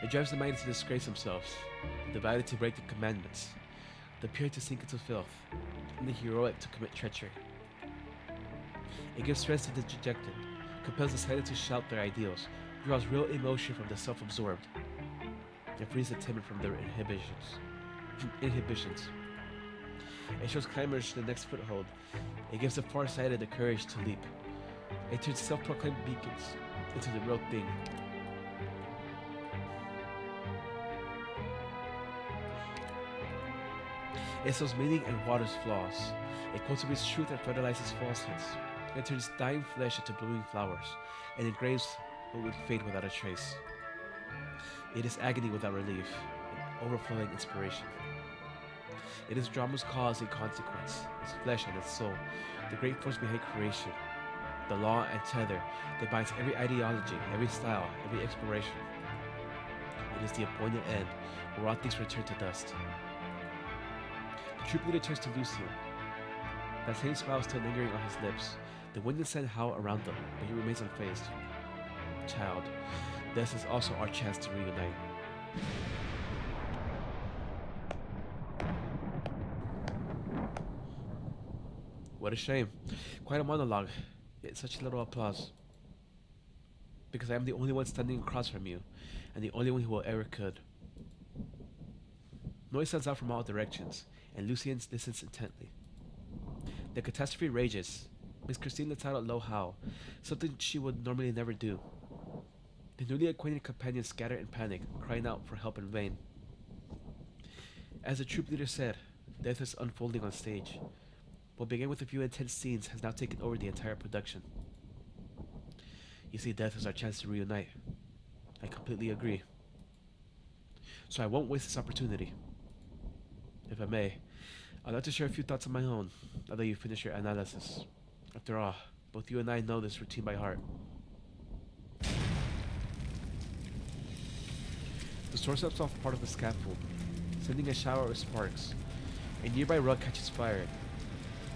It drives the mighty to disgrace themselves, the divided to break the commandments, the pure to sink into filth, and the heroic to commit treachery. It gives strength to the dejected, compels the silent to shout their ideals, draws real emotion from the self-absorbed, and frees the timid from their inhibitions. It shows climbers the next foothold. It gives the far-sighted the courage to leap. It turns self-proclaimed beacons into the real thing. It sows meaning and waters flaws. It cultivates truth and fertilizes falsehoods. It turns dying flesh into blooming flowers, and engraves what would fade without a trace. It is agony without relief, and overflowing inspiration. It is drama's cause and consequence, its flesh and its soul, the great force behind creation, the law and tether that binds every ideology, every style, every exploration. It is the appointed end, where all things return to dust. The troop leader turns to Lucian. That same smile still lingering on his lips. The wind and sand howl around them, but he remains unfazed. Child, this is also our chance to reunite. What a shame. Quite a monologue, yet such little applause. Because I am the only one standing across from you, and the only one who will ever could. Noise sounds out from all directions, and Lucian listens intently. The catastrophe rages. Miss Christine lets out a low howl, something she would normally never do. The newly acquainted companions scatter in panic, crying out for help in vain. As the troop leader said, death is unfolding on stage. What began with a few intense scenes has now taken over the entire production. You see, death is our chance to reunite. I completely agree. So I won't waste this opportunity. If I may, I'd like to share a few thoughts of my own, now that you finish your analysis. After all, both you and I know this routine by heart. The sword steps off part of the scaffold, sending a shower of sparks. A nearby rug catches fire,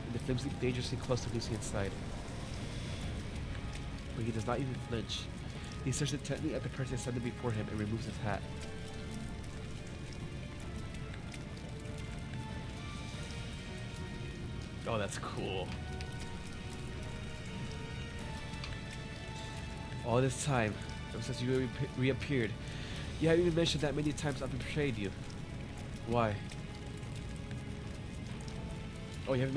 and the flames leap dangerously close to Lucian's side. But he does not even flinch. He stares intently at the person standing before him and removes his hat. Oh, that's cool. All this time, ever since you reappeared, you haven't even mentioned that many times I've betrayed you. Why? Oh, you haven't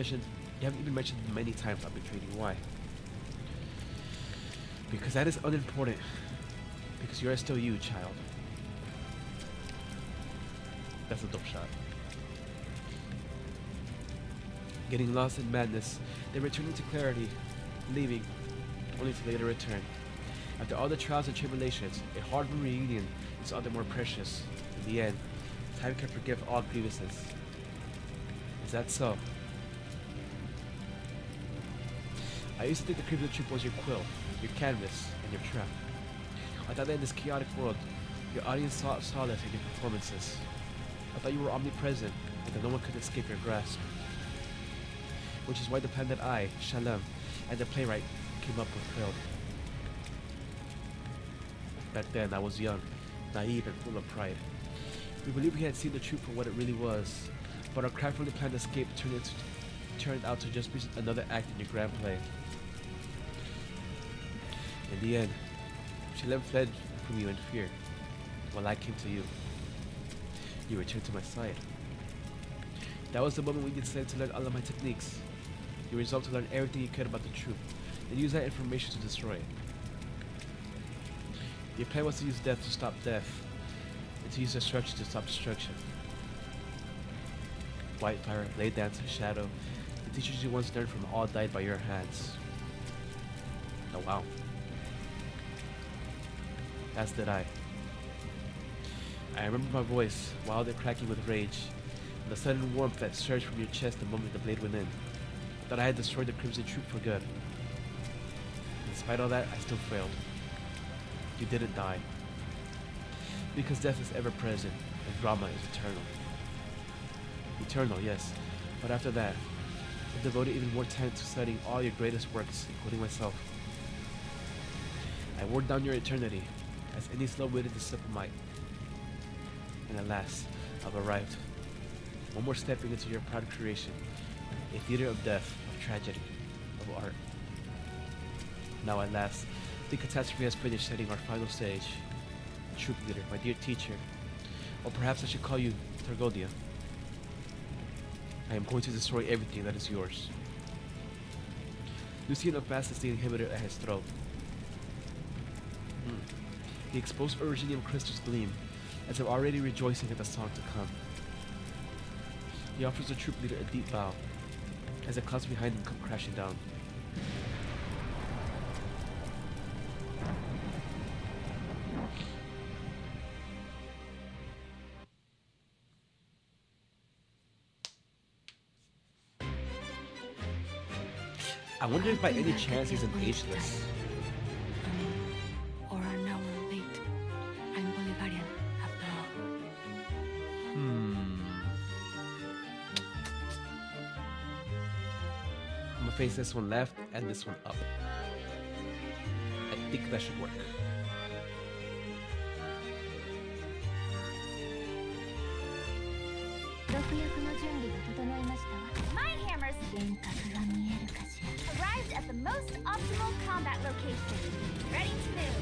even mentioned many times I've betrayed you. Why? Because that is unimportant. Because you are still you, child. That's a dope shot. Getting lost in madness, then returning to clarity, leaving, only to later return. After all the trials and tribulations, a hard-won reunion is all the more precious. In the end, time can forgive all grievances. Is that so? I used to think the Crimson Troop was your quill, your canvas, and your trap. I thought that in this chaotic world, your audience saw solace in your performances. I thought you were omnipresent, and that no one could escape your grasp. Which is why the plan that I, Shalem, and the playwright came up with failed. Back then, I was young, naive, and full of pride. We believed we had seen the truth for what it really was, but our craftfully planned escape turned out to just be another act in your grand play. In the end, Shalem fled from you in fear, while I came to you. You returned to my side. That was the moment when you decided to learn all of my techniques. You resolved to learn everything you could about the truth, and use that information to destroy it. Your plan was to use death to stop death, and to use destruction to stop destruction. Whitefire, Blade Dancer, Shadow, the teachers you once learned from all died by your hands. Oh wow. As did I. I remember my voice, wild and cracking with rage, and the sudden warmth that surged from your chest the moment the blade went in. I thought I had destroyed the Crimson Troop for good. Despite all that, I still failed. You didn't die. Because death is ever present, and drama is eternal. Eternal, yes, but after that, I devoted even more time to studying all your greatest works, including myself. I wore down your eternity, as any slow-witted disciple might. And at last, I've arrived. One more stepping into your proud creation, a theater of death, of tragedy, of art. Now at last, the catastrophe has finished setting our final stage. Troop leader, my dear teacher, or perhaps I should call you Tragodia. I am going to destroy everything that is yours. Lucian unfastens the inhibitor at his throat. The exposed Originium crystals gleam, as if already rejoicing at the song to come. He offers the troop leader a deep bow, as the clouds behind him come crashing down. I wonder if by any chance he's an ageless. Or an hour late. I'm Bolivarian, after all. I'm gonna face this one left and this one up. I think that should work. My hammers arrived at the most optimal combat location. Ready to move.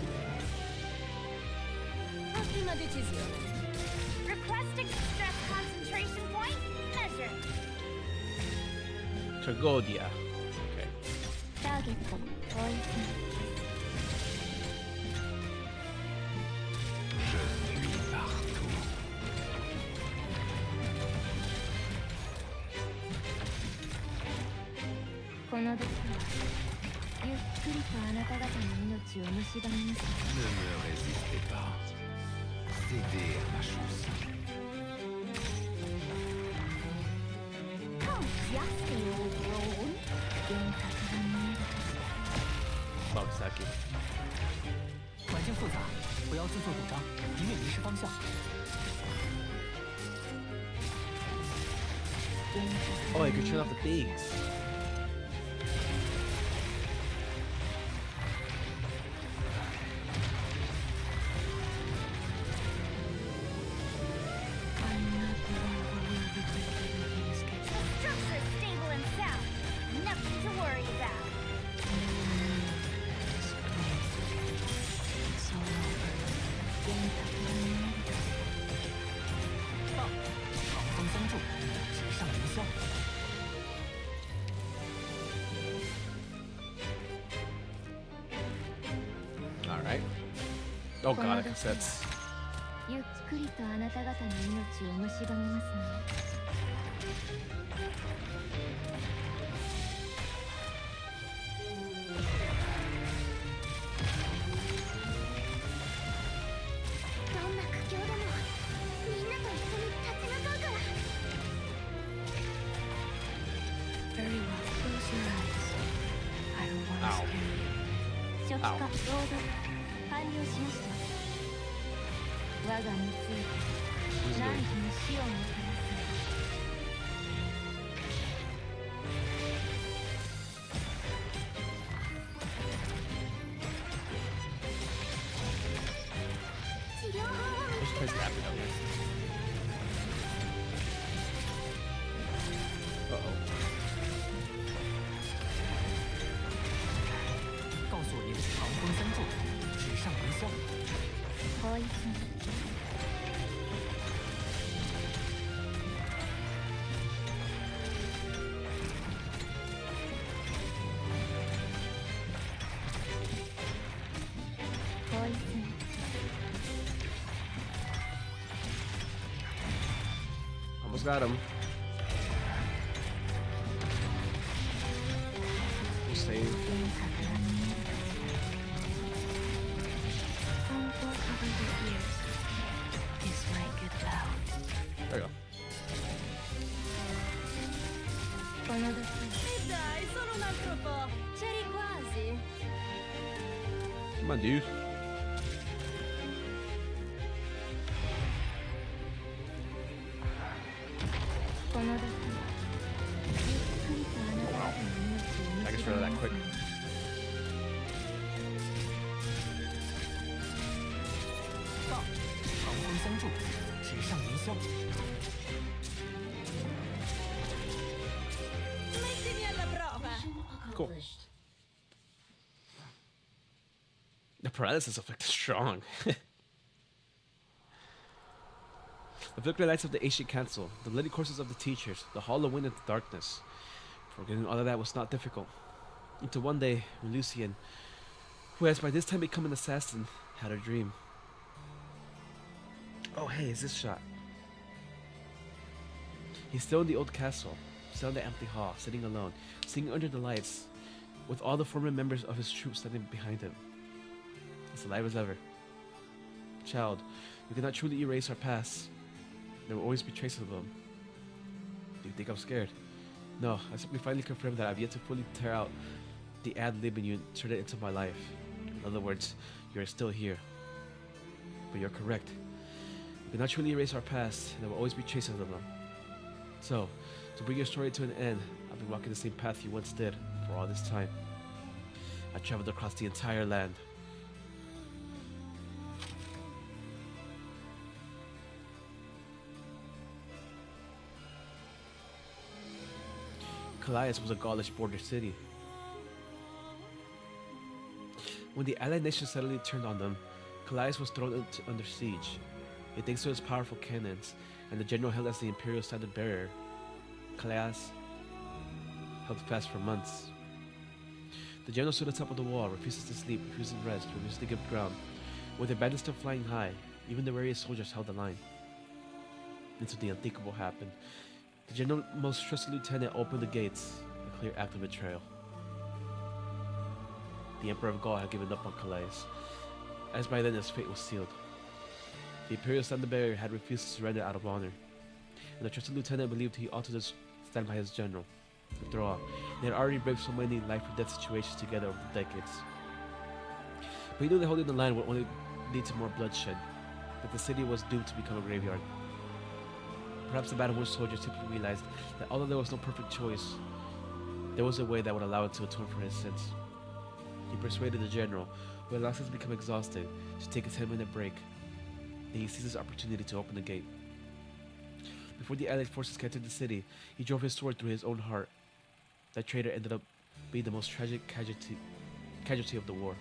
Ottima decisione. Requesting stress concentration point measured. Tragodia. Okay. Target Je suis partout. この毒はゆっくりとあなた方の命を蝕みます。 Ne me résistez pas. Cédez à ma chance. Oh, just the old road. 幻覚が見えるかしら。 Bug second. 环境复杂，不要自作主张，以免迷失方向。Oh, you can turn off the things. The structure's stable and sound. Nothing to worry about. It's all over. 长风相助，直上云霄。 All right. Oh god, the cassettes. ゆっくりとあなた方の命を蝕みますね。どんな苦境でもみんなと一緒に立ち向かうから。 Very well. Close your eyes. I don't want to Ow. scare you. 初期化ロード完了しました。我が見ついて何時に死をもたらす。治療法を This place is happy though. Uh-oh. 告诉我你的长风相助，直上云霄。ポイズン。ポイズン。 Almost got him. We'll save. 幻覚が見える。Uncomfortable ears. Dislike it loud. There you go. この毒 E dai, solo un altro po'. C'eri quasi. Come on, dude. この毒ゆっくりとあなた方の命を I guess we're that quick. 到，长风相助，直上云霄。 Mettimi alla prova. Cool. The paralysis effect is strong. The flickering lights of the ancient council, the bloody corpses of the teachers, the hollow wind of the darkness. Forgetting all of that was not difficult. Until one day, Lucian, who has by this time become an assassin, had a dream. Oh hey, is this shot? He's still in the old castle, still in the empty hall, sitting alone, singing under the lights, with all the former members of his troop standing behind him. As alive as ever. Child, we cannot truly erase our past. There will always be traces of them. Do you think I'm scared? No, I simply finally confirmed that I've yet to fully tear out the ad lib and you turn it into my life. In other words, you're still here. But you're correct. We cannot truly erase our past, and there will always be traces of them. So, to bring your story to an end, I've been walking the same path you once did for all this time. I traveled across the entire land. Calais was a Gaulish border city. When the allied nations suddenly turned on them, Calais was thrown under siege. Yet thanks to its powerful cannons and the general held as the imperial standard bearer, Calais held fast for months. The general stood on top of the wall, refuses to sleep, refuses to rest, refuses to give ground. With their banners still flying high, even the wariest soldiers held the line. Until the unthinkable happened. The general's most trusted lieutenant opened the gates, a clear act of betrayal. The Emperor of Gaul had given up on Calais, as by then his fate was sealed. The Imperial Standard Bearer had refused to surrender out of honor, and the trusted lieutenant believed he ought to just stand by his general. After all, they had already braved so many life-or-death situations together over the decades. But he knew that holding the line would only lead to more bloodshed, that the city was doomed to become a graveyard. Perhaps the battle-worn soldier simply realized that although there was no perfect choice, there was a way that would allow him to atone for his sins. He persuaded the general, who had long since become exhausted, to take his 10-minute break. Then he seized his opportunity to open the gate. Before the allied forces entered the city, he drove his sword through his own heart. That traitor ended up being the most tragic casualty of the war.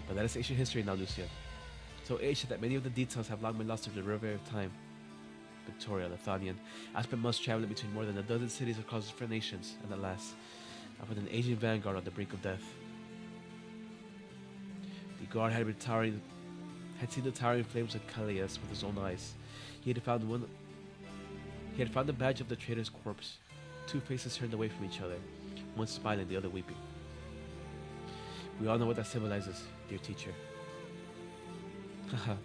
But that is ancient history now, Lucia. So ancient that many of the details have long been lost to the river of time. Victoria, Lithanian. I spent months traveling between more than a dozen cities across different nations, and at last, I found an aging vanguard on the brink of death. The guard had seen the towering flames of Calais with his own eyes. He had found the badge of the traitor's corpse. Two faces turned away from each other, one smiling, the other weeping. We all know what that symbolizes, dear teacher. Haha.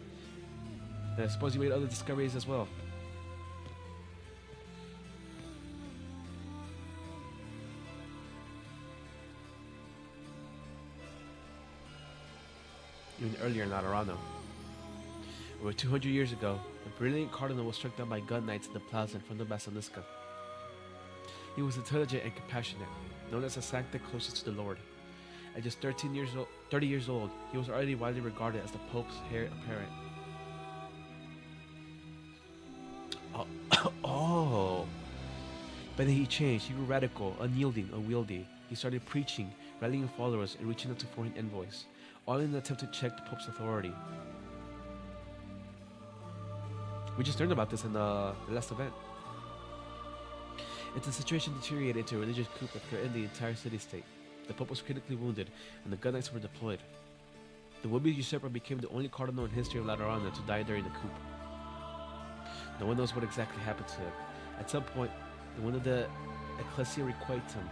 And I suppose you made other discoveries as well. Even earlier in Laterano. Over 200 years ago, a brilliant cardinal was struck down by gun knights in the plaza in front of Basilisca. He was intelligent and compassionate, known as a sancta closest to the Lord. At just 30 years old, he was already widely regarded as the Pope's heir apparent. Oh. But then he changed. He grew radical, unyielding, unwieldy. He started preaching, rallying followers, and reaching out to foreign envoys, all in an attempt to check the Pope's authority. We just learned about this in the last event. The situation deteriorated into a religious coup that threatened the entire city-state. The Pope was critically wounded, and the gun knights were deployed. The would-be usurper became the only cardinal in history of Laterano to die during the coup. No one knows what exactly happened to him. At some point, in one of the Ecclesia Requitem,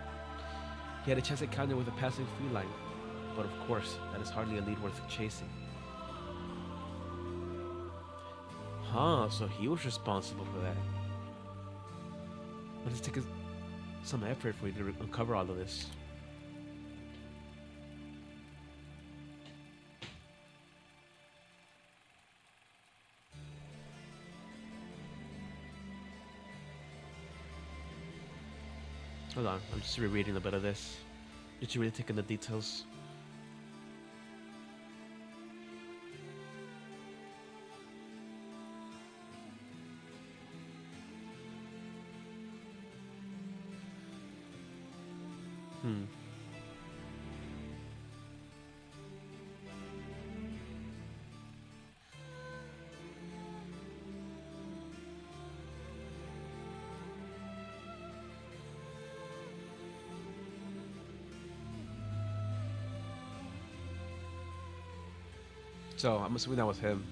he had a chance encounter with a passing feline, but of course, that is hardly a lead worth chasing. Huh, so he was responsible for that. But it's taken some effort for you to uncover all of this. Hold on, I'm just rereading a bit of this. Just really taking the details. So, I'm assuming that was him.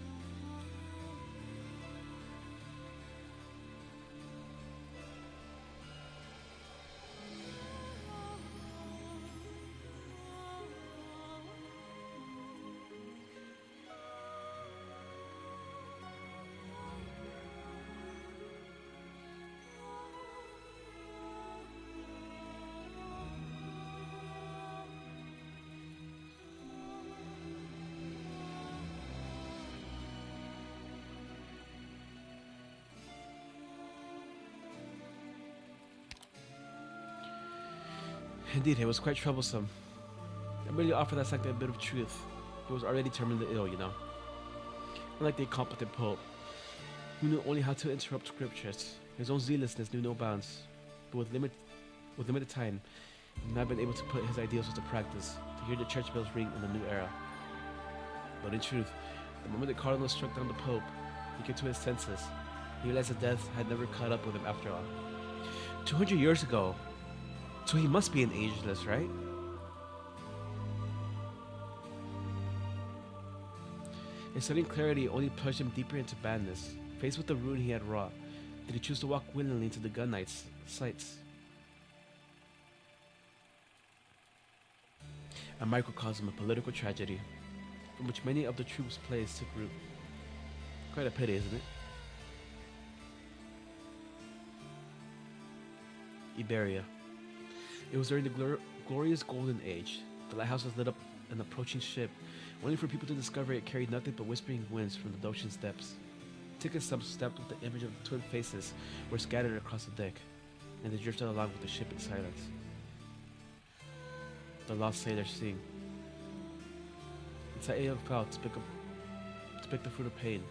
Indeed, it was quite troublesome. I merely offered that sanctum a bit of truth. He was already terminally ill, you know. Unlike the incompetent Pope, who knew only how to interrupt scriptures, his own zealousness knew no bounds. But with limited time, he had not been able to put his ideals into practice, to hear the church bells ring in the new era. But in truth, the moment the cardinal struck down the Pope, he came to his senses. He realized that death had never caught up with him after all. 200 years ago. So he must be an ageless, right? His sudden clarity only plunged him deeper into madness. Faced with the ruin he had wrought, did he choose to walk willingly into the gun knight's sights? A microcosm of political tragedy, from which many of the troops' plays took root. Quite a pity, isn't it? Iberia. It was during the glorious Golden Age. The lighthouse was lit up an approaching ship, only for people to discover it carried nothing but whispering winds from the ocean's depths. Ticket stubs stamped with the image of the twin faces were scattered across the deck, and they drifted along with the ship in silence. The lost sailors sing. Inside a young fowl to pick the fruit of pain.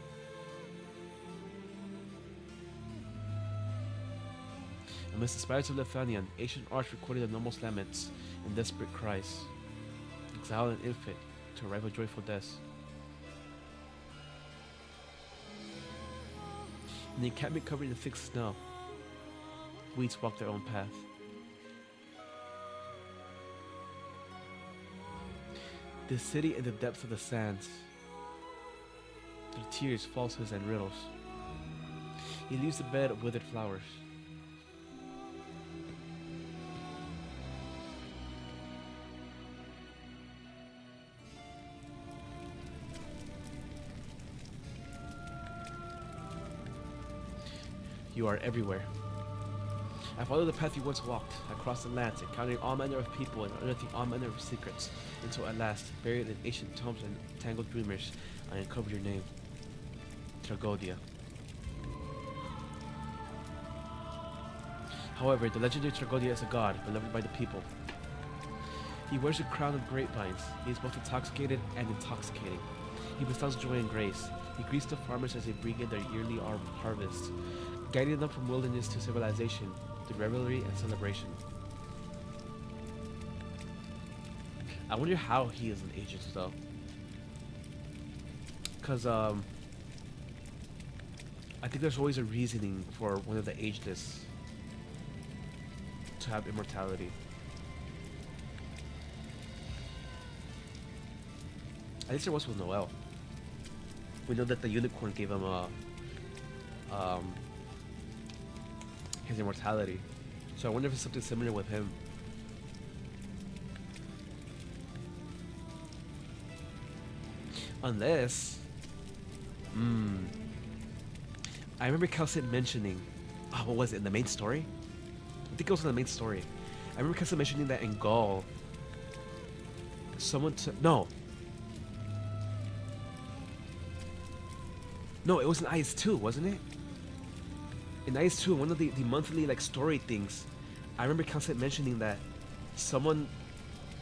Amidst the spires of Lefanian, ancient arts recorded the nobles' laments and desperate cries. Exile an infant to arrive at joyful deaths. In the encampment covered in thick snow, weeds walk their own path. The city in the depths of the sands, through tears, falsehoods, and riddles. He leaves a bed of withered flowers. You are everywhere. I followed the path you once walked. I crossed the lands, encountering all manner of people and unearthing all manner of secrets, until at last, buried in ancient tombs and tangled rumors, I uncovered your name. Tragodia. However, the legendary Tragodia is a god, beloved by the people. He wears a crown of grapevines. He is both intoxicated and intoxicating. He bestows joy and grace. He greets the farmers as they bring in their yearly harvest, guiding them from wilderness to civilization, through revelry and celebration. I wonder how he is an agent though. Because I think there's always a reasoning for one of the ageless to have immortality. At least there was with Noel. We know that the unicorn gave him his immortality. So I wonder if it's something similar with him. Unless... I remember Kelsit mentioning... Oh, what was it? In the main story? I think it was in the main story. I remember Kelsit mentioning that in Gaul... Someone took... No, it was in IS-2, wasn't it? In IS-2, one of the monthly like story things, I remember Kelsit mentioning that someone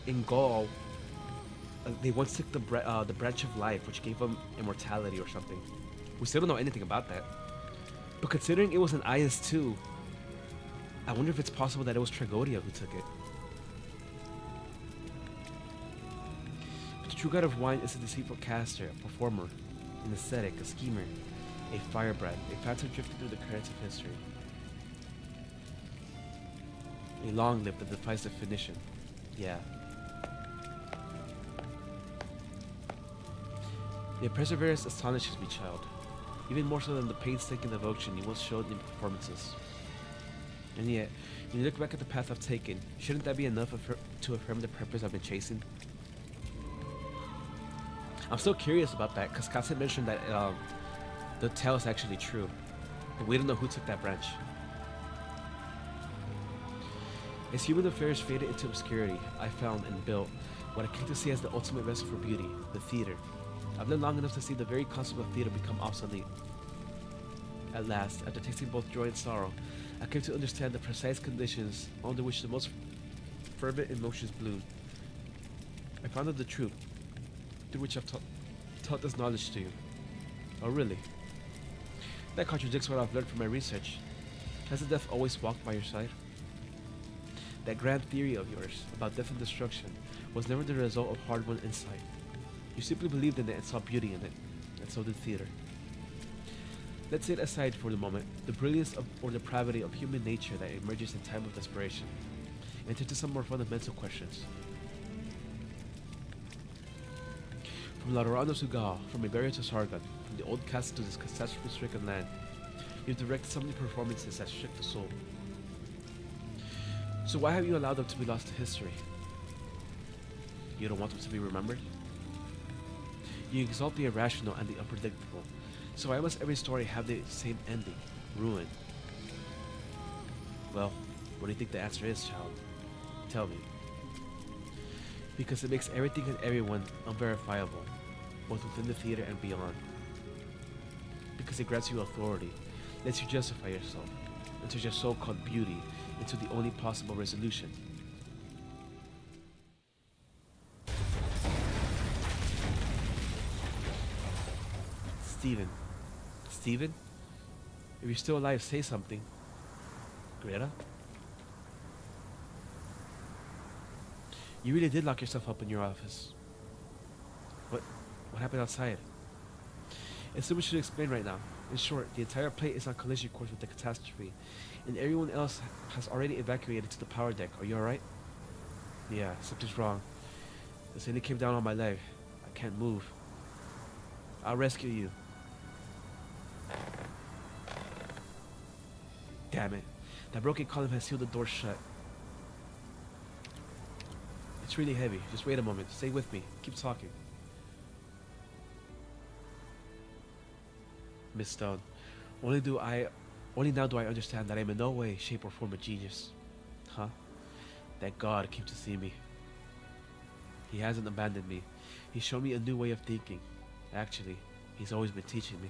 in Gaul, they once took the branch of life, which gave them immortality or something. We still don't know anything about that. But considering it was an IS-2, I wonder if it's possible that it was Tragodia who took it. But the true god of wine is a deceitful caster, a performer, an ascetic, a schemer, a firebrand, a phantom drifting through the currents of history. A long lip that defies definition. Yeah. Your perseverance astonishes me, child. Even more so than the painstaking devotion you once showed in performances. And yet, when you look back at the path I've taken, shouldn't that be enough to affirm the purpose I've been chasing? I'm still curious about that, because Kelsit mentioned that the tale is actually true, but we don't know who took that branch. As human affairs faded into obscurity, I found and built what I came to see as the ultimate vessel for beauty, the theater. I've lived long enough to see the very concept of theater become obsolete. At last, after tasting both joy and sorrow, I came to understand the precise conditions under which the most fervent emotions bloom. I found out the truth, through which I've taught this knowledge to you. Oh, really? That contradicts what I've learned from my research. Has the death always walked by your side? That grand theory of yours about death and destruction was never the result of hard-won insight. You simply believed in it and saw beauty in it, and so did theater. Let's set aside for the moment the brilliance or depravity of human nature that emerges in time of desperation, and turn to some more fundamental questions. From Laurano to Gaul, from Iberia to Sargon, from the old castle to this catastrophe-stricken land, you've directed so many performances that shook the soul. So why have you allowed them to be lost to history? You don't want them to be remembered? You exalt the irrational and the unpredictable, so why must every story have the same ending, ruin? Well, what do you think the answer is, child? Tell me. Because it makes everything and everyone unverifiable, both within the theater and beyond. Because it grants you authority, lets you justify yourself, and turns your so-called beauty into the only possible resolution. Steven. Steven? If you're still alive, say something. Greta? You really did lock yourself up in your office. What happened outside? It's too much to explain right now. In short, the entire plate is on collision course with the catastrophe, and everyone else has already evacuated to the power deck. Are you alright? Yeah, something's wrong. The ceiling came down on my leg. I can't move. I'll rescue you. Damn it. That broken column has sealed the door shut. It's really heavy. Just wait a moment. Stay with me. Keep talking. Miss Stone, only now do I understand that I am in no way, shape, or form a genius. Huh? Thank God came to see me. He hasn't abandoned me. He's shown me a new way of thinking. Actually, he's always been teaching me.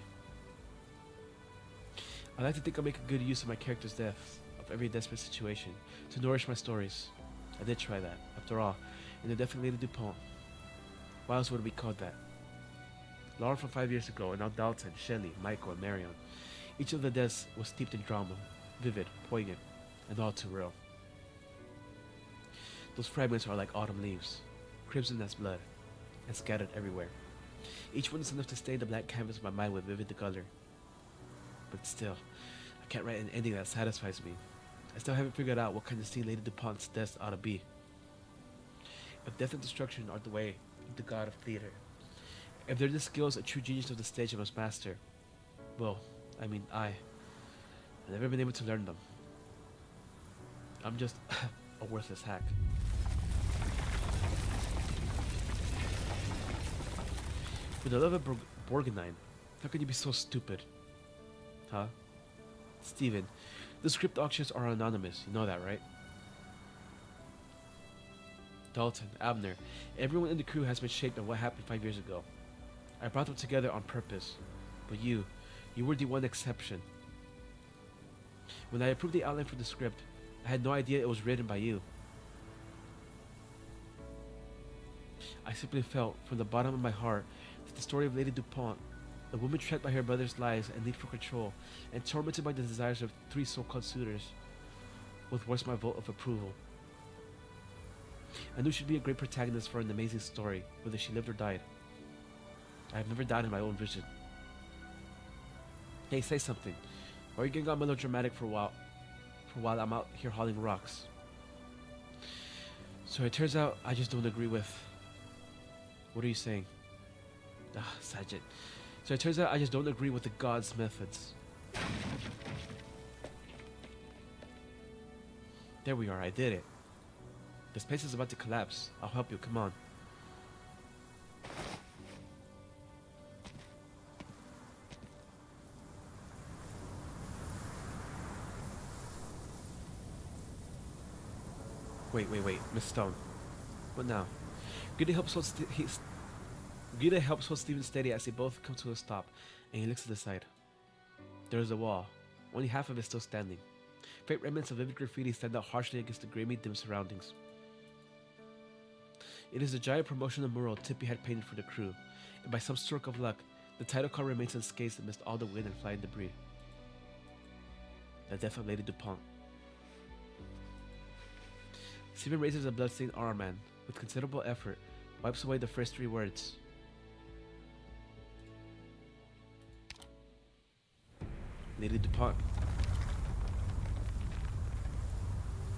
I like to think I make a good use of my character's death, of every desperate situation, to nourish my stories. I did try that. After all, in the death of Lady DuPont, why else would it be called that? Laura from 5 years ago, and now Dalton, Shelley, Michael, and Marion. Each of the deaths was steeped in drama, vivid, poignant, and all too real. Those fragments are like autumn leaves, crimson as blood, and scattered everywhere. Each one is enough to stain the blank canvas of my mind with vivid color. But still, I can't write an ending that satisfies me. I still haven't figured out what kind of scene Lady DuPont's death ought to be. If death and destruction are the way of the god of theater, if they're the skills a true genius of the stage must master, well, I've never been able to learn them. I'm just a worthless hack. For the love of Borgnine, how can you be so stupid? Huh? Steven, the script auctions are anonymous, you know that, right? Dalton, Abner, everyone in the crew has been shaped by what happened 5 years ago. I brought them together on purpose, but you were the one exception. When I approved the outline for the script, I had no idea it was written by you. I simply felt, from the bottom of my heart, that the story of Lady DuPont, a woman trapped by her brother's lies and need for control, and tormented by the desires of 3 so-called suitors, was worth my vote of approval. I knew she'd be a great protagonist for an amazing story, whether she lived or died. I have never doubted my own vision. Hey, say something. Why are you getting all melodramatic for a while I'm out here hauling rocks? So it turns out I just don't agree with... What are you saying? Sergeant. So it turns out I just don't agree with the god's methods. There we are, I did it. This place is about to collapse. I'll help you, come on. Wait, Miss Stone. What now? Gita helps hold Steven steady as they both come to a stop, and he looks to the side. There is a wall. Only half of it still standing. Faint remnants of vivid graffiti stand out harshly against the grimy, dim surroundings. It is a giant promotional mural Tippy had painted for the crew, and by some stroke of luck, the title card remains unscathed amidst all the wind and flying debris. The death of Lady DuPont. Steven raises a bloodstained arm and, with considerable effort, wipes away the first 3 words. Lady DuPont.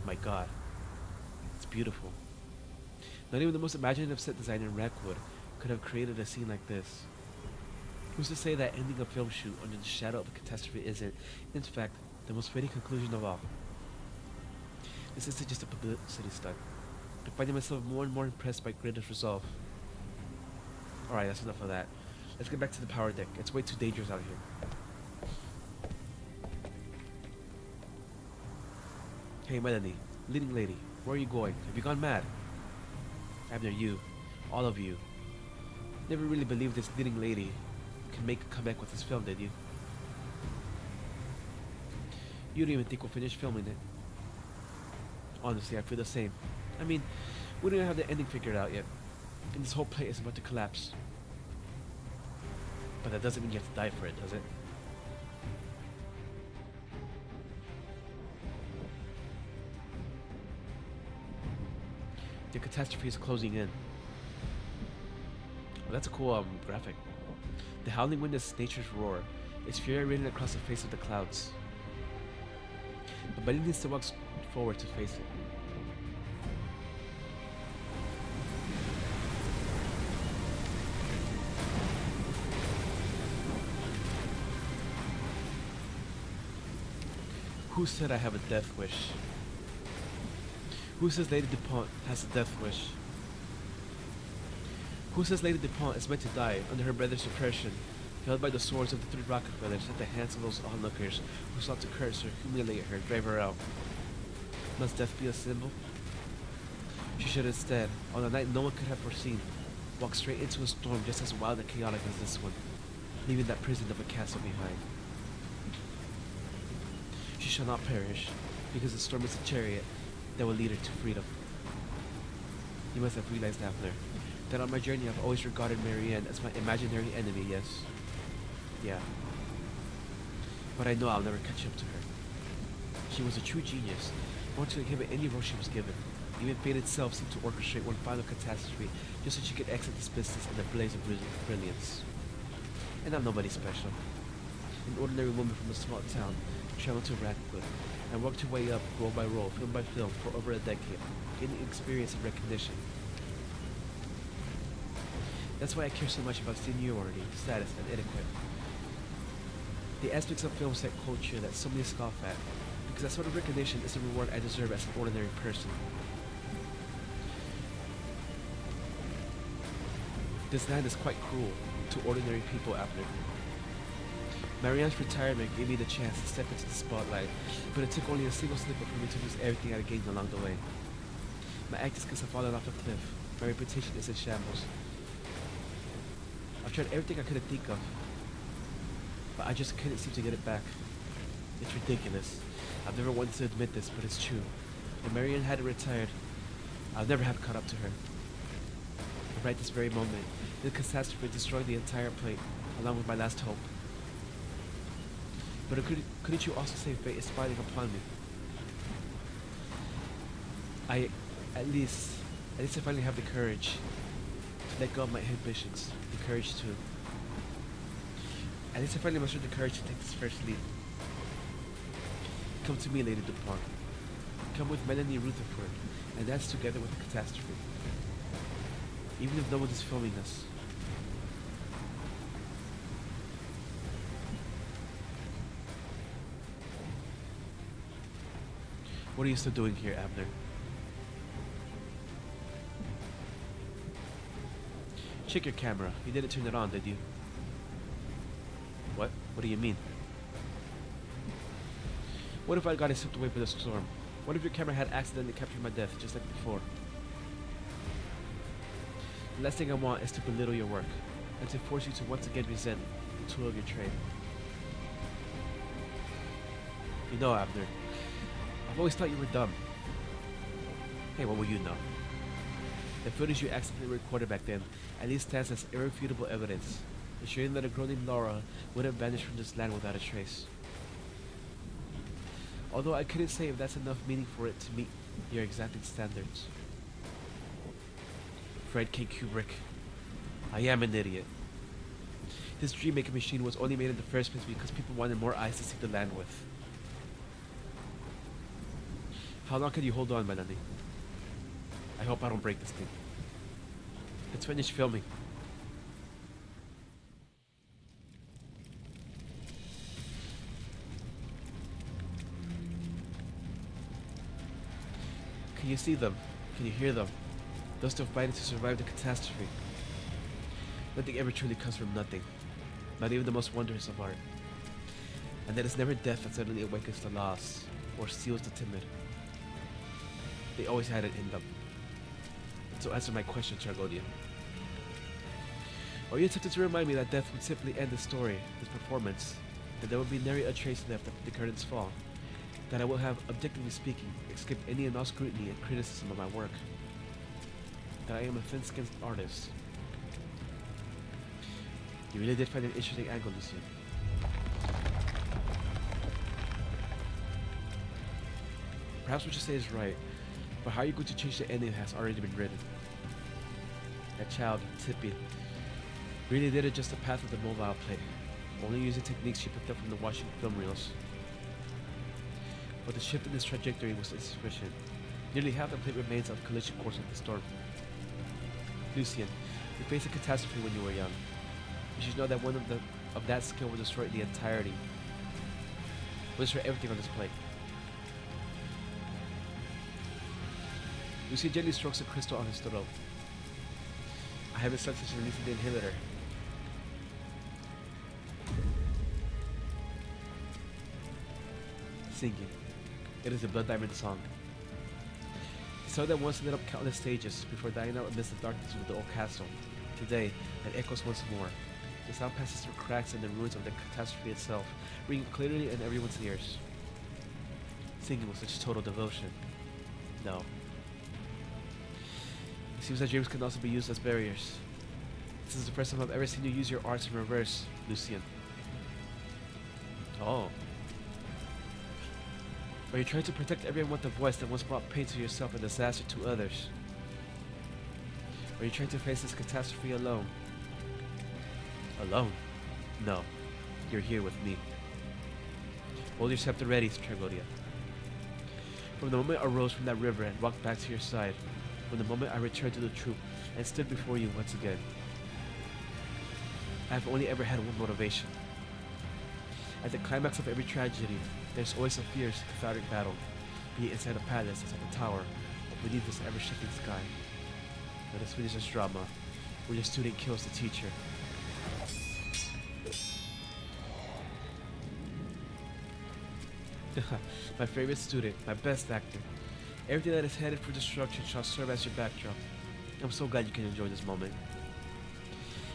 My God. It's beautiful. Not even the most imaginative set designer in Rackwood could have created a scene like this. Who's to say that ending a film shoot under the shadow of a catastrophe isn't, in fact, the most fitting conclusion of all? This isn't just a publicity stunt. I'm finding myself more and more impressed by Greta's resolve. Alright, that's enough of that. Let's get back to the power deck. It's way too dangerous out here. Hey Melanie, leading lady, where are you going? Have you gone mad? Abner, you, all of you, never really believed this leading lady can make a comeback with this film, did you? You don't even think we'll finish filming it. Honestly, I feel the same. I mean, we don't even have the ending figured out yet, and this whole play is about to collapse. But that doesn't mean you have to die for it, does it? The catastrophe is closing in. Well, that's a cool graphic. The howling wind is nature's roar. Its fury raining across the face of the clouds. But Buddy needs to walk forward to face it. Who said I have a death wish? Who says Lady DuPont has a death wish? Who says Lady DuPont is meant to die under her brother's oppression, held by the swords of the three Rockefellers at the hands of those onlookers who sought to curse her, humiliate her, drive her out? Must death be a symbol? She should instead, on a night no one could have foreseen, walk straight into a storm just as wild and chaotic as this one, leaving that prison of a castle behind. She shall not perish, because the storm is a chariot that will lead her to freedom. You must have realized, Abner, that on my journey I've always regarded Marianne as my imaginary enemy, yes? Yeah. But I know I'll never catch up to her. She was a true genius, born to inhibit any role she was given. Even fate itself seemed to orchestrate one final catastrophe just so she could exit this business in a blaze of brilliance. And I'm nobody special. An ordinary woman from a small town, traveled to Radcliffe, and worked her way up role by role, film by film, for over a decade, gaining experience and recognition. That's why I care so much about seniority, status, and etiquette. The aspects of film set culture that so many scoff at, because that sort of recognition is the reward I deserve as an ordinary person. This land is quite cruel to ordinary people, Abner. Marianne's retirement gave me the chance to step into the spotlight, but it took only a single slip-up for me to lose everything I gained along the way. My acting skills have fallen off a cliff. My reputation is in shambles. I've tried everything I could think of, but I just couldn't seem to get it back. It's ridiculous. I've never wanted to admit this, but it's true. If Marianne hadn't retired, I'll never have caught up to her. But right this very moment, the catastrophe destroyed the entire plate, along with my last hope. But couldn't you also say fate is smiling upon me? At least I finally have the courage to let go of my ambitions. The courage to... At least I finally mustered the courage to take this first leap. Come to me, Lady DuPont. Come with Melanie Rutherford, and dance together with the catastrophe. Even if no one is filming us. What are you still doing here, Abner? Check your camera. You didn't turn it on, did you? What? What do you mean? What if I got swept away by the storm? What if your camera had accidentally captured my death, just like before? The last thing I want is to belittle your work, and to force you to once again resent the tool of your trade. You know, Abner, I've always thought you were dumb. Hey, what will you know? The footage you accidentally recorded back then at least stands as irrefutable evidence, ensuring that a girl named Laura would have vanished from this land without a trace. Although I couldn't say if that's enough meaning for it to meet your exacting standards. Fred K. Kubrick, I am an idiot. This dream-making machine was only made in the first place because people wanted more eyes to see the land with. How long can you hold on, Melanie? I hope I don't break this thing. Let's finish filming. Can you see them? Can you hear them? They're still fighting to survive the catastrophe. Nothing ever truly comes from nothing. Not even the most wondrous of art. And that it's never death that suddenly awakens the lost or steals the timid. They always had it in them. So answer my question, Tragodia. Are you attempting to remind me that death would simply end the story, this performance, that there would be nary a trace left after the curtains fall, that I will have, objectively speaking, escaped any and all scrutiny and criticism of my work, that I am a thin-skinned artist? You really did find an interesting angle, Lucien. Perhaps what you say is right, but how are you going to change the ending that has already been written? That child, Tippy, really did adjust the path of the mobile play, only using techniques she picked up from the watching film reels. But the shift in this trajectory was insufficient. Nearly half the plate remains on the collision course of the storm. Lucien, you faced a catastrophe when you were young. You should know that one of that skill will destroy the entirety. Will destroy everything on this plate. Lucien gently strokes a crystal on his throat. I have a sense of releasing the inhibitor. Singing. It is a Blood Diamond song. The song that once lit up countless stages before dying out amidst the darkness of the old castle. Today, it echoes once more. The sound passes through cracks in the ruins of the catastrophe itself, ringing clearly in everyone's ears. Singing with such total devotion. No. It seems that dreams can also be used as barriers. This is the first time I've ever seen you use your arts in reverse, Lucien. Oh. Are you trying to protect everyone with the voice that once brought pain to yourself and disaster to others? Are you trying to face this catastrophe alone? Alone? No. You're here with me. Hold your scepter ready, Tragodia. From the moment I rose from that river and walked back to your side, from the moment I returned to the troop and stood before you once again, I have only ever had one motivation. At the climax of every tragedy, there's always a fierce, cathartic battle, be it inside a palace, inside a tower, or beneath this ever-shifting sky. Let us finish this drama, where your student kills the teacher. My favorite student, my best actor. Everything that is headed for destruction shall serve as your backdrop. I'm so glad you can enjoy this moment.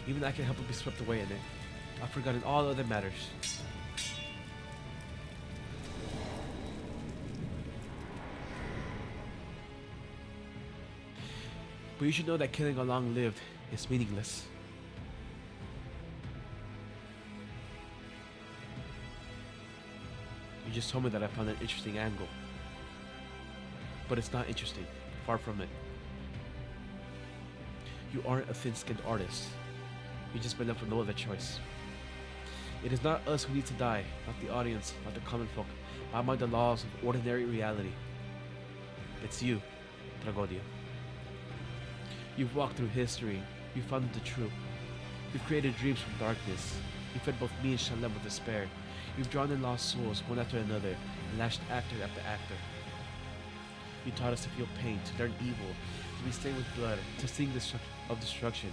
Even I can help but be swept away in it. I've forgotten all other matters. But you should know that killing a long-lived is meaningless. You just told me that I found an interesting angle. But it's not interesting. Far from it. You aren't a thin-skinned artist. You just been left with no other choice. It is not us who need to die, not the audience, not the common folk, but among the laws of ordinary reality. It's you, Tragodia. You've walked through history. You've found the truth. You've created dreams from darkness. You've fed both me and Shalem with despair. You've drawn in lost souls, one after another, and lashed actor after actor. You taught us to feel pain, to learn evil, to be stained with blood, to sing of destruction.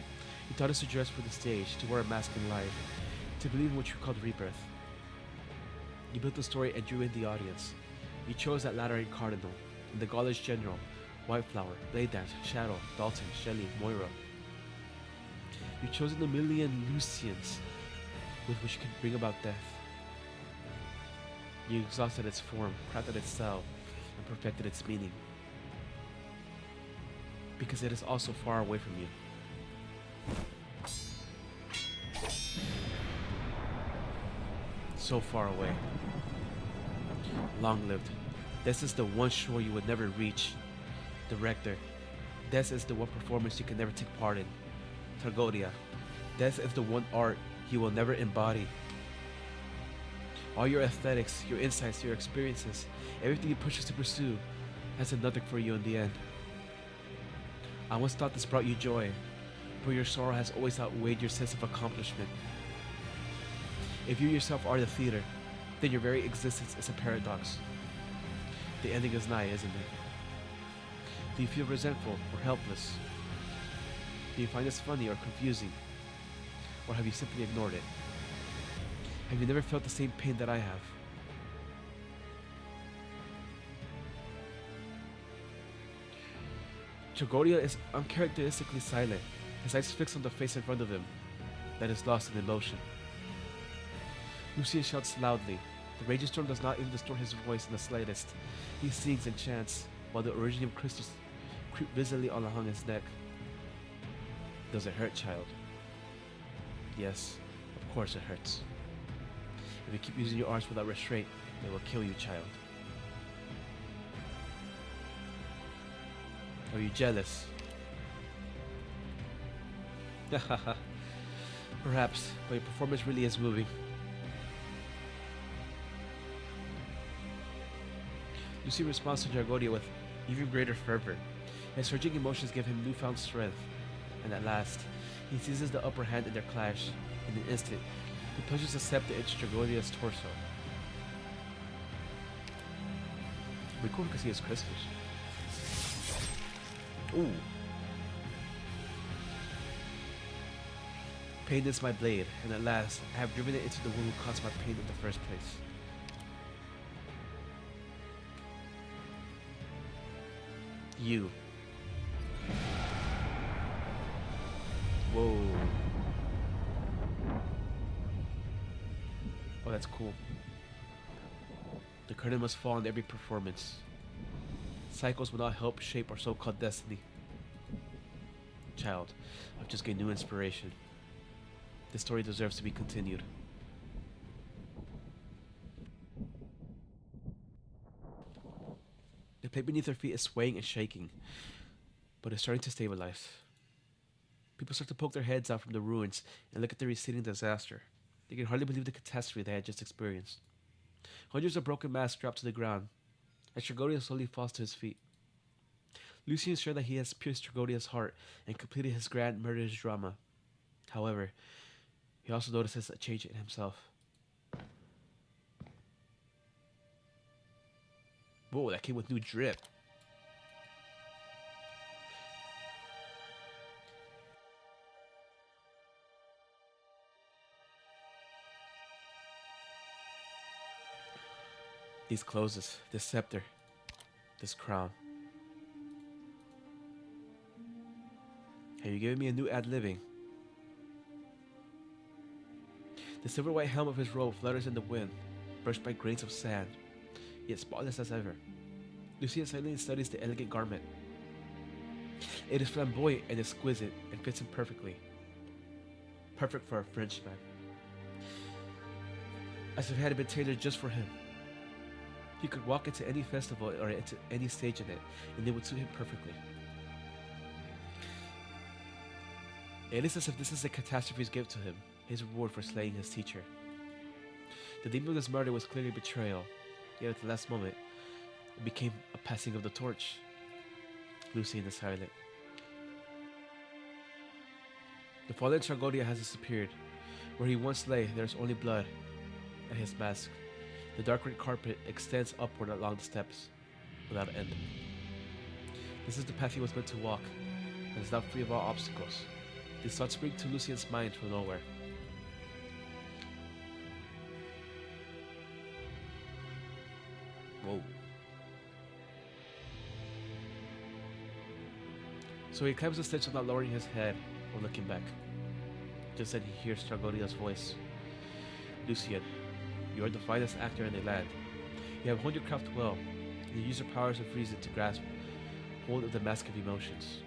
You taught us to dress for the stage, to wear a mask in life, to believe in what you called rebirth. You built the story and drew in the audience. You chose that Lateran Cardinal, and the Gaulish General, Whiteflower, Blade Dance, Shadow, Dalton, Shelley, Moira. You've chosen the million Lucians with which you can bring about death. You exhausted its form, crafted its style, and perfected its meaning. Because it is also far away from you. So far away. Long-lived. This is the one shore you would never reach. Director. This is the one performance you can never take part in. Tragodia. This is the one art you will never embody. All your aesthetics, your insights, your experiences, everything you push us to pursue has done nothing for you in the end. I once thought this brought you joy, but your sorrow has always outweighed your sense of accomplishment. If you yourself are the theater, then your very existence is a paradox. The ending is nigh, isn't it? Do you feel resentful or helpless? Do you find this funny or confusing? Or have you simply ignored it? Have you never felt the same pain that I have? Tragodia is uncharacteristically silent, his eyes fixed on the face in front of him, that is lost in emotion. Lucian shouts loudly. The raging storm does not even distort his voice in the slightest. He sings and chants, while the originium crystals creep visibly all along his neck. Does it hurt, child? Yes, of course it hurts. If you keep using your arms without restraint, they will kill you, child. Are you jealous? Perhaps, but your performance really is moving. Lucy responds to Tragodia with even greater fervor. His surging emotions give him newfound strength, and at last, he seizes the upper hand in their clash. In an instant, he pushes the scepter into Tragodia's torso. We cool because he has crystals. Ooh. Pain is my blade, and at last, I have driven it into the one who caused my pain in the first place. You. Whoa. Oh, that's cool. The curtain must fall on every performance. Cycles will not help shape our so-called destiny. Child, I've just gained new inspiration. This story deserves to be continued. The plate beneath their feet is swaying and shaking, but it's starting to stabilize. People start to poke their heads out from the ruins and look at the receding disaster. They can hardly believe the catastrophe they had just experienced. Hundreds of broken masks drop to the ground, as Tragodia slowly falls to his feet. Lucian is sure that he has pierced Tragodia's heart and completed his grand murderous drama. However, he also notices a change in himself. Whoa, that came with new drip. These clothes, this scepter, this crown. Have you given me a new ad-libbing? The silver white helm of his robe flutters in the wind, brushed by grains of sand, yet spotless as ever. Lucian silently studies the elegant garment. It is flamboyant and exquisite and fits him perfectly. Perfect for a Frenchman. As if it had been tailored just for him. He could walk into any festival or into any stage in it, and it would suit him perfectly. It is as if this is the catastrophe's gift to him, his reward for slaying his teacher. The demon of this murder was clearly betrayal, yet at the last moment, it became a passing of the torch. Lucian is silent. The fallen Tragodia has disappeared. Where he once lay, there is only blood and his mask. The dark red carpet extends upward along the steps, without end. This is the path he was meant to walk, and is now free of all obstacles. These thoughts spring to Lucian's mind from nowhere. Whoa. So he climbs the steps without lowering his head or looking back. Just then he hears Tragodia's voice. Lucian, you are the finest actor in the land. You have honed your craft well, and you use your powers of reason to grasp hold of the mask of emotions.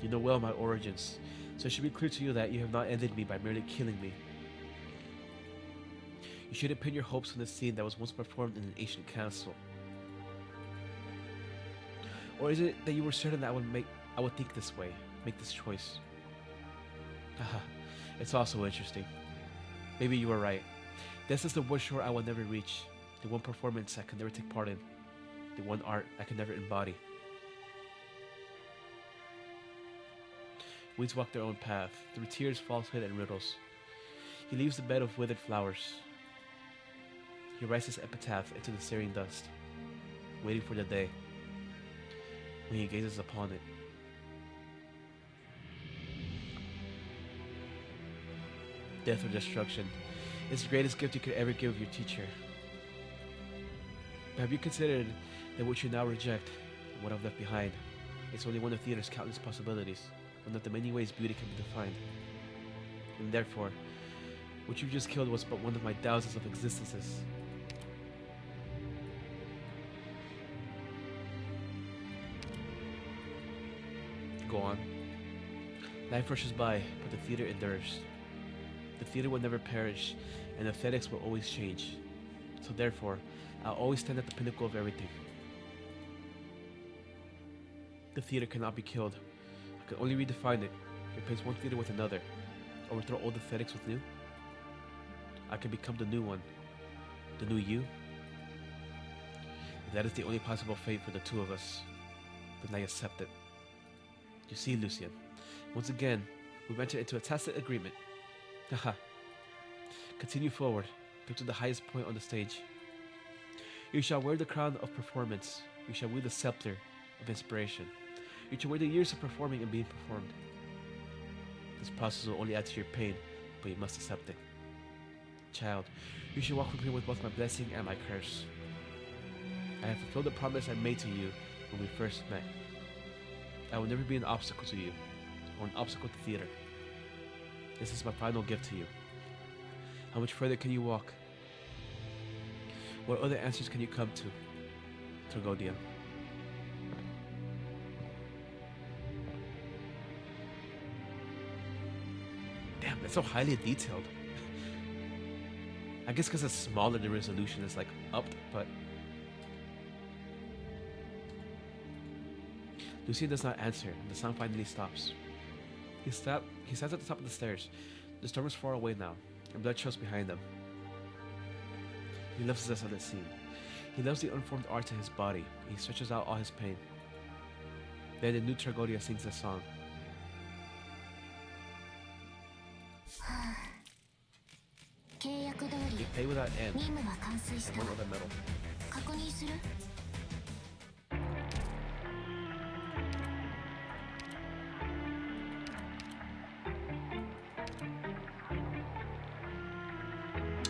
You know well my origins, so it should be clear to you that you have not ended me by merely killing me. You shouldn't pin your hopes on the scene that was once performed in an ancient castle. Or is it that you were certain that I would think this way, make this choice? Haha, it's also interesting. Maybe you were right. This is the one shore I will never reach, the one performance I can never take part in, the one art I can never embody. Weeds walk their own path, through tears, falsehood, and riddles. He leaves the bed of withered flowers. He writes his epitaph into the searing dust, waiting for the day when he gazes upon it. Death or destruction is the greatest gift you could ever give your teacher. But have you considered that what you now reject and what I've left behind It's only one of theater's countless possibilities, one of the many ways beauty can be defined. And therefore, what you just killed was but one of my thousands of existences. Go on. Life rushes by, but the theater endures. The theater will never perish, and the aesthetics will always change. So therefore, I'll always stand at the pinnacle of everything. The theater cannot be killed. I can only redefine it, replace one theater with another, overthrow old aesthetics with new. I can become the new one, the new you. If that is the only possible fate for the two of us, then I accept it. You see, Lucian, once again, we've entered into a tacit agreement. Haha. Continue forward, get to the highest point on the stage. You shall wear the crown of performance. You shall wield the scepter of inspiration. You shall wear the years of performing and being performed. This process will only add to your pain, but you must accept it. Child, you should walk with me with both my blessing and my curse. I have fulfilled the promise I made to you when we first met. I will never be an obstacle to you, or an obstacle to theater. This is my final gift to you. How much further can you walk? What other answers can you come to, Tragodia? Damn, that's so highly detailed. I guess because it's smaller, the resolution is like upped, but Lucian does not answer, and the sound finally stops. He stands at the top of the stairs. The storm is far away now, and blood trails behind them. He loves this desolate scene. He loves the unformed art in his body. He stretches out all his pain. Then the new Tragodia sings a song. You pay without end, and one other medal.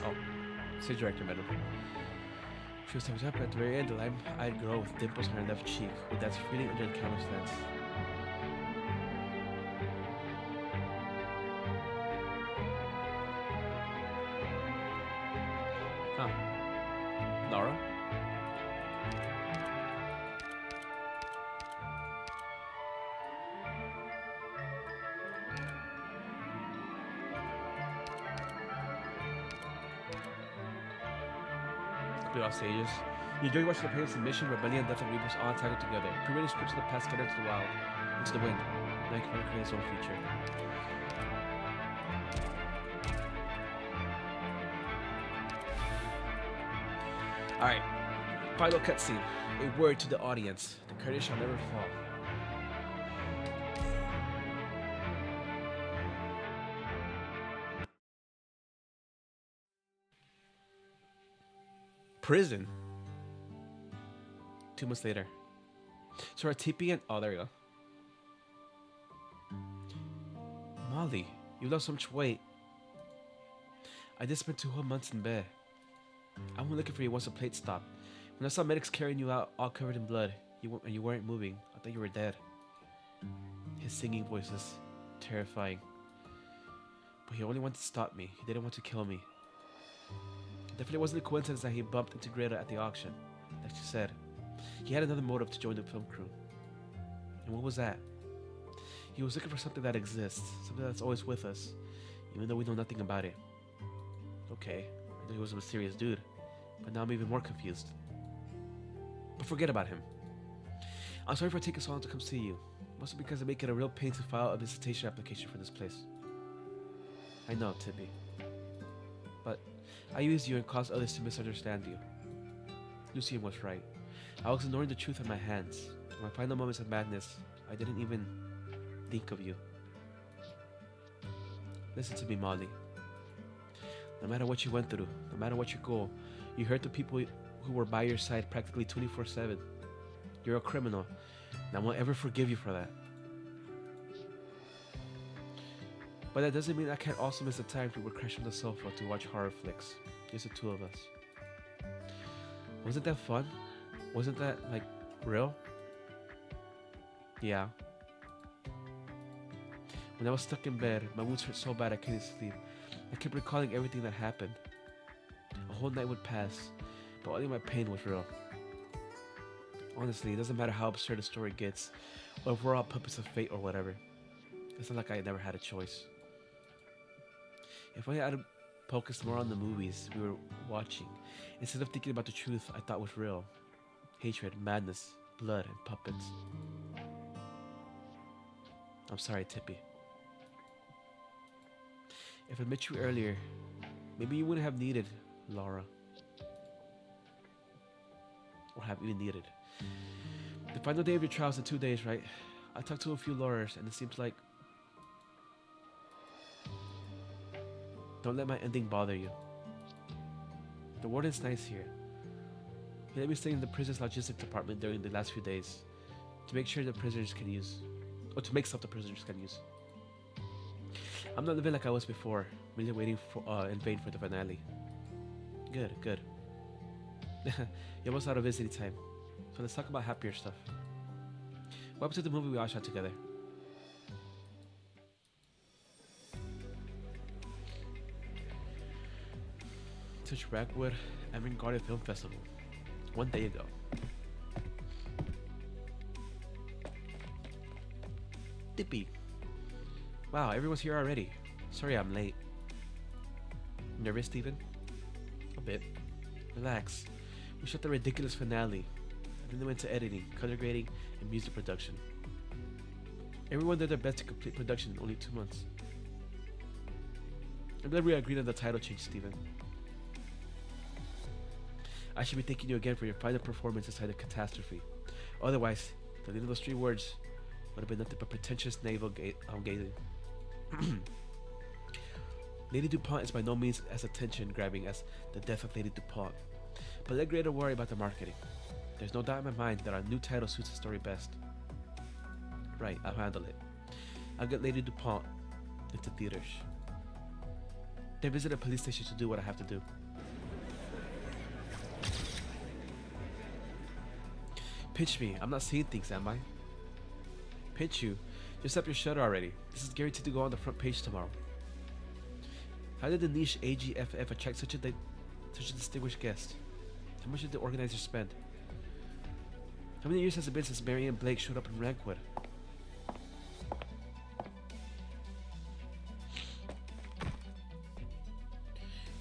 Oh, stage director medal. She was timed up at the very end, a lime-eyed girl with dimples on her left cheek, who danced freely under the camera stands. Huh. Laura? Complete off stages. You enjoy watching the pain of submission, rebellion, death, and rebirth all tangled together. Pre-written scripts of the past scattered to the wild, into the wind. Now you can create his own future. Alright, final cutscene. A word to the audience. The curtain shall never fall. Prison. 2 months later. So our TP and oh, there we go. Molly, you lost so much weight. I just spent 2 whole months in bed. I went looking for you once the plate stopped. When I saw medics carrying you out, all covered in blood, and you weren't moving, I thought you were dead. His singing voice is terrifying. But he only wanted to stop me. He didn't want to kill me. It definitely wasn't a coincidence that he bumped into Greta at the auction. Like she said, he had another motive to join the film crew. And what was that? He was looking for something that exists, something that's always with us, even though we know nothing about it. Okay, I knew he was a mysterious dude, but now I'm even more confused. But forget about him. I'm sorry for taking so long to come see you. Mostly because I make it a real pain to file a visitation application for this place. I know, Tippy. But I used you and caused others to misunderstand you. Lucian was right. I was ignoring the truth in my hands. In my final moments of madness, I didn't even think of you. Listen to me, Molly. No matter what you went through, no matter what your goal, you hurt the people who were by your side practically 24/7. You're a criminal, and I won't ever forgive you for that. But that doesn't mean I can't also miss the times we would crash on the sofa to watch horror flicks. Just the two of us. Wasn't that fun? Wasn't that, like, real? Yeah. When I was stuck in bed, my wounds hurt so bad I couldn't sleep. I kept recalling everything that happened. A whole night would pass, but only my pain was real. Honestly, it doesn't matter how absurd a story gets, or if we're all puppets of fate or whatever. It's not like I never had a choice. If I had focused more on the movies we were watching, instead of thinking about the truth I thought was real. Hatred, madness, blood, and puppets. I'm sorry, Tippy. If I met you earlier, maybe you wouldn't have needed Laura. Or have even needed. The final day of your trial's in 2 days, right? I talked to a few lawyers, and it seems like... Don't let my ending bother you. The warden's nice here. He let me stay in the prison's logistics department during the last few days to make sure the prisoners can use... Or to make stuff the prisoners can use. I'm not living like I was before, merely waiting for in vain for the finale. Good, good. You're almost out of visiting time, so let's talk about happier stuff. What happened to the movie we all shot together? Such Ragwood Avant-Garde Film Festival. 1 day ago. Dippy. Wow, everyone's here already. Sorry I'm late. Nervous, Steven? A bit. Relax. We shot the ridiculous finale. And then they went to editing, color grading, and music production. Everyone did their best to complete production in only 2 months. I'm glad we agreed on the title change, Steven. I should be thanking you again for your final performance inside the catastrophe. Otherwise, deleting those 3 words would have been nothing but pretentious navel gazing. Lady DuPont is by no means as attention-grabbing as the death of Lady DuPont, but let Greta worry about the marketing. There's no doubt in my mind that our new title suits the story best. Right, I'll handle it. I'll get Lady DuPont into theaters. Then visit a police station to do what I have to do. Pinch me, I'm not seeing things, am I? Pinch you? Just up your shutter already. This is guaranteed to go on the front page tomorrow. How did the niche AGFF attract such a distinguished guest? How much did the organizer spend? How many years has it been since Mary and Blake showed up in Rankwood?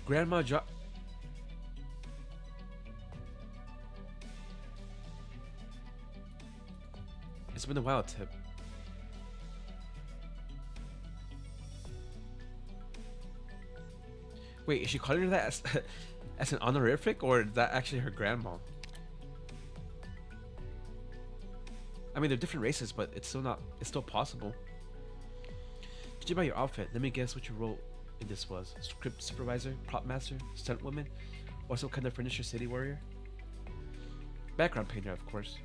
Grandma It's been a while, Tip. Wait, is she calling her that as an honorific, or is that actually her grandma? I mean, they're different races, but it's still possible. Judging by your outfit, let me guess what your role in this was. Script supervisor, prop master, stunt woman, or some kind of furniture city warrior? Background painter, of course.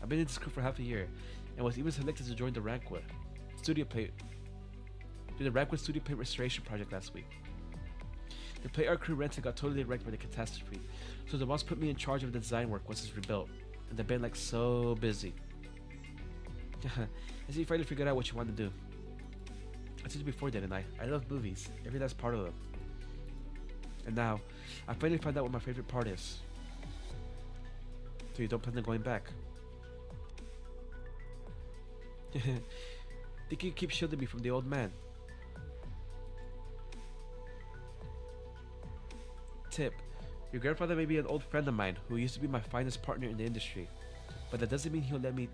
I've been in this crew for half a year, and was even selected to join the Rankwood studio paint. Did the Rankwood studio paint restoration project last week. The play art crew rented got totally wrecked by the catastrophe, so the boss put me in charge of the design work once it's rebuilt, and they've been like so busy. I see you finally figured out what you want to do. I told you before, didn't I? I love movies, every last part of them. And now, I finally found out what my favorite part is. So you don't plan on going back? Think you keep shielding me from the old man? Tip, your grandfather may be an old friend of mine who used to be my finest partner in the industry, but that doesn't mean he'll let me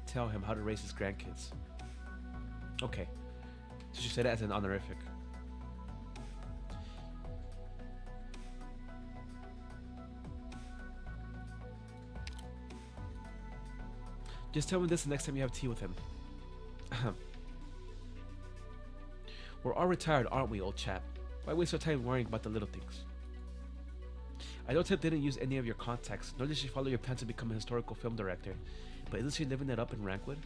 tell him how to raise his grandkids. Okay, so she said it as an honorific. Just tell him this the next time you have tea with him. We're all retired, aren't we, old chap? Why waste our time worrying about the little things? I know Tip didn't use any of your contacts, nor did she follow your plan to become a historical film director, but isn't she living it up in Rankwood?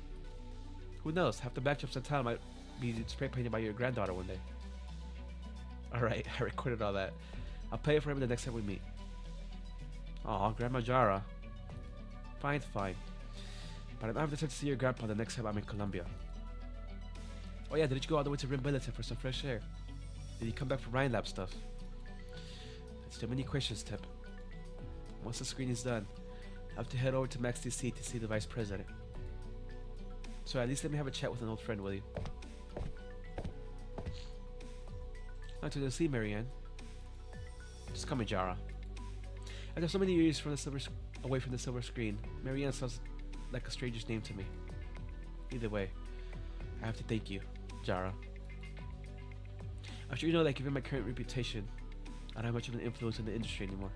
Who knows, half the backdrops in town might be spray painted by your granddaughter one day. Alright, I recorded all that. I'll play it for him the next time we meet. Aw, Grandma Jara. Fine, fine. But I might have the time to see your grandpa the next time I'm in Colombia. Oh yeah, did you go all the way to Rim Billington for some fresh air? Did you come back for Ryan Lab stuff? That's too many questions, Tip. Once the screening is done, I have to head over to Max DC to see the Vice President. So at least let me have a chat with an old friend, will you? Not to see Marianne. Just call me Jara. After so many years from the away from the silver screen, Marianne sounds like a stranger's name to me. Either way, I have to thank you, Jara. I'm sure you know that given my current reputation, I don't have much of an influence in the industry anymore.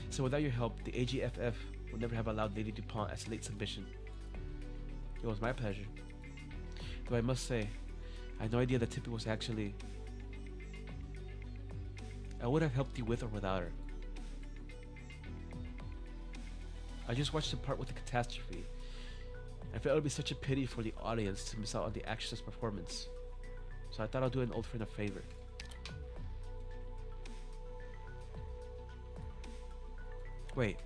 So without your help, the AGFF would never have allowed Lady DuPont as a late submission. It was my pleasure. Though I must say, I had no idea that Tippy was actually... I would have helped you with or without her. I just watched the part with the catastrophe. I felt it would be such a pity for the audience to miss out on the actress's performance. So I thought I'd do an old friend a favor. Wait.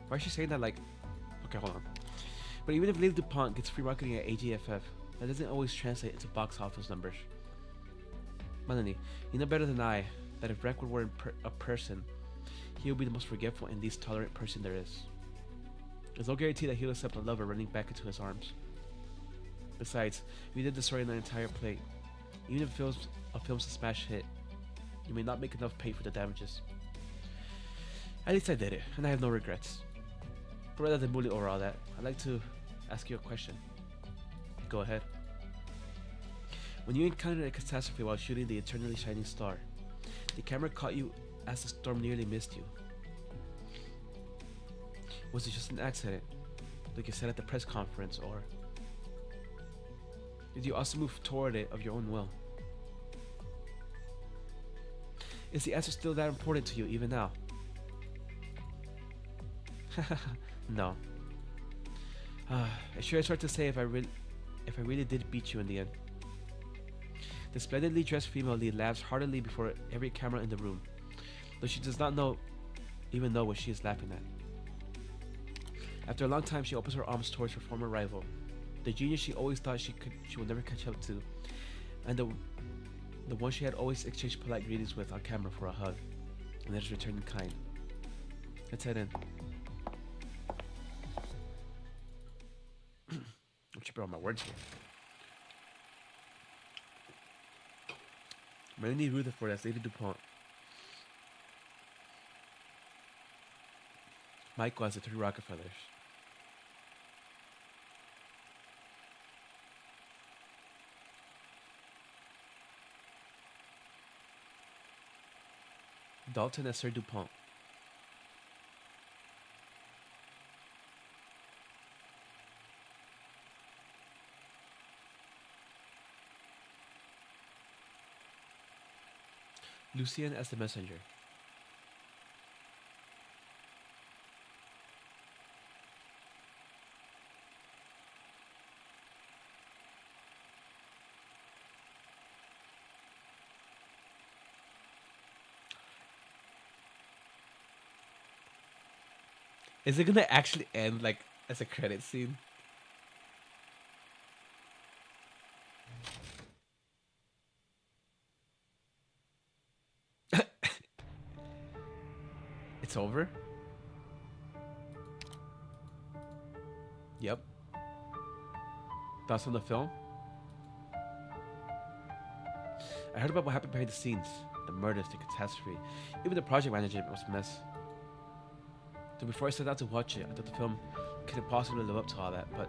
Why is she saying that like... Okay, hold on. But even if Lady DuPont gets free marketing at AGFF, that doesn't always translate into box office numbers. Melanie, you know better than I that if Reckwood were a person, he would be the most forgetful and least tolerant person there is. There's no guarantee that he'll accept a lover running back into his arms. Besides, we did the story on the entire plate. Even if a film's a smash hit, you may not make enough pay for the damages. At least I did it, and I have no regrets. But rather than mulling over all that, I'd like to ask you a question. Go ahead. When you encountered a catastrophe while shooting the eternally shining star, the camera caught you as the storm nearly missed you. Was it just an accident, like you said at the press conference, or did you also move toward it of your own will? Is the answer still that important to you even now? No. Sure, it's hard to say if I really did beat you in the end. The splendidly dressed female lead laughs heartily before every camera in the room, though she does not even know what she is laughing at. After a long time, she opens her arms towards her former rival, the genius she always thought she would never catch up to, and the one she had always exchanged polite greetings with on camera for a hug, and that is returned in kind. Let's head in. I'm tripping on my words here. Melanie Rutherford as Lady DuPont. Michael as the Three Rockefellers. Dalton as Sir DuPont. Lucien as the messenger. Is it gonna actually end like as a credit scene? It's over? Yep. Thoughts on the film? I heard about what happened behind the scenes. The murders, the catastrophe. Even the project management was a mess. So before I set out to watch it, I thought the film couldn't possibly live up to all that, but...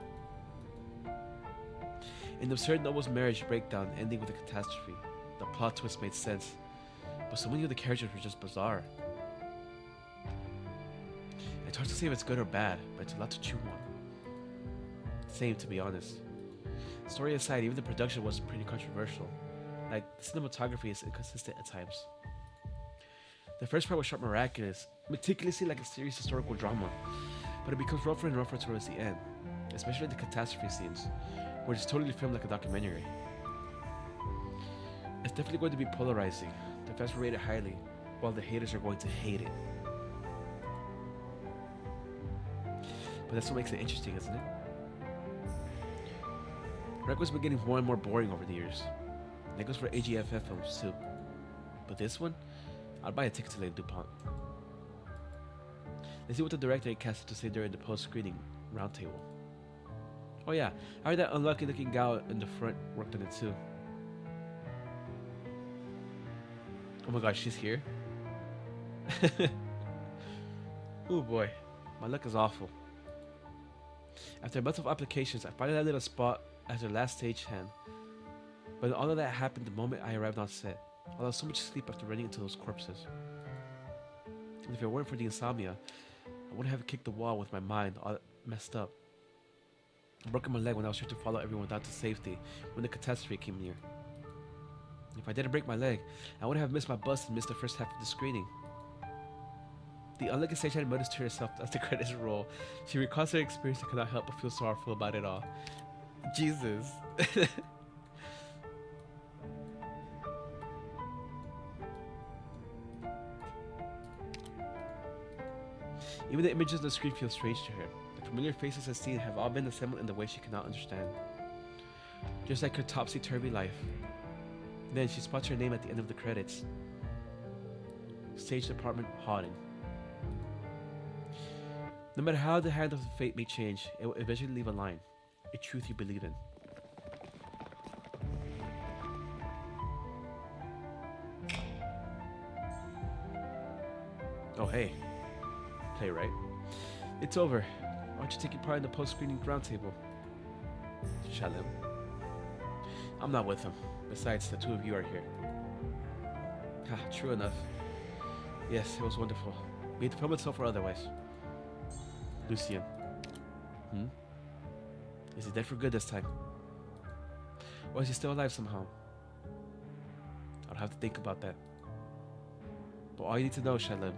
In the absurd Noble's marriage breakdown ending with a catastrophe, the plot twist made sense, but so many of the characters were just bizarre. It's hard to say if it's good or bad, but it's a lot to chew on. Same, to be honest. Story aside, even the production was pretty controversial. Like, the cinematography is inconsistent at times. The first part was shot meticulously like a serious historical drama. but it becomes rougher and rougher towards the end, especially the catastrophe scenes, where it's totally filmed like a documentary. It's definitely going to be polarizing. The fans will rate it highly, while the haters are going to hate it. But that's what makes it interesting, isn't it? Reco's been getting more and more boring over the years. And that goes for AGFF films too. But this one, I'd buy a ticket to Lady DuPont. Let's see what the director and cast had to say during the post-screening roundtable. Oh yeah, I heard that unlucky-looking gal in the front worked on it too. Oh my gosh, she's here? Oh boy, my luck is awful. After a month of applications, I finally landed a spot as their last stagehand. But all of that happened the moment I arrived on set. I lost so much sleep after running into those corpses. And if it weren't for the insomnia, I wouldn't have kicked the wall with my mind all messed up. I broke my leg when I was trying to follow everyone down to safety when the catastrophe came near. If I didn't break my leg, I would have missed my bus and missed the first half of the screening. The unlucky stagehand mutters to herself as the credits roll. She recalls her experience and cannot help but feel sorrowful about it all. Jesus. Even the images on the screen feel strange to her. The familiar faces I've seen have all been assembled in the way she cannot understand. Just like her topsy-turvy life. Then she spots her name at the end of the credits. Stage department Hawding. No matter how the hand of fate may change, it will eventually leave a line. A truth you believe in. Oh hey. Playwright. It's over. Aren't you taking part in the post-screening roundtable? Shalem. I'm not with him. Besides, the two of you are here. Ha, true enough. Yes, it was wonderful. Be it the film itself or otherwise. Lucien. Is he dead for good this time? Or is he still alive somehow? I'll have to think about that. But all you need to know, Shalem,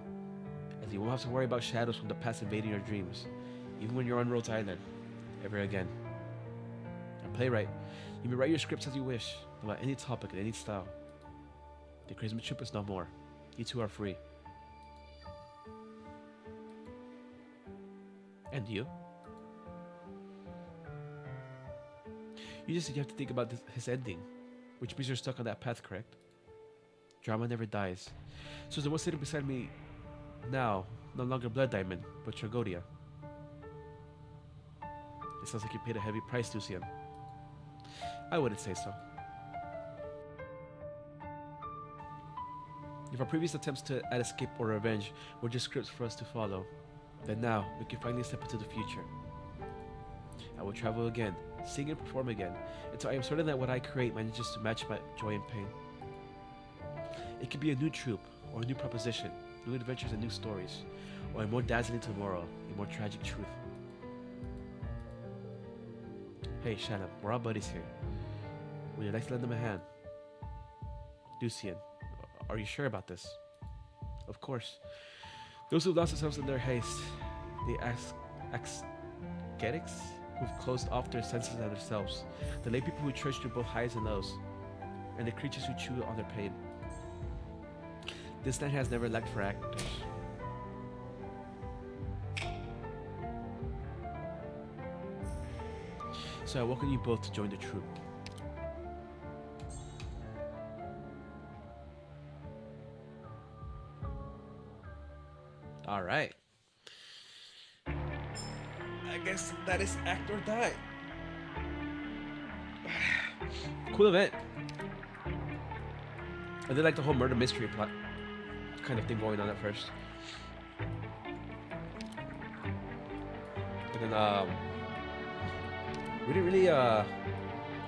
is you won't have to worry about shadows from the past invading your dreams, even when you're on Rhodes Island, ever again. And playwright, you may write your scripts as you wish, about any topic and any style. The Charisma Troop is no more. You two are free. And you? You just said you have to think about his ending, which means you're stuck on that path, correct? Drama never dies. So the one sitting beside me now, no longer Blood Diamond, but Tragodia. It sounds like you paid a heavy price, Lucien. I wouldn't say so. If our previous attempts to add escape or revenge were just scripts for us to follow, then now we can finally step into the future. I will travel again, sing and perform again, until I am certain that what I create manages to match my joy and pain. It could be a new troupe, or a new proposition, new adventures and new stories, or a more dazzling tomorrow, a more tragic truth. Hey, Shannon, we're all buddies here. Would you like to lend them a hand? Lucien, are you sure about this? Of course. Those who lost themselves in their haste, the ascetics who've closed off their senses and themselves, the lay people who trudge through both highs and lows, and the creatures who chew on their pain. This land has never lacked for actors. So I welcome you both to join the troupe. All right. I guess that is act or die. Cool event. I did like the whole murder mystery plot kind of thing going on at first. And then we didn't really I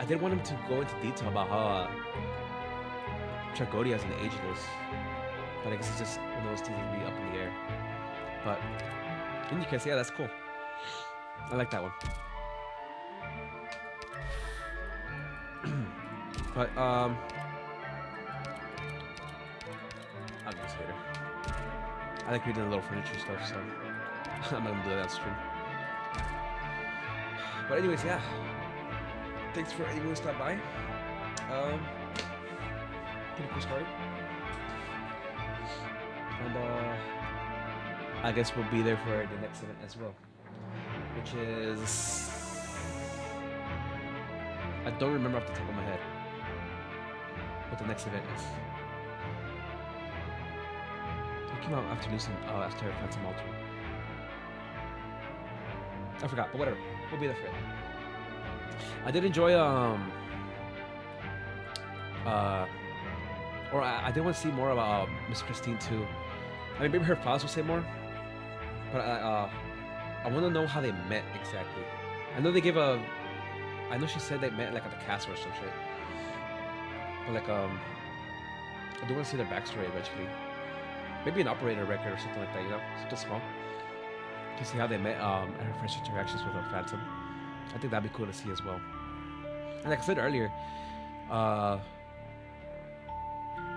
didn't want him to go into detail about how Tragodia is an ageless. But I guess it's just one of those things that will be up in the air. But in any case, yeah, that's cool. I like that one. But I'll do this later. I like reading the little furniture stuff, so I'm not gonna do that on stream. But anyways, yeah. Thanks for anyone who stopped by. Pretty cool story. And I guess we'll be there for the next event as well, which is, I don't remember off the top of my head what the next event is. It came out after after Phantom Altar. I forgot, but whatever. We'll be there for it. I did enjoy or I did want to see more about Miss Christine too. I mean, maybe her files will say more, but I want to know how they met exactly. I know they gave a, I know she said they met like at the castle or some shit, but like I do want to see their backstory eventually. Maybe an operator record or something like that, you know, something small, to see how they met and her first interactions with a Phantom. I think that'd be cool to see as well. And like I said earlier,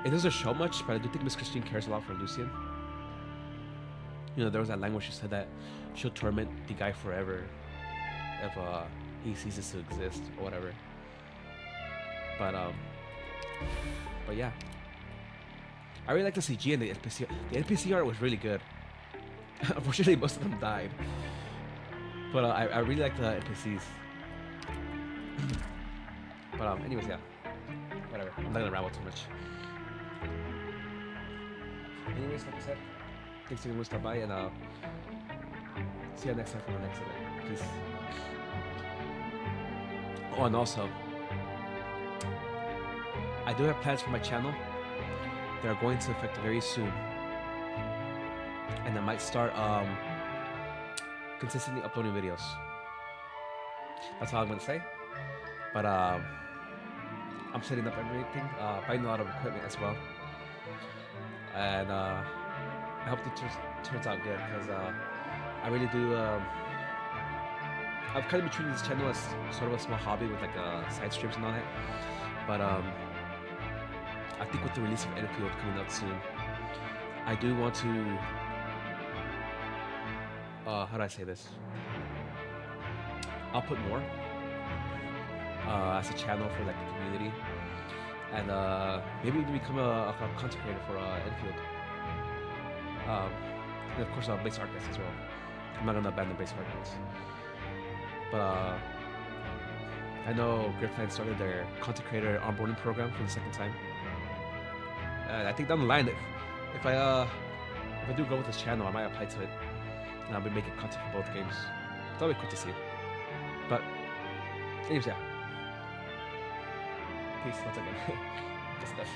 it doesn't show much, but I do think Miss Christine cares a lot for Lucian. You know, there was that line where she said that she'll torment the guy forever if he ceases to exist or whatever. But yeah, I really like the CG and the NPC. The NPC art was really good. Unfortunately, most of them died. But I really like the NPCs. But anyways, yeah, whatever. I'm not gonna ramble too much. Anyways, like I said, thanks for stop by, and see you next time for the next event. Peace. Oh, and also, I do have plans for my channel. They are going to effect very soon, and I might start consistently uploading videos. That's all I'm gonna say. But I'm setting up everything, buying a lot of equipment as well, and I hope it turns out good, because I really do. I've kind of been treating this channel as sort of a small hobby with like side streams and all that. But I think with the release of Enfield coming out soon, I do want to. How do I say this? I'll put more as a channel for like the community, and maybe even become a content creator for Enfield. And of course, base Arknights as well. I'm not gonna abandon base Arknights. But I know Griffin started their content creator onboarding program for the second time. And I think down the line, if I do grow with this channel, I might apply to it, and I'll be making content for both games. That'll be cool to see. But anyways, yeah. Peace once again. Good stuff.